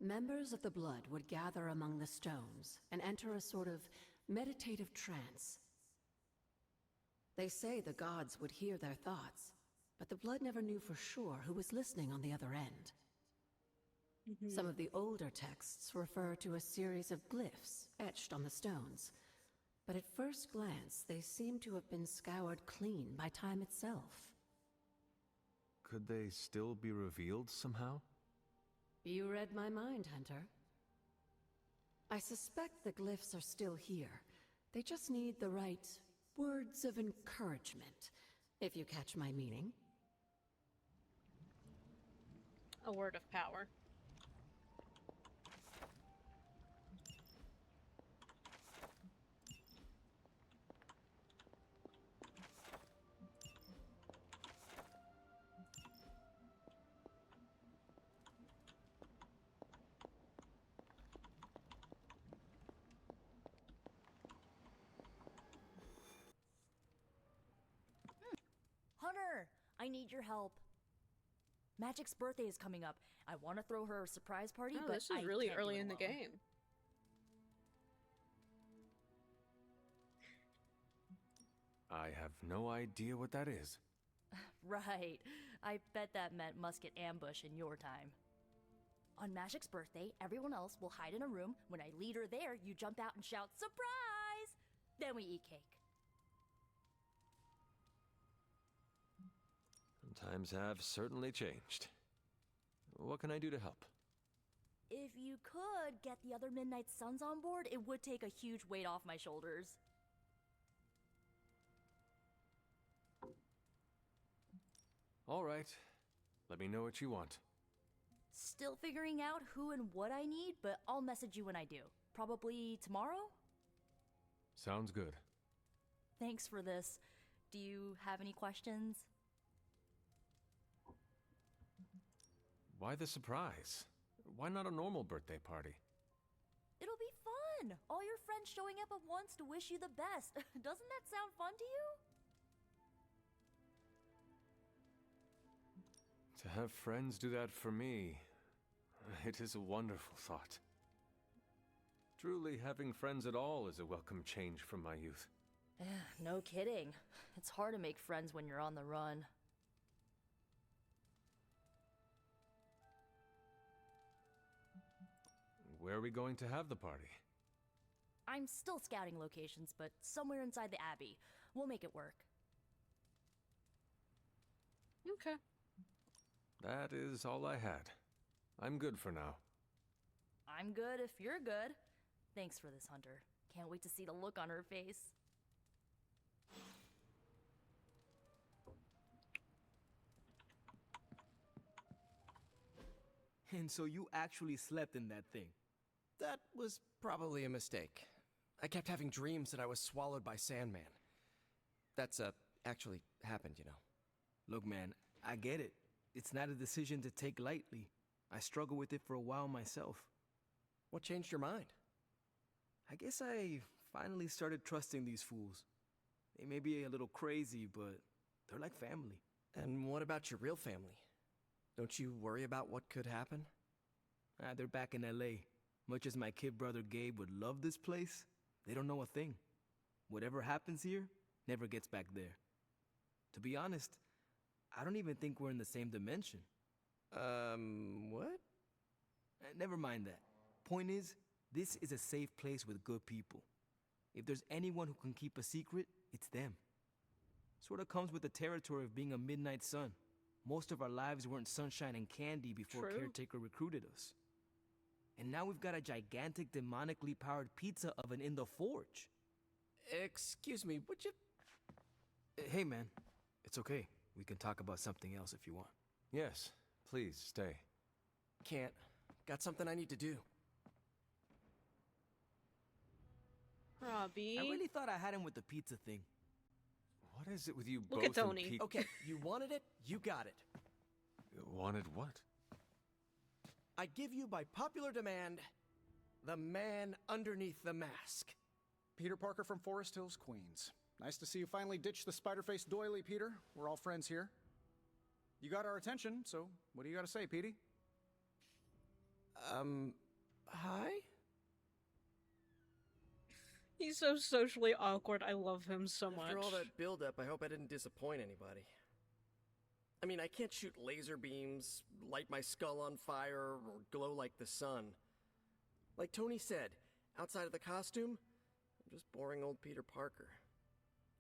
Members of the blood would gather among the stones and enter a sort of meditative trance. They say the gods would hear their thoughts, but the blood never knew for sure who was listening on the other end. Some of the older texts refer to a series of glyphs etched on the stones, but at first glance they seem to have been scoured clean by time itself. Could they still be revealed somehow? You read my mind, Hunter. I suspect the glyphs are still here. They just need the right words of encouragement, if you catch my meaning. A word of power. Hunter, I need your help. Magik's birthday is coming up. I want to throw her a surprise party, Oh, but this is I really can't do early it in the alone. game. I have no idea what that is. Right. I bet that meant musket ambush in your time. On Magik's birthday, everyone else will hide in a room. When I lead her there, you jump out and shout, "Surprise!" Then we eat cake. Times have certainly changed. What can I do to help? If you could get the other Midnight Suns on board, it would take a huge weight off my shoulders. All right. Let me know what you want. Still figuring out who and what I need, but I'll message you when I do. Probably tomorrow? Sounds good. Thanks for this. Do you have any questions? Why the surprise? Why not a normal birthday party? It'll be fun! All your friends showing up at once to wish you the best. Doesn't that sound fun to you? To have friends do that for me, it is a wonderful thought. Truly, having friends at all is a welcome change from my youth. No kidding. It's hard to make friends when you're on the run. Where are we going to have the party? I'm still scouting locations, but somewhere inside the Abbey. We'll make it work. Okay. That is all I had. I'm good for now. I'm good if you're good. Thanks for this, Hunter. Can't wait to see the look on her face. And so you actually slept in that thing? That was probably a mistake. I kept having dreams that I was swallowed by Sandman. That's, actually happened, you know. Look, man, I get it. It's not a decision to take lightly. I struggled with it for a while myself. What changed your mind? I guess I finally started trusting these fools. They may be a little crazy, but they're like family. And what about your real family? Don't you worry about what could happen? They're back in LA. Much as my kid brother Gabe would love this place, they don't know a thing. Whatever happens here never gets back there. To be honest, I don't even think we're in the same dimension. What? Never mind that. Point is, this is a safe place with good people. If there's anyone who can keep a secret, it's them. Sort of comes with the territory of being a Midnight Sun. Most of our lives weren't sunshine and candy before True. Caretaker recruited us. And now we've got a gigantic demonically powered pizza oven in the forge. Excuse me, would you... Hey man, it's okay. We can talk about something else if you want. Yes, please stay. Can't. Got something I need to do. Robbie. I really thought I had him with the pizza thing. What is it with you Look both at Tony. and Okay, you wanted it, you got it. Wanted what? I give you by popular demand, the man underneath the mask. Peter Parker from Forest Hills, Queens. Nice to see you finally ditch the spider-faced doily, Peter. We're all friends here. You got our attention, so what do you got to say, Petey? Hi? He's so socially awkward. I love him so much. After all that build-up, I hope I didn't disappoint anybody. I mean, I can't shoot laser beams, light my skull on fire, or glow like the sun. Like Tony said, outside of the costume, I'm just boring old Peter Parker.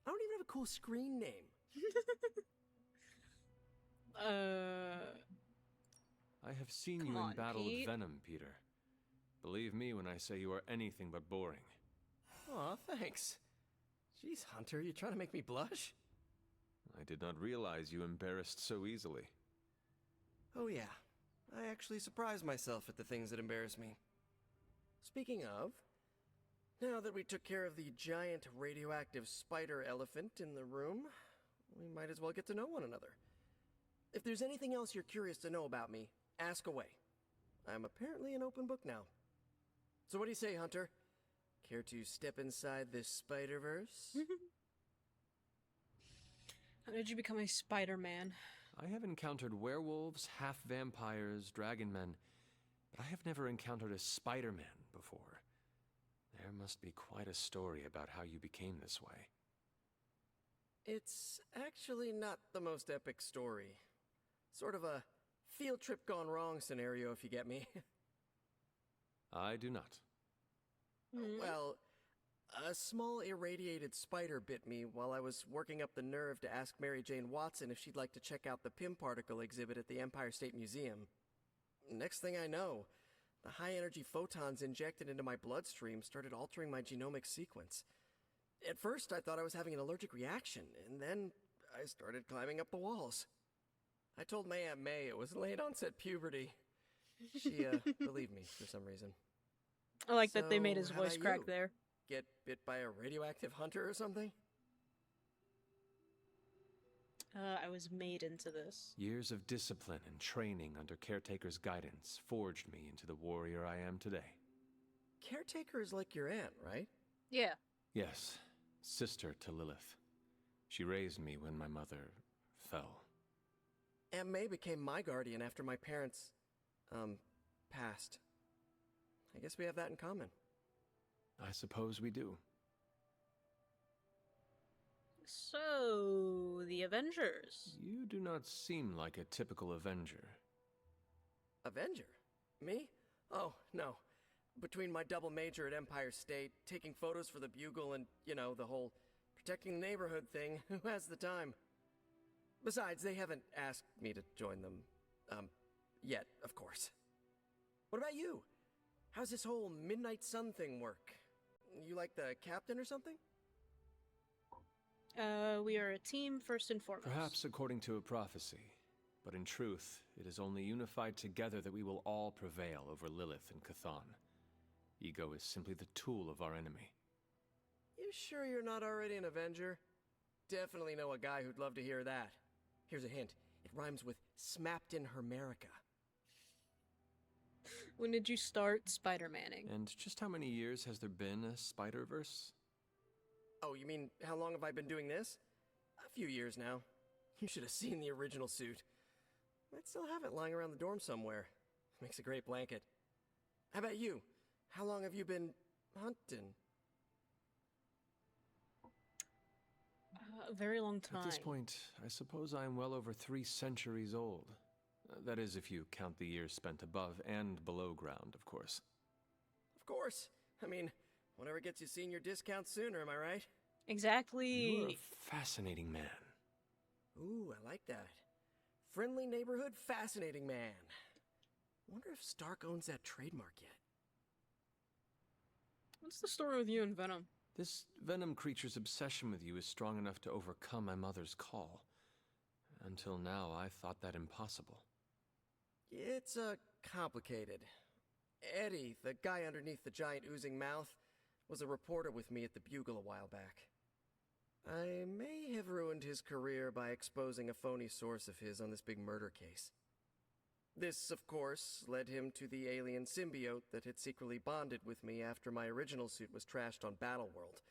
I don't even have a cool screen name. I have seen Come you in on, battle Pete. with Venom, Peter. Believe me when I say you are anything but boring. Aw, thanks. Jeez, Hunter, you trying to make me blush? I did not realize you embarrassed so easily. Oh yeah, I actually surprise myself at the things that embarrass me. Speaking of, now that we took care of the giant radioactive spider elephant in the room, we might as well get to know one another. If there's anything else you're curious to know about me, ask away. I'm apparently an open book now. So what do you say, Hunter? Care to step inside this Spider-Verse? How did you become a Spider-Man? I have encountered werewolves, half-vampires, dragon men, but I have never encountered a Spider-Man before. There must be quite a story about how you became this way. It's actually not the most epic story. Sort of a field trip gone wrong scenario, if you get me. I do not. Well, a small irradiated spider bit me while I was working up the nerve to ask Mary Jane Watson if she'd like to check out the Pym particle exhibit at the Empire State Museum. Next thing I know, the high-energy photons injected into my bloodstream started altering my genomic sequence. At first, I thought I was having an allergic reaction, and then I started climbing up the walls. I told my Aunt May it was late-onset puberty. She, believed me for some reason. I like that they made his how voice about crack you? there. Get bit by a radioactive hunter or something? I was made into this. Years of discipline and training under Caretaker's guidance forged me into the warrior I am today. Caretaker is like your aunt, right? Yeah. Yes, sister to Lilith. She raised me when my mother fell. Aunt May became my guardian after my parents, passed. I guess we have that in common. I suppose we do. So, the Avengers. You do not seem like a typical Avenger. Avenger? Me? Oh, no. Between my double major at Empire State, taking photos for the Bugle, and, the whole protecting the neighborhood thing, who has the time? Besides, they haven't asked me to join them, yet, of course. What about you? How's this whole Midnight Sun thing work? You like the captain or something? We are a team first and foremost. Perhaps according to a prophecy, but in truth, it is only unified together that we will all prevail over Lilith and Chthon. Ego is simply the tool of our enemy. You sure you're not already an Avenger? Definitely know a guy who'd love to hear that. Here's a hint. It rhymes with smapped in Hermerica. When did you start Spider-Manning? And just how many years has there been a Spider-Verse? Oh, you mean, how long have I been doing this? A few years now. You should have seen the original suit. I'd still have it lying around the dorm somewhere. Makes a great blanket. How about you? How long have you been hunting? A very long time. At this point, I suppose I am well over 3 centuries old. That is, if you count the years spent above and below ground, of course. Of course. I mean, whatever gets you senior discounts sooner, am I right? Exactly. You're a fascinating man. Ooh, I like that. Friendly neighborhood, fascinating man. Wonder if Stark owns that trademark yet. What's the story with you and Venom? This venom creature's obsession with you is strong enough to overcome my mother's call. Until now, I thought that impossible. It's, complicated. Eddie, the guy underneath the giant oozing mouth, was a reporter with me at the Bugle a while back. I may have ruined his career by exposing a phony source of his on this big murder case. This, of course, led him to the alien symbiote that had secretly bonded with me after my original suit was trashed on Battleworld.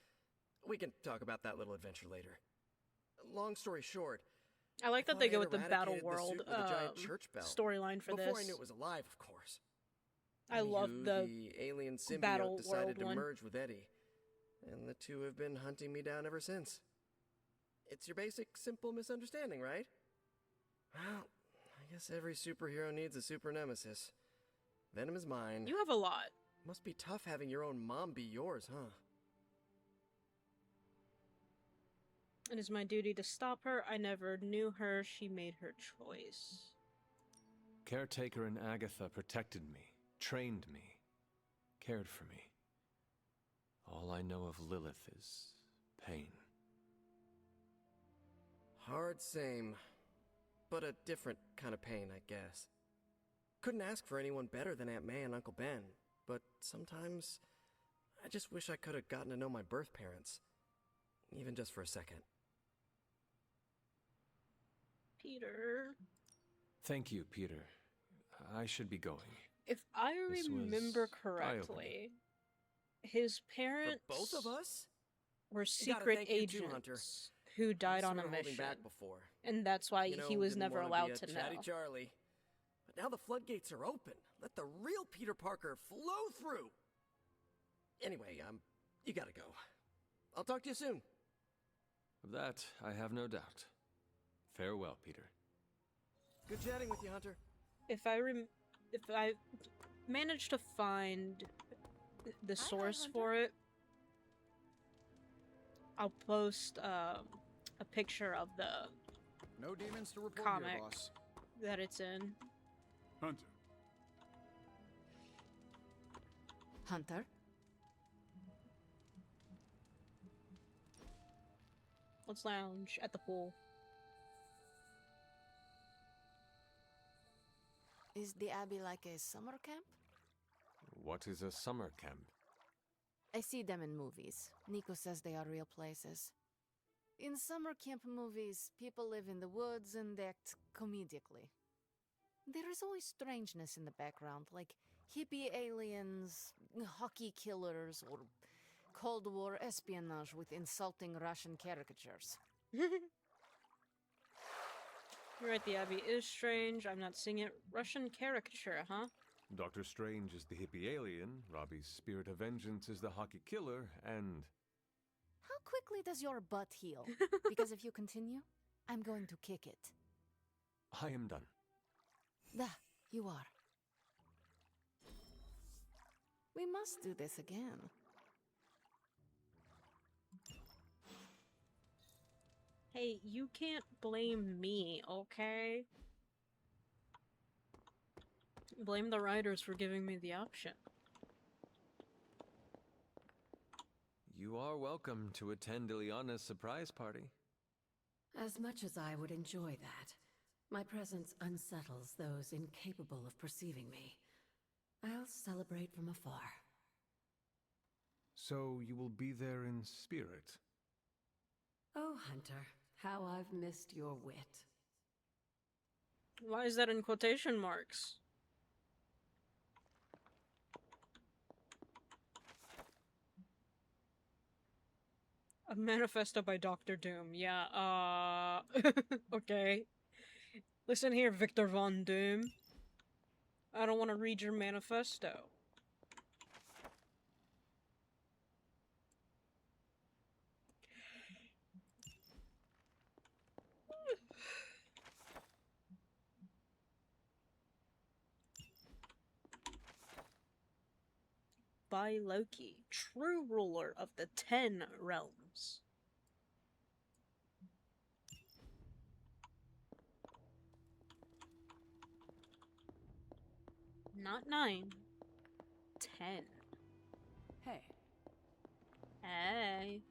We can talk about that little adventure later. Long story short, I like that they go with the eradicated Battleworld storyline for Before this. I knew it was alive, of course. I love the alien symbiote Battleworld decided to one. merge with Eddie, and the two have been hunting me down ever since. It's your basic, simple misunderstanding, right? Well, I guess every superhero needs a super nemesis. Venom is mine. You have a lot. Must be tough having your own mom be yours, huh? It is my duty to stop her. I never knew her. She made her choice. Caretaker and Agatha protected me, trained me, cared for me. All I know of Lilith is pain. Hard same, but a different kind of pain, I guess. Couldn't ask for anyone better than Aunt May and Uncle Ben, but sometimes I just wish I could have gotten to know my birth parents, even just for a second. Peter. Thank you, Peter. I should be going. If I This was remember correctly, his parents For both of us? were You gotta secret thank you too, Hunter. agents who died I was on a sorta holding mission. back before. And that's why You know, he was didn't never wanna allowed be a to chatty know. Charlie. But now the floodgates are open. Let the real Peter Parker flow through. Anyway, you gotta go. I'll talk to you soon. Of that, I have no doubt. Farewell, Peter. Good chatting with you, Hunter. if I manage to find the source for it, I'll post a picture of the No demons to report comic here, boss. that it's in. Hunter. Hunter? Let's lounge at the pool. Is the Abbey like a summer camp? What is a summer camp? I see them in movies. Nico says they are real places. In summer camp movies, people live in the woods and act comedically. There is always strangeness in the background, like hippie aliens, hockey killers, or Cold War espionage with insulting Russian caricatures. You're right, the Abbey is strange. I'm not seeing it. Russian caricature, huh? Doctor Strange is the hippie alien, Robbie's spirit of vengeance is the hockey killer, and... How quickly does your butt heal? Because if you continue, I'm going to kick it. I am done. You are. We must do this again. Hey, you can't blame me, okay? Blame the writers for giving me the option. You are welcome to attend Ileana's surprise party. As much as I would enjoy that, my presence unsettles those incapable of perceiving me. I'll celebrate from afar. So you will be there in spirit? Oh, Hunter, how I've missed your wit. Why is that in quotation marks? A manifesto by Dr. Doom. Yeah, okay. Listen here, Victor Von Doom. I don't want to read your manifesto. By Loki, true ruler of the 10 realms. Not 9. 10. Hey. Hey.